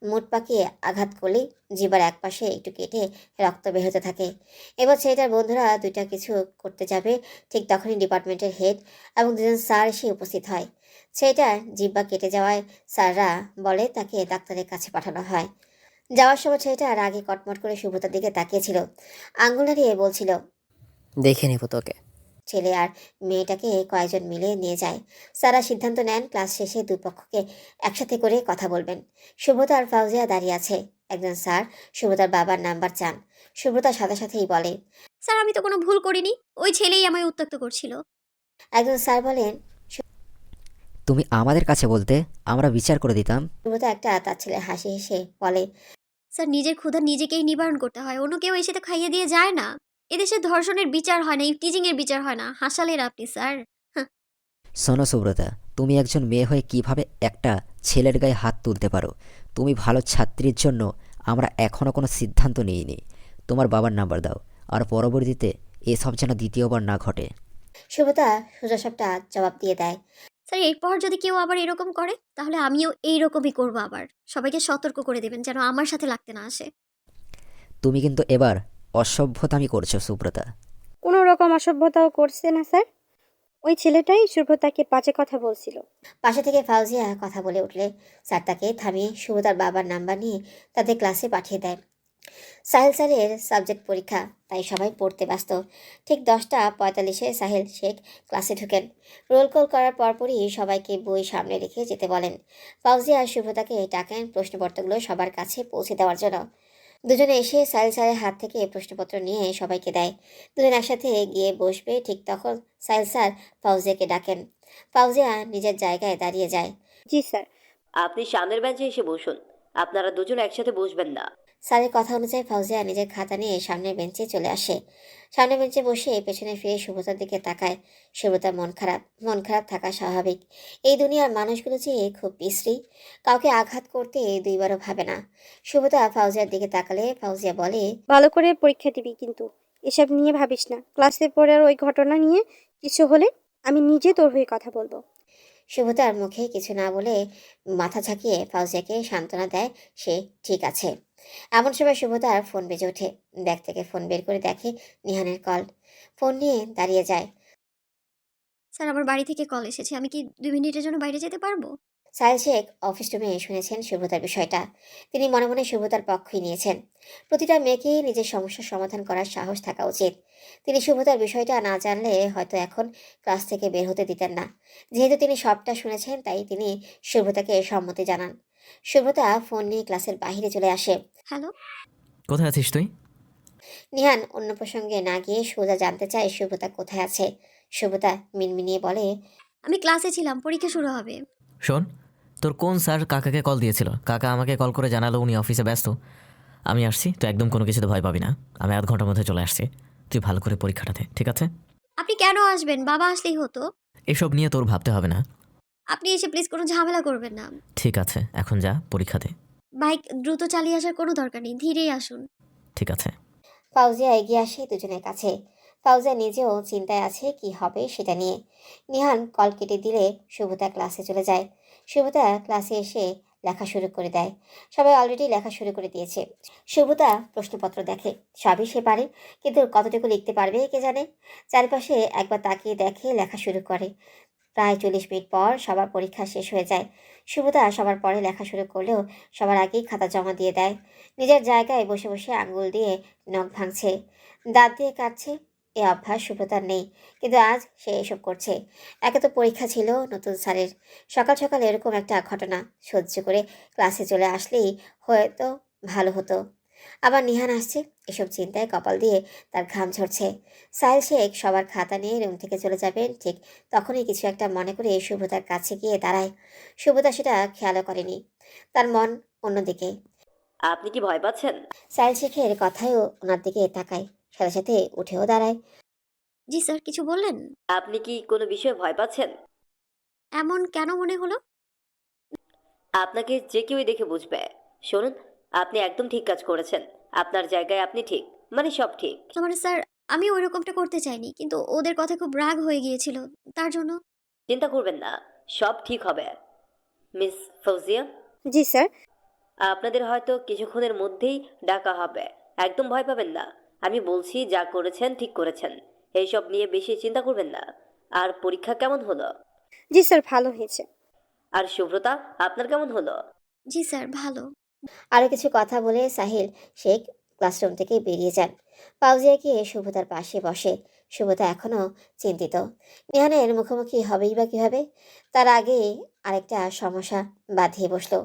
মুঠ পাকিয়ে আঘাত করলেই জিবার একপাশে একটু কেটে রক্ত বের হতে থাকে। এবার ছেলেটার বন্ধুরা দুইটা কিছু করতে যাবে, ঠিক তখনই ডিপার্টমেন্টের হেড এবং দুজন স্যার এসে উপস্থিত হয়। ছেলেটার জিব্বা কেটে যাওয়ায় স্যাররা বলে তাকে ডাক্তারের কাছে পাঠানো হয়। যাওয়ার সময় ছেলেটা রাগে কটমট করে সুব্রতার দিকে তাকিয়েছিল, আঙ্গুল নাড়িয়ে বলছিল। দেখে নিব তোকে। ছেলে আর মেয়েটাকে কয়েকজন মিলে নিয়ে যায়। স্যাররা সিদ্ধান্ত নেন ক্লাস শেষে দুপক্ষকে একসাথে করে কথা বলবেন। সুব্রতা আর ফাউজিয়া দাঁড়িয়ে আছে। একজন স্যার সুব্রতার বাবার নাম্বার চান। সুব্রতা সাথে সাথেই বলে, স্যার আমি তো কোনো ভুল করিনি, ওই ছেলেই আমায় উত্ত্যক্ত করছিল। একজন স্যার বলেন, তুমি আমাদের কাছে বলতে আমরা বিচার করে দিতাম। সুব্রতা একটা তার ছেলে হাসি হেসে বলে, স্যার নিজের ক্ষুধা নিজেকেই নিবারণ করতে হয়, অন্য কেউ এসে তো খাইয়ে দিয়ে যায় না। এদেশে ধর্ষণের বিচার হয় না, টিজিংয়ের বিচার হয় না। হাসালেন আপনি স্যার। শোনো সুব্রতা, তুমি একজন মেয়ে হয়ে কিভাবে একটা ছেলের গায়ে হাত তুলতে পারো? তুমি ভালো ছাত্রীর জন্য আমরা এখনও কোনো সিদ্ধান্ত নিইনি। তোমার বাবার নাম্বার দাও, আর পরবর্তীতে এসব যেন দ্বিতীয়বার না ঘটে। সুব্রতা সোজাসাপটা জবাব দিয়ে দেয়, স্যার এরপর যদি কেউ আবার এরকম করে তাহলে আমিও এইরকমই করবো। আবার সবাইকে সতর্ক করে দেবেন যেন আমার সাথে লাগতে না আসে। তুমি কিন্তু এবার অসভ্যতামি করছো সুব্রতা। কোনো রকম অসভ্যতাও করছে না স্যার, ওই ছেলেটাই সুব্রতাকে বাজে কথা বলছিল। পাশে থেকে ফাউজিয়া কথা বলে উঠলে স্যার তাকে থামিয়ে সুব্রতার বাবার নাম্বার নিয়ে তাদের ক্লাসে পাঠিয়ে দেয়। সাহেল স্যারের সাবজেক্ট পরীক্ষা, তাই সবাই পড়তে ব্যস্ত। ঠিক 10:45 সাহেল শেখ ক্লাসে ঢুকেন। রোল কল করার পরপরই সবাইকে বই সামনে রেখে যেতে বলেন। ফাউজিয়া আর সুব্রতাকে ডাকেন প্রশ্নপত্রগুলো সবার কাছে পৌঁছে দেওয়ার জন্য। দুজনে এসে সাহেল স্যারের হাত থেকে প্রশ্নপত্র নিয়ে সবাইকে দেয়। দুজন একসাথে গিয়ে বসবে, ঠিক তখন সাহেল স্যার ফাউজিয়াকে ডাকেন। ফাউজিয়া নিজের জায়গায় দাঁড়িয়ে যায়। জি স্যার। আপনি সামনের বেঞ্চে এসে বসুন, আপনারা দুজন একসাথে বসবেন না। স্যারের কথা অনুযায়ী ফাউজিয়া নিজের খাতা নিয়ে সামনের বেঞ্চে চলে আসে। সামনের বেঞ্চে বসে পেছনে ফিরে সুব্রতার দিকে তাকায়। সুব্রতার মন খারাপ থাকা স্বাভাবিক। এই দুনিয়ার মানুষগুলো যে খুব বিশ্রী, কাউকে আঘাত করতে দুইবারও ভাবে না। সুব্রতা ফাউজিয়ার দিকে তাকালে ফাউজিয়া বলে, ভালো করে পরীক্ষা দিবি কিন্তু, এসব নিয়ে ভাবিস না। ক্লাসে পড়ার ওই ঘটনা নিয়ে কিছু হলে আমি নিজে তোর হয়ে কথা বলবো। সুব্রতার মুখে কিছু না বলে মাথা ঝাঁকিয়ে ফাউজিয়াকে সান্ত্বনা দেয় সে ঠিক আছে। এমন সময় সুব্রতার ফোন বেজে ওঠে। ব্যাগ থেকে ফোন বের করে দেখে নিহানের কল। ফোন নিয়ে দাঁড়িয়ে যায়। স্যার আমার বাড়ি থেকে কল এসেছে, আমি কি 2 মিনিটের জন্য বাইরে যেতে পারবো? সাহেল শেখ অফিস রুমে শুনেছেন সুব্রতার বিষয়টা। তিনি মনে মনে সুব্রতার পক্ষই নিয়েছেন। প্রতিটা মেয়েকেই নিজের সমস্যার সমাধান করার সাহস থাকা উচিত। তিনি সুব্রতার বিষয়টা না জানলে হয়তো এখন ক্লাস থেকে বের হতে দিতেন না। যেহেতু তিনি সবটা শুনেছেন, তাই তিনি সুব্রতাকে সম্মতি জানান। সুব্রতা ফোন নিয়ে ক্লাসের বাইরে চলে আসে। হ্যালো, কোথায় আছিস তুই? নিহান অন্য প্রসঙ্গে না গিয়ে সোজা জানতে চায় সুব্রতা কোথায় আছে। সুব্রতা মিনমিনিয়ে বলে, আমি ক্লাসে ছিলাম, পরীক্ষা শুরু হবে। শোন, তোর কোন স্যার কাকাকে কল দিয়েছিল? কাকা আমাকে কল করে জানালো উনি অফিসে ব্যস্ত। আমি আসছি, তুই একদম কোনো কিছুতে ভয় পাবি না। আমি আধ ঘন্টার মধ্যে চলে আসছি। তুই ভালো করে পরীক্ষাটা দে, ঠিক আছে? আপনি কেন আসবেন? বাবা আসলেই হতো। এসব নিয়ে তোর ভাবতে হবে না। আপনি এসে প্লিজ কোনো ঝামেলা করবেন না। ঠিক আছে, এখন যা, পরীক্ষা দে। বাইক দ্রুত চালিয়ে আসার কোনো দরকার নেই, ধীরেই আসুন। ঠিক আছে। ফাউজিয়া এগিয়ে আসে দুজনের কাছে। ফাউজিয়া নিজেও চিন্তায় আছে কি হবে সেটা নিয়ে। নিহান কল কেটে দিলে সুব্রতা ক্লাসে চলে যায়। সুব্রতা ক্লাসে এসে লেখা শুরু করে দেয়। সবাই অলরেডি লেখা শুরু করে দিয়েছে। সুব্রতা প্রশ্নপত্র দেখে, সবই সে পারে, কিন্তু কতটুকু লিখতে পারবে কে জানে। চারপাশে একবার তাকিয়ে দেখে, লেখা শুরু করে। প্রায় 40 মিনিট পর সবার পরীক্ষা শেষ হয়ে যায়। সুব্রতা সবার পরে লেখা শুরু করলেও সবার আগেই খাতা জমা দিয়ে দেয়। নিজের জায়গায় বসে বসে আঙ্গুল দিয়ে নখ ভাঙছে, দাঁত দিয়ে কাটছে। এ অভ্যাস সুব্রতার নেই, কিন্তু আজ সে এসব করছে। একে তো পরীক্ষা ছিল নতুন স্যারের। সকাল সকাল এরকম একটা ঘটনা সহ্য করে ক্লাসে চলে আসলেই হয়তো ভালো হতো। আবার নিহান আসছে, এসব চিন্তায় কপাল দিয়ে তার ঘাম ঝরছে। সাহেল শেখ সবার খাতা নিয়ে রুম থেকে চলে যাবেন, ঠিক তখনই কিছু একটা মনে করে সুব্রতার কাছে গিয়ে দাঁড়ায়। সুব্রতা সেটা খেয়ালও করেনি, তার মন অন্যদিকে। আপনি কি ভয় পাচ্ছেন? সাহেল শেখের কথায়ও ওনার দিকে তাকায়, সাথে সাথে উঠেও দাঁড়ায়। জি স্যার, কিছু বললেন? আপনি কি কোনো বিষয়ে ভয় পাচ্ছেন? এমন কেন মনে হলো? আপনাকে যে কেউই দেখে বুঝবে। শুনুন, আপনি একদম ঠিক কাজ করেছেন। আপনার জায়গায় আপনি ঠিক, মানে সব ঠিক। মানে স্যার, আমি ওই রকমটা করতে চাইনি, কিন্তু ওদের কথা খুব রাগ হয়ে গিয়েছিল, তার জন্য। চিন্তা করবেন না, সব ঠিক হবে। মিস ফৌজিয়া, জি স্যার। আপনাদের হয়তো কিছুক্ষণের মধ্যেই ডাকা হবে। একদম ভয় পাবেন না। আমি বলছি, যা করেছেন ঠিক করেছেন। এইসব নিয়ে বেশি চিন্তা করবেন না। আর পরীক্ষা কেমন হলো? জি স্যার, ভালো হয়েছে। আর শুভ্রতা, আপনার কেমন হলো? জি স্যার, ভালো। আরও কিছু কথা বলে সাহিল শেখ ক্লাসরুম থেকে বেরিয়ে যান। পাউজিয়া গিয়ে শুভতার পাশে বসে। শুভতা এখনও চিন্তিত, নিহানের মুখোমুখি হবেই বা কীভাবে। তার আগে আরেকটা সমস্যা বাঁধিয়ে বসলো।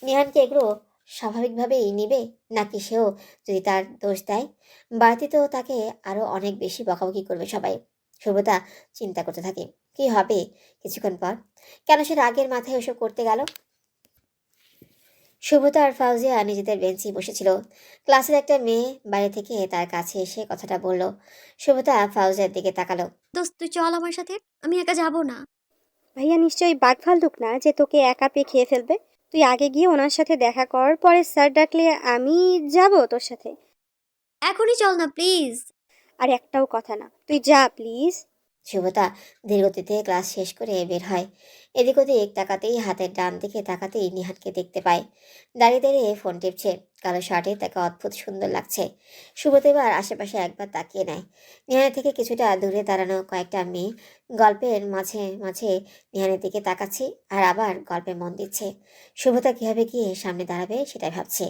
নিহানকে এগুলো স্বাভাবিকভাবেই নিবে, নাকি সেও যদি তার দোষ দেয় বাড়তি তো তাকে আরও অনেক বেশি বকাবকি করবে সবাই। শুভতা চিন্তা করতে থাকে কি হবে কিছুক্ষণ পর। কেন সে রাগের মাথায় ওসব করতে গেল? শুভতা আর ফাউজিয়া নিজেদের বেঞ্চে বসেছিল। ক্লাসের একটা মেয়ে বাইরে থেকে তার কাছে এসে কথাটা বলল। শুভতা ফাউজিয়ার দিকে তাকালো। দোস্ত, তুই চল আমার সাথে, আমি একা যাব না। ভাইয়া নিশ্চয়ই বাঘ ভাল্লুক না যে তোকে একা পেয়ে খেয়ে ফেলবে। তুই আগে গিয়ে ওনার সাথে দেখা কর, পরে স্যার ডাকলে আমি যাব তোর সাথে। এখনই চল না প্লিজ। আর একটাও কথা না, তুই যা প্লিজ। শুভতা ধীরগতিতে ক্লাস শেষ করে বের হয়। এদিক ওদিক তাকাতেই, হাতের ডান দিকে তাকাতেই নিহানকে দেখতে পায়। দাঁড়িয়ে দাঁড়িয়ে ফোন টিপছে। কালো শার্টে তাকে অদ্ভুত সুন্দর লাগছে। শুভতা এবার আশেপাশে একবার তাকিয়ে নেয়। নিহানের থেকে কিছুটা দূরে দাঁড়ানো কয়েকটা মেয়ে গল্পের মাঝে মাঝে নিহানের দিকে তাকাচ্ছে আর আবার গল্পে মন দিচ্ছে। শুভতা কীভাবে গিয়ে সামনে দাঁড়াবে সেটাই ভাবছে।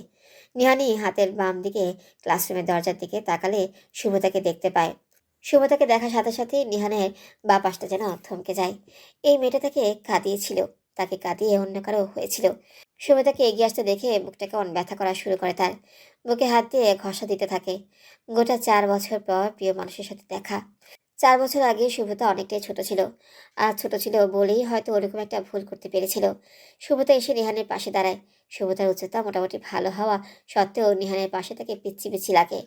নিহানি হাতের বাম দিকে ক্লাসরুমের দরজার দিকে তাকালে শুভতাকে দেখতে পায়। শুভতাকে দেখার সাথে সাথে নিহানের বা পাশটা যেন থমকে যায়। এই মেয়েটা তাকে কাঁদিয়েছিল, তাকে কাঁদিয়ে অন্য কারো হয়েছিল। শুভতাকে এগিয়ে আসতে দেখে বুকটা কেমন ব্যথা করা শুরু করে। তার বুকে হাত দিয়ে ঘষা দিতে থাকে। গোটা 4 বছর পর প্রিয় মানুষের সাথে দেখা। 4 বছর আগে শুভতা অনেকটাই ছোট ছিল, আর ছোট ছিল বলেই হয়তো ওরকম একটা ভুল করতে পেরেছিল। শুভতা এসে নিহানের পাশে দাঁড়ায়। শুভতার উচ্চতা মোটামুটি ভালো হওয়া সত্ত্বেও নিহানের পাশে তাকে পিচ্ছি পিচ্ছি লাগে।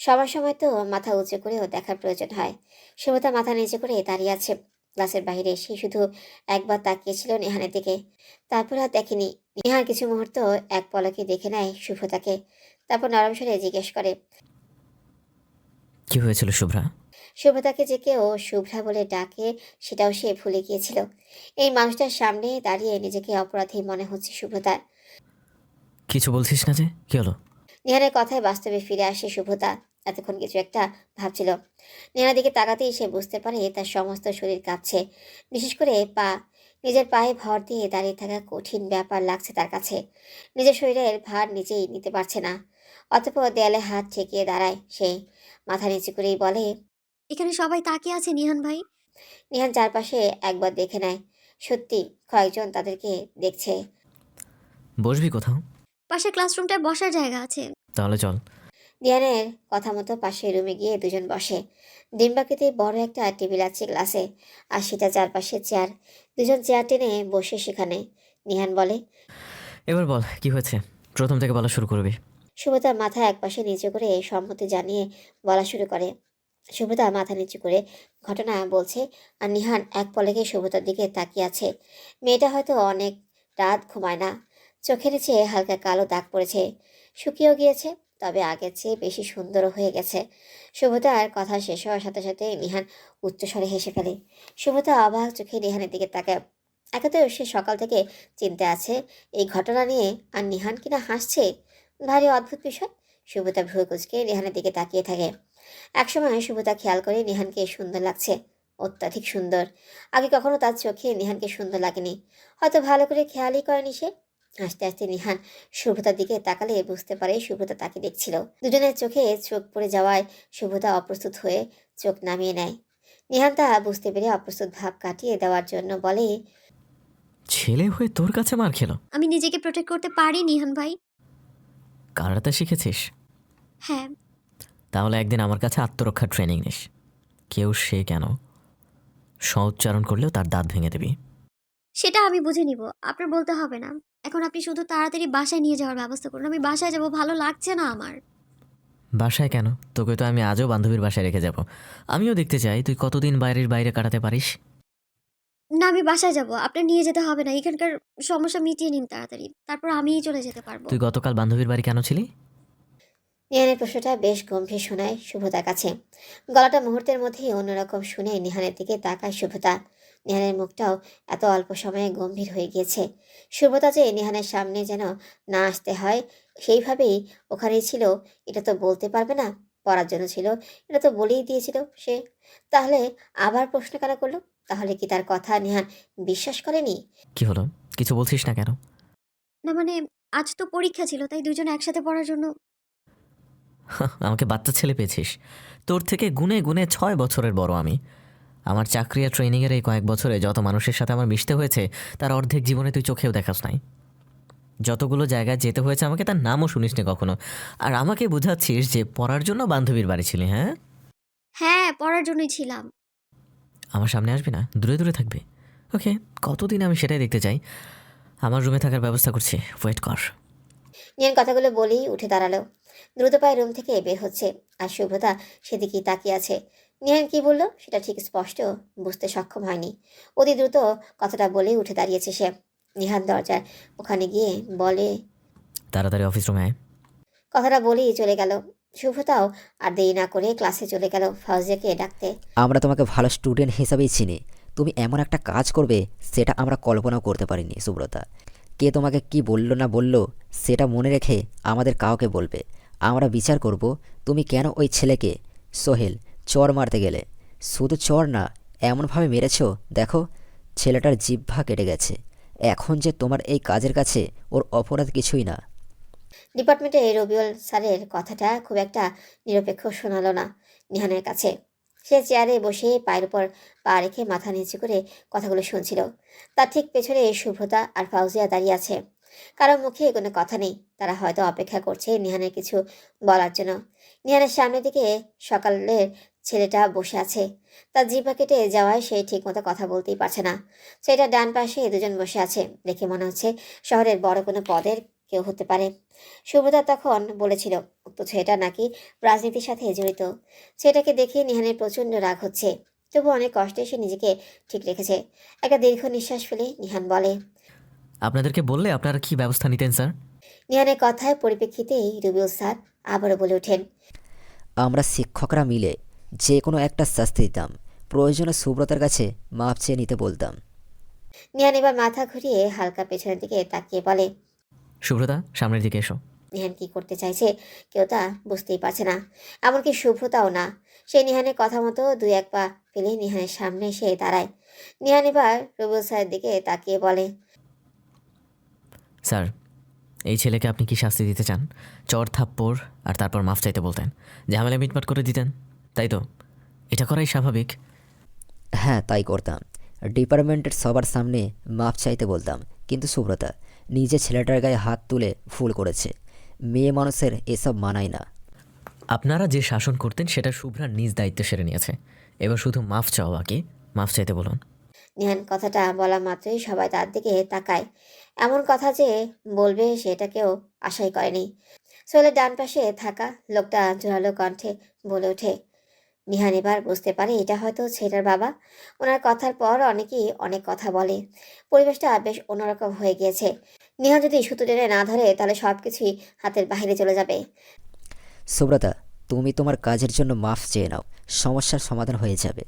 সবার সময় তো মাথা উঁচু করেও দেখার প্রয়োজন হয়। শুভতা মাথা নিচু করে দাঁড়িয়ে আছে। ক্লাসের বাইরে এসে শুধু একবার তাকিয়েছিল নিহানের দিকে, তারপর আর দেখেনি। নিহান কিছু মুহূর্ত এক পলকে দেখে নেয় শুভতাকে, তারপর নরম স্বরে জিজ্ঞেস করে, কি হয়েছিল শুভ্রা? শুভতাকে যে কেউ শুভ্রা বলে ডাকে সেটাও সে ভুলে গিয়েছিল। এই মানুষটার সামনে দাঁড়িয়ে নিজেকে অপরাধী মনে হচ্ছে শুভতার। কিছু বলছিস না যে, কি হলো? নিহানের কথায় বাস্তবে ফিরে আসে শুভতা। এতক্ষণ কিছু একটা ভাবছিল। নিহানের দিকে তাকাতেই সে বুঝতে পারে তার সমস্ত শরীর কাঁপছে, বিশেষ করে পা। নিজের পায়ে ভর দিয়ে দাঁড়িয়ে থাকা কঠিন ব্যাপার লাগছে তার কাছে। নিজের শরীরের ভার নিজেই নিতে পারছে না। অতঃপর দেয়ালে হাত ঠেকিয়ে দাঁড়ায় সে, মাথা নিচু করেই বলে, এখানে সবাই তাকিয়ে আছে নিহান ভাই। নিহান চারপাশে একবার দেখে নেয়। সত্যি কয়েকজন তাদেরকে দেখছে। বসবি কোথাও? পাশে ক্লাসরুমটায় বসার জায়গা আছে। তাহলে চল। নিহানের কথা মতো পাশের রুমে গিয়ে দুজন বসে। ডিম্বাকৃতি বড় একটা টেবিল আছে ক্লাসে, আর সেটা চারপাশে চেয়ার। দুজন চেয়ার টেনে বসে সেখানে। নিহান বলে, এবার বল কি হয়েছে, প্রথম থেকে বলা শুরু করবি। শুভতা মাথা একপাশে নিচু করে সম্মতি জানিয়ে বলা শুরু করে। শুভতা মাথা নিচু করে ঘটনা বলছে, আর নিহান এক পলকে শুভতার দিকে তাকিয়ে আছে। মেয়েটা হয়তো অনেক রাত ঘুমায় না। চোখের নিচে হালকা কালো দাগ পড়েছে, শুকিয়েও গিয়েছে, তবে আগের চেয়ে বেশি সুন্দরও হয়ে গেছে। শুভতার কথা শেষ হওয়ার সাথে সাথে নিহান উচ্চস্বরে হেসে ফেলে। শুভতা অবাক চোখে নিহানের দিকে তাকায়। একে তো সে সকাল থেকে চিন্তা আছে এই ঘটনা নিয়ে, আর নিহান কিনা হাসছে। ভারী অদ্ভুত বিষয়। শুভতা ভ্রু কুঁচকে নিহানের দিকে তাকিয়ে থাকে। একসময় শুভতা খেয়াল করে নিহানকে সুন্দর লাগছে, অত্যাধিক সুন্দর। আগে কখনো তার চোখে নিহানকে সুন্দর লাগেনি, হয়তো ভালো করে খেয়ালই করেনি সে। আস্তে আস্তে নিহান শুভতার দিকে তাকালে বুঝতে পারে শুভতা তাকে দেখছিল। দুজনের চোখে চোখ পড়ে যাওয়ায় শুভতা অপ্রস্তুত হয়ে চোখ নামিয়ে নেয়। নিহান তা বুঝতে পেরে অপ্রস্তুত ভাব কাটিয়ে দেওয়ার জন্য বলে, ছেলে হয়ে তোর কাছে মার খেলো? আমি নিজেকে প্রোটেক্ট করতে পারি নিহান ভাই। কারাতে শিখেছিস? হ্যাঁ। তাহলে একদিন আমার কাছে আত্মরক্ষার ট্রেনিং নিস। কেউ সে কেন সউচ্চারণ করলেও তার দাঁত ভেঙে দিবি। সেটা আমি বুঝে নিব, আপনার বলতে হবে না। এখন আপনি শুধু তাড়াতাড়ি বাসায় নিয়ে যাওয়ার ব্যবস্থা করুন। আমি বাসায় যাব, ভালো লাগছে না আমার। বাসায় কেন? তোকে তো আমি আজও বান্ধবীর বাসায় রেখে যাব। আমিও দেখতে চাই তুই কতদিন বাইরের বাইরে কাটাতে পারিস। না, আমি বাসায় যাব। আপনার নিয়ে যেতে হবে না। এখানকার সমস্যা মিটিয়ে নিন তাড়াতাড়ি। তারপর আমিই চলে যেতে পারবো। তুই গতকাল বান্ধবীর বাড়ি কেন ছিলি? নিহানের প্রশ্নটা বেশ গম্ভীর শোনায় শুভ্রতার কাছে। গলাটা মুহূর্তের মধ্যেই অন্যরকম শুনে নিহানের দিকে তাকায় শুভ্রতা। নিহানের মুখটাও এত অল্প সময়ে গম্ভীর হয়ে গিয়েছে। শুভ্রতা যে নিহানের সামনে যেন না আসতে হয় সেইভাবেই ওখানেই ছিল, এটা তো বলতে পারবে না। পড়ার জন্য ছিল, এটা তো বলেই দিয়েছিল সে। তাহলে আবার প্রশ্ন কেন করলো? তাহলে কি তার কথা নিহান বিশ্বাস করেনি? কি হলো, কিছু বলছিস না কেন? না মানে, আজ তো পরীক্ষা ছিল, তাই দুজন একসাথে পড়ার জন্য। আমাকে বাচ্চা ছেলে পেয়েছিস? তোর থেকে গুনে গুনে 6 বছরের বড় আমি। আমার চাকরি আর ট্রেনিংয়ের এই কয়েক বছরে যত মানুষের সাথে আমার মিশতে হয়েছে তার অর্ধেক জীবনে তুই চোখেও দেখাস নাই। যতগুলো জায়গায় যেতে হয়েছে আমাকে তার নামও শুনিস নি কখনো। আর আমাকে বোঝাচ্ছিস যে পড়ার জন্য বান্ধবীর বাড়ি ছিলি? হ্যাঁ, হ্যাঁ, পড়ার জন্যই ছিলাম। আমার সামনে আসবি না, দূরে দূরে থাকবি। ওকে, কতদিন আমি সেটাই দেখতে চাই। আমার রুমে থাকার ব্যবস্থা করছি, ওয়েট কর। নিহান কথাগুলো বলেই উঠে দাঁড়ালো। দ্রুত পায়ে রুম থেকে বের হচ্ছে, আর শুভ্রতা সেদিকেই তাকিয়ে আছে। নিহান কি বলল সেটা ঠিক স্পষ্ট বুঝতে সক্ষম হয়নি। অতি দ্রুত কথাটা বলেই উঠে দাঁড়িয়েছে সে। নিহান দরজার ওখানে গিয়ে বলে, তাড়াতাড়ি অফিস রুমে আয়। কথাটা বলেই চলে গেল। শুভ্রতাও আর দেরি না করে ক্লাসে চলে গেল ফাউজিয়াকে ডাকতে। আমরা তোমাকে ভালো স্টুডেন্ট হিসাবেই চিনি, তুমি এমন একটা কাজ করবে সেটা আমরা কল্পনাও করতে পারিনি সুব্রতা। কে তোমাকে কি বললো না বললো সেটা মনে রেখে আমাদের কাউকে বলবে। আমরা বিচার করব তুমি কেন ওই ছেলেকে সোহেল চর মারতে গেলে। শুধু চর না, এমনভাবে মেরেছো দেখো ছেলেটার জিহ্বা কেটে গেছে। এখন যে তোমার এই কাজের কাছে ওর অপরাধ কিছুই না। ডিপার্টমেন্টে রবিউল স্যারের কথাটা খুব একটা নিরপেক্ষ শোনালো না নিহানের কাছে। সে চেয়ারে বসে পায়ের উপর পা রেখে মাথা নিচু করে কথাগুলো শুনছিল। তার ঠিক পেছনে শুভ্রতা আর ফাউজিয়া দাঁড়িয়ে আছে। কারো মুখে কোনো কথা নেই, তারা হয়তো অপেক্ষা করছে নিহানের কিছু বলার জন্য। নিহানের সামনের দিকে সকালের ছেলেটা বসে আছে। তার জিহ্বা কেটে যাওয়ায় সে ঠিক মতো কথা বলতেই পারছে না। সেটা ডান পাশে দুজন বসে আছে, দেখে মনে হচ্ছে শহরের বড় কোনো পদের কেউ হতে পারে। সুব্রতা তখন বলেছিল উক্ত ছেলেটা নাকি রাজনীতির সাথে জড়িত। ছেলেটাকে দেখে নিহানের প্রচণ্ড রাগ হচ্ছে, তবু অনেক কষ্টে সে নিজেকে ঠিক রেখেছে। একটা দীর্ঘ নিঃশ্বাস ফেলে নিহান বলে, আপনাদেরকে বললে আপনারা কি ব্যবস্থা নিতেন স্যার? নিহানের কথায় পরিপ্রেক্ষিতেই রবিউল স্যার আবারও বলে ওঠেন, আমরা শিক্ষকরা মিলে যে কোনো একটা শাস্তি দিতাম, প্রয়োজনে সুব্রতার কাছে মাপ চেয়ে নিতে বলতাম। নিহান এবার মাথা ঘুরিয়ে হালকা পেছনের দিকে তাকিয়ে বলে, শুভ্রতা, সামনের দিকে এসো। নিহান কি করতে চাইছে কেউ তা বুঝতেই পারছে না, এমনকি শুভ্রতাও না। সে নিহানের কথা মতো দুই এক পা ফেলে নিহানের সামনে এসে দাঁড়ায়। নিহান এবার রবিউল স্যারের দিকে তাকিয়ে বলে, স্যার, এই ছেলেকে আপনি কি শাস্তি দিতে চান? চর থাপ্পড় আর তারপর মাফ চাইতে বলতেন, ঝামেলা মিটমাট করে দিতেন, তাই তো? এটা করাই স্বাভাবিক। হ্যাঁ, তাই করতাম। ডিপার্টমেন্টের সবার সামনে মাপ চাইতে বলতাম। কিন্তু সুব্রতা নিজে ছেলেটার গায়ে হাত তুলে ভুল করেছে। মেয়ে মানুষের এসব মানায় না। আপনারা যে শাসন করতেন সেটা শুভ্রার নিজ দায়িত্ব সেরে নিয়েছে। এবার শুধু মাফ চাও, বাকি মাফ চাইতে বলুন। নিহান কথাটা বলা মাত্রই সবাই তার দিকে তাকায়। এমন কথা যে বলবে সেটা কেউ আশাই করেনি। সোহেলের ডান পাশে থাকা লোকটা জোরালো কণ্ঠে বলে ওঠে। নিহান এবার বুঝতে পারে এটা হয়তো ছেলেটার বাবা। ওনার কথার পর অনেকেই অনেক কথা বলে। পরিবেশটা বেশ অন্যরকম হয়ে গিয়েছে। নিহান যদি সুতো টেনে না ধরে তাহলে সব কিছুই হাতের বাইরে চলে যাবে। সুব্রতা, তুমি তোমার কাজের জন্য মাফ চেয়ে নাও, সমস্যার সমাধান হয়ে যাবে।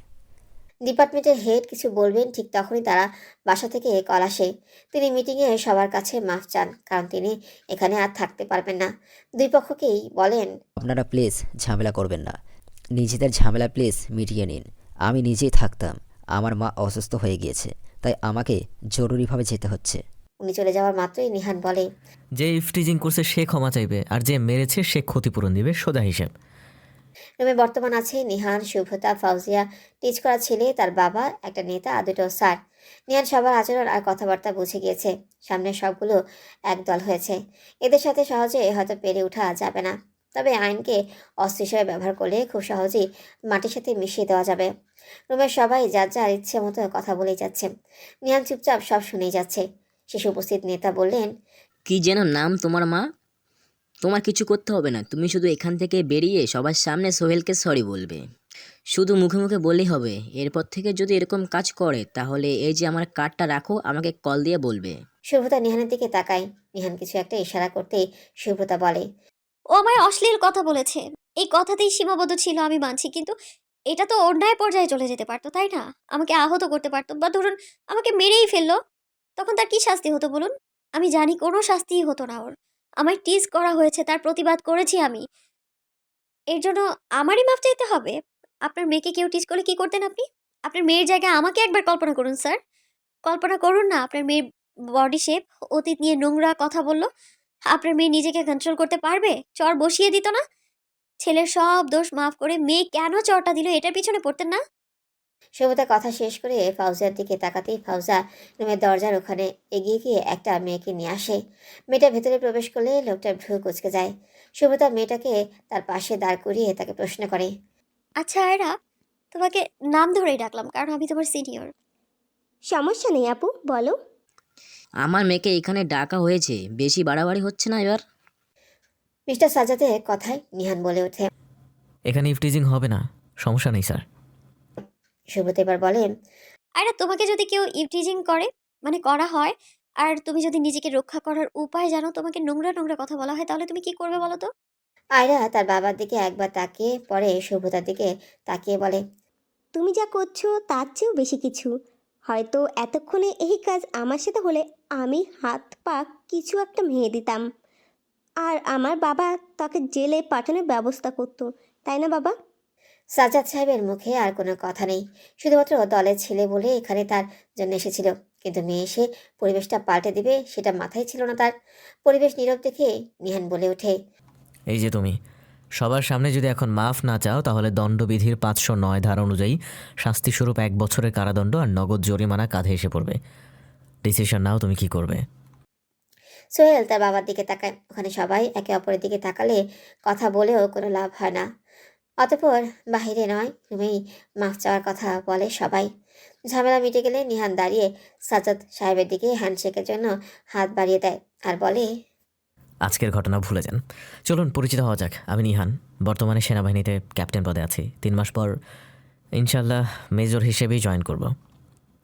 ডিপার্টমেন্টের হেড কিছু বলবেন ঠিক তখনই তারা বাসা থেকে কল আসে। তিনি মিটিংয়ে সবার কাছে মাফ চান, কারণ তিনি এখানে আর থাকতে পারবেন না। দুই পক্ষকেই বলেন, আপনারা প্লিজ ঝামেলা করবেন না, নিজেদের ঝামেলা প্লিজ মিটিয়ে নিন। আমি নিজেই থাকতাম, আমার মা অসুস্থ হয়ে গিয়েছে, তাই আমাকে জরুরিভাবে যেতে হচ্ছে। উনি চলে যাওয়ার মাত্রই নিহান বলে, যে ইফটিজিং করছে সে ক্ষমা চাইবে, আর যে মেরেছে সে ক্ষতিপূরণ দিবে, সোজা হিসেব। রুমে বর্তমান আছে নিহান, শুভ্রতা, ফাউজিয়া, টিচ করা ছেলে, তার বাবা, একটা নেতা আর দুটো স্যার। নিহান সবার আচরণ আর কথাবার্তা বুঝে গিয়েছে। সামনের সবগুলো একদল হয়েছে। এদের সাথে সহজে হয়তো পেরে ওঠা যাবে না, তবে আইনকে অস্ত্র হিসেবে ব্যবহার করলে খুব সহজেই মাটির সাথে মিশিয়ে দেওয়া যাবে। রুমের সবাই যার যার ইচ্ছে মতো কথা বলেই যাচ্ছে। নিহান চুপচাপ সব শুনেই যাচ্ছে। শেষে উপস্থিত নেতা বললেন, কি যেন নাম তোমার মা? তোমার কিছু করতে হবে না, তুমি শুধু এখান থেকে বেরিয়ে সবার সামনে সোহেলকে সরি বলবে। শুধু মুখে মুখে বললেই হবে। এরপর থেকে যদি এরকম কাজ করে তাহলে এই যে আমার কার্ডটা রাখো, আমাকে কল দিয়ে বলবে। শুভ্রতা নিহানের দিকে তাকায়। নিহান কিছু একটা ইশারা করতেই শুভ্রতা বলে, ও আমায় অশ্লীল কথা বলেছে, এই কথাতেই সীমাবদ্ধ ছিল আমি মানছি, কিন্তু এটা তো অন্যায় পর্যায়ে চলে যেতে পারতো, তাই না? আমাকে আহত করতে পারতো, বা ধরুন আমাকে মেরেই ফেললো, তখন তার কি শাস্তি হতো বলুন? আমি জানি কোনো শাস্তিই হতো না ওর। আমায় টিজ করা হয়েছে, তার প্রতিবাদ করেছি আমি। এর জন্য আমারই মাফ চাইতে হবে? আপনার মেয়েকে কেউ টিজ করলে কি করতেন আপনি? আপনার মেয়ের জায়গায় আমাকে একবার কল্পনা করুন স্যার। কল্পনা করুন না, আপনার মেয়ের বডি শেপ, অতীত নিয়ে নোংরা কথা বলল। আপনার মেয়ে নিজেকে কন্ট্রোল করতে পারবে? চর বসিয়ে দিত না? ছেলের সব দোষ মাফ করে মেয়ে কেন চরটা দিল এটার পিছনে পড়তেন না? শুভ্রতা কথা শেষ করে ফাউজিয়ার দিকে তাকাতেই ফাউজা রুমের দরজার ওখানে এগিয়ে গিয়ে একটা মেয়েকে নিয়ে আসে। মেয়েটা ভেতরে প্রবেশ করলে লোকটার ভ্রু কুঁচকে যায়। শুভ্রতা মেয়েটাকে তার পাশে দাঁড় করিয়ে তাকে প্রশ্ন করে, আচ্ছা আয়রা, তোমাকে নাম ধরেই ডাকলাম কারণ আমি তোমার সিনিয়র। সমস্যা নেই আপু, বলো। আমার মেয়েকে এখানে ডাকা হয়েছে, বেশি বাড়াবাড়ি হচ্ছে না এবার? মিস্টার সাজ্জাদের কথায় নিহান বলে ওঠে। এখানে ইফটিজিং হবে না, সমস্যা নেই স্যার। শুভ্রতা এবার বলে, আয়রা, তোমাকে যদি কেউ ইভটিজিং করে, মানে করা হয়, আর তুমি যদি নিজেকে রক্ষা করার উপায় জানো, তোমাকে নোংরা নোংরা কথা বলা হয়, তাহলে তুমি কি করবে বলো তো? আয়রা তার বাবার দিকে একবার তাকিয়ে পরে শুভ্রতার দিকে তাকিয়ে বলে, তুমি যা করছো তার চেয়েও বেশি কিছু। হয়তো এতক্ষণে এই কাজ আমার সাথে হলে আমি হাত পা কিছু একটা ভেঙে দিতাম, আর আমার বাবা তাকে জেলে পাঠানোর ব্যবস্থা করতো, তাই না বাবা? সাজ্জাদ সাহেবের মুখে আর কোনো কথা নেই। শুধুমাত্র দলের ছেলে বলে এখানে তার জন্য এসেছিল, কিন্তু মেয়ে এসে পরিবেশটা পাল্টে দিবে সেটা মাথায় ছিল না তার। পরিবেশ নীরব দেখে নিহান বলে ওঠে, এই যে তুমি সবার সামনে যদি এখন মাফ না চাও তাহলে দণ্ডবিধির 509 ধারা অনুযায়ী শাস্তিস্বরূপ 1 বছরের কারাদণ্ড আর নগদ জরিমানা কাঁধে এসে পড়বে। ডিসিশন নাও, তুমি কি করবে? সোহেল তার বাবার দিকে তাকায়। ওখানে সবাই একে অপরের দিকে তাকালে কথা বলেও কোনো লাভ হয় না। অতঃপর বাহিরে নয়, রুমেই মাফ চাওয়ার কথা বলে সবাই। ঝামেলা মিটে গেলে নিহান দাঁড়িয়ে সাজ্জাদ সাহেবের দিকে হ্যান্ডশেকের জন্য হাত বাড়িয়ে দেয় আর বলে, আজকের ঘটনা ভুলে যান, চলুন পরিচিত হওয়া যাক। আমি নিহান, বর্তমানে সেনাবাহিনীতে ক্যাপ্টেন পদে আছি। 3 মাস পর ইনশাল্লাহ মেজর হিসেবেই জয়েন করব।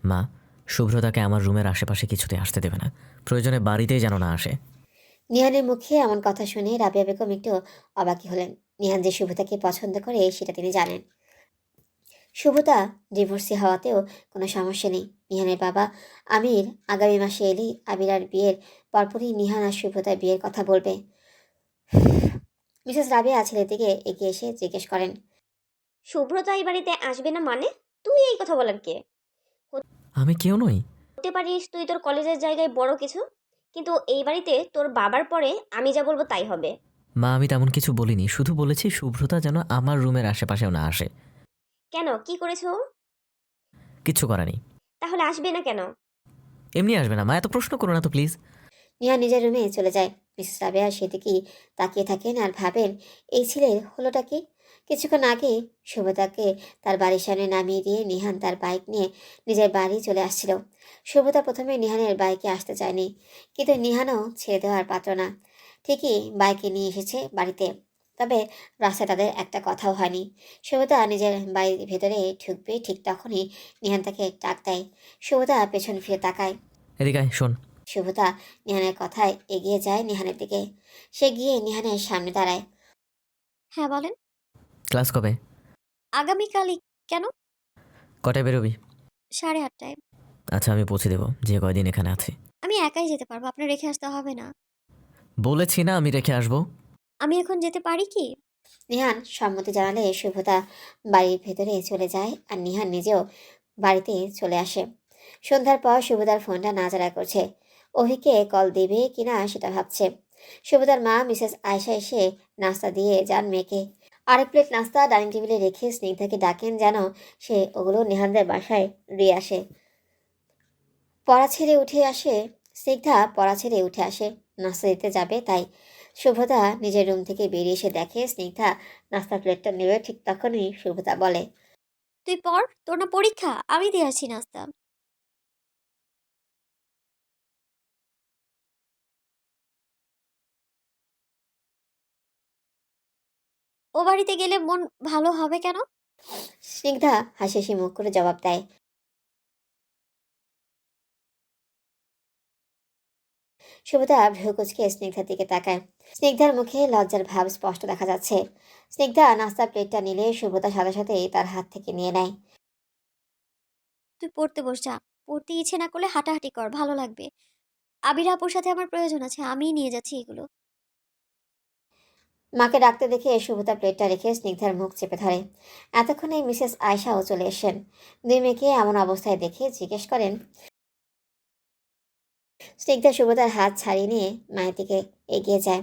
মা, শুভ্রতাকে আমার রুমের আশেপাশে কিছুতে আসতে দেবে না, প্রয়োজনে বাড়িতেই যেন না আসে। নিহানের মুখে এমন কথা শুনে রাবিয়া বেগম একটু অবাকই হলেন। নিহান যে শুভতাকে পছন্দ করে সেটা তিনি জানেন। শুভতা ডিভোর্সি হওয়াতেও কোনো সমস্যা নেই। নিহানের বাবা আমির আগামী মাসে এলেই আবির আর বিয়ের পরপরই নিহান আর শুভতার বিয়ের কথা বলবে। মিসেস রাবিয়া ছেলের দিকে এগিয়ে এসে জিজ্ঞেস করেন, শুভ্রতা এই বাড়িতে আসবে না মানে? তুই এই কথা বলার কে? আমি কেউ নই। হতে পারিস তুই তোর কলেজের জায়গায় বড় কিছু, কিন্তু এই বাড়িতে তোর বাবার পরে আমি যা বলবো তাই হবে। মা, আমি তেমন কিছু বলিনি, শুধু বলেছি শুভ্রতা যেন আমার রুমের আশেপাশেও না আসে। কেন, কি করেছো ও? কিচ্ছু করানি। তাহলে আসবে না কেন? এমনি আসবে না মা, এত প্রশ্ন করো না তো প্লিজ। নিহান নিজের রুমে চলে যায়। মিসেস রাবিয়া সেদিকেই তাকিয়ে থাকেন আর ভাবেন, এই ছেলের হলোটা কি? কিছুক্ষণ আগে শুভতাকে তার বাড়ির সামনে নামিয়ে দিয়ে নিহান তার বাইক নিয়ে নিজের বাড়ি চলে আসছিল। শুভতা প্রথমে নিহানের বাইকে আসতে চায়নি, কিন্তু নিহানও ছেড়ে দেওয়ার পাত্র না। ঠিকই বাইকে নিয়ে এসেছে বাড়িতে, তবে রাস্তায় তাদের একটা কথাও হয়নি। শুভতা নিজের বাড়ির ভেতরে ঢুকবে ঠিক তখনই নিহান তাকে ডাক দেয়। শুভতা পেছন ফিরে তাকায়। এদিকে আয়, শোন। শুভতা নিহানের কথায় এগিয়ে যায় নিহানের দিকে। সে গিয়ে নিহানের সামনে দাঁড়ায়। হ্যাঁ বলেন। ক্লাস কবে? আগামীকালই। কেন? কটায় বেরোবি? 8:30টায়। আচ্ছা, আমি পৌঁছে দেবো যে কয়দিন এখানে আছি। আমি একাই যেতে পারবো, আপনার রেখে আসতে হবে না। বলেছি না আমি রেখে আসবো। আমি এখন যেতে পারি কি? নিহান সম্মতি জানালে শুভতা বাড়ির ভেতরে চলে যায় আর নিহান নিজেও বাড়িতে চলে আসে। সন্ধ্যার পর শুভদার ফোনটা নাড়াচাড়া করছে। অভিকে কল দেবে কিনা সেটা ভাবছে। শুভদার মা মিসেস আয়শা এসে নাস্তা দিয়ে যান মেয়েকে। আরেক প্লেট নাস্তা ডাইনিং টেবিলে রেখে স্নিগ্ধাকে ডাকেন যেন সে ওগুলো নিহানদের বাসায় দিয়ে আসে। পড়া ছেড়ে উঠে আসে স্নিগ্ধা পড়া ছেড়ে উঠে আসে নাস্তা দিতে যাবে তাই। শুভদা নিজের রুম থেকে বেরিয়ে এসে দেখে স্নিগ্ধা নাস্তার প্লেটটা নেবে, ঠিক তখনই শুভদা বলে, তুই পড়, তোর না পরীক্ষা, আমি দিয়ে আসি নাস্তা। ও বাড়িতে গেলে মন ভালো হবে কেন? স্নিগ্ধা হাসি হাসি মুখ করে জবাব দেয়। শুভদা ভ্রু কুচকে স্নিগ্ধার দিকে তাকায়। স্নিগ্ধার মুখে লজ্জার ভাব স্পষ্ট দেখা যাচ্ছে। স্নিগ্ধা নাস্তার প্লেটটা নিলে শুভদার সাথে সাথেই তার হাত থেকে নিয়ে নেয়। তুই পড়তে বস যা। পড়তে ইচ্ছে না করলে হাঁটাহাঁটি কর, ভালো লাগবে। আবির আপুর সাথে আমার প্রয়োজন আছে, আমিই নিয়ে যাচ্ছি এগুলো। মাকে ডাকতে দেখে শুভদা প্লেটটা রেখে স্নিগ্ধার মুখ চেপে ধরে। এতক্ষণে মিসেস আয়শাও চলে এসেছেন। দুই মেয়েকে এমন অবস্থায় দেখে জিজ্ঞেস করেন। স্নিগ্ধা শুভদার হাত ছাড়িয়ে নিয়ে মায়ের দিকে এগিয়ে যায়।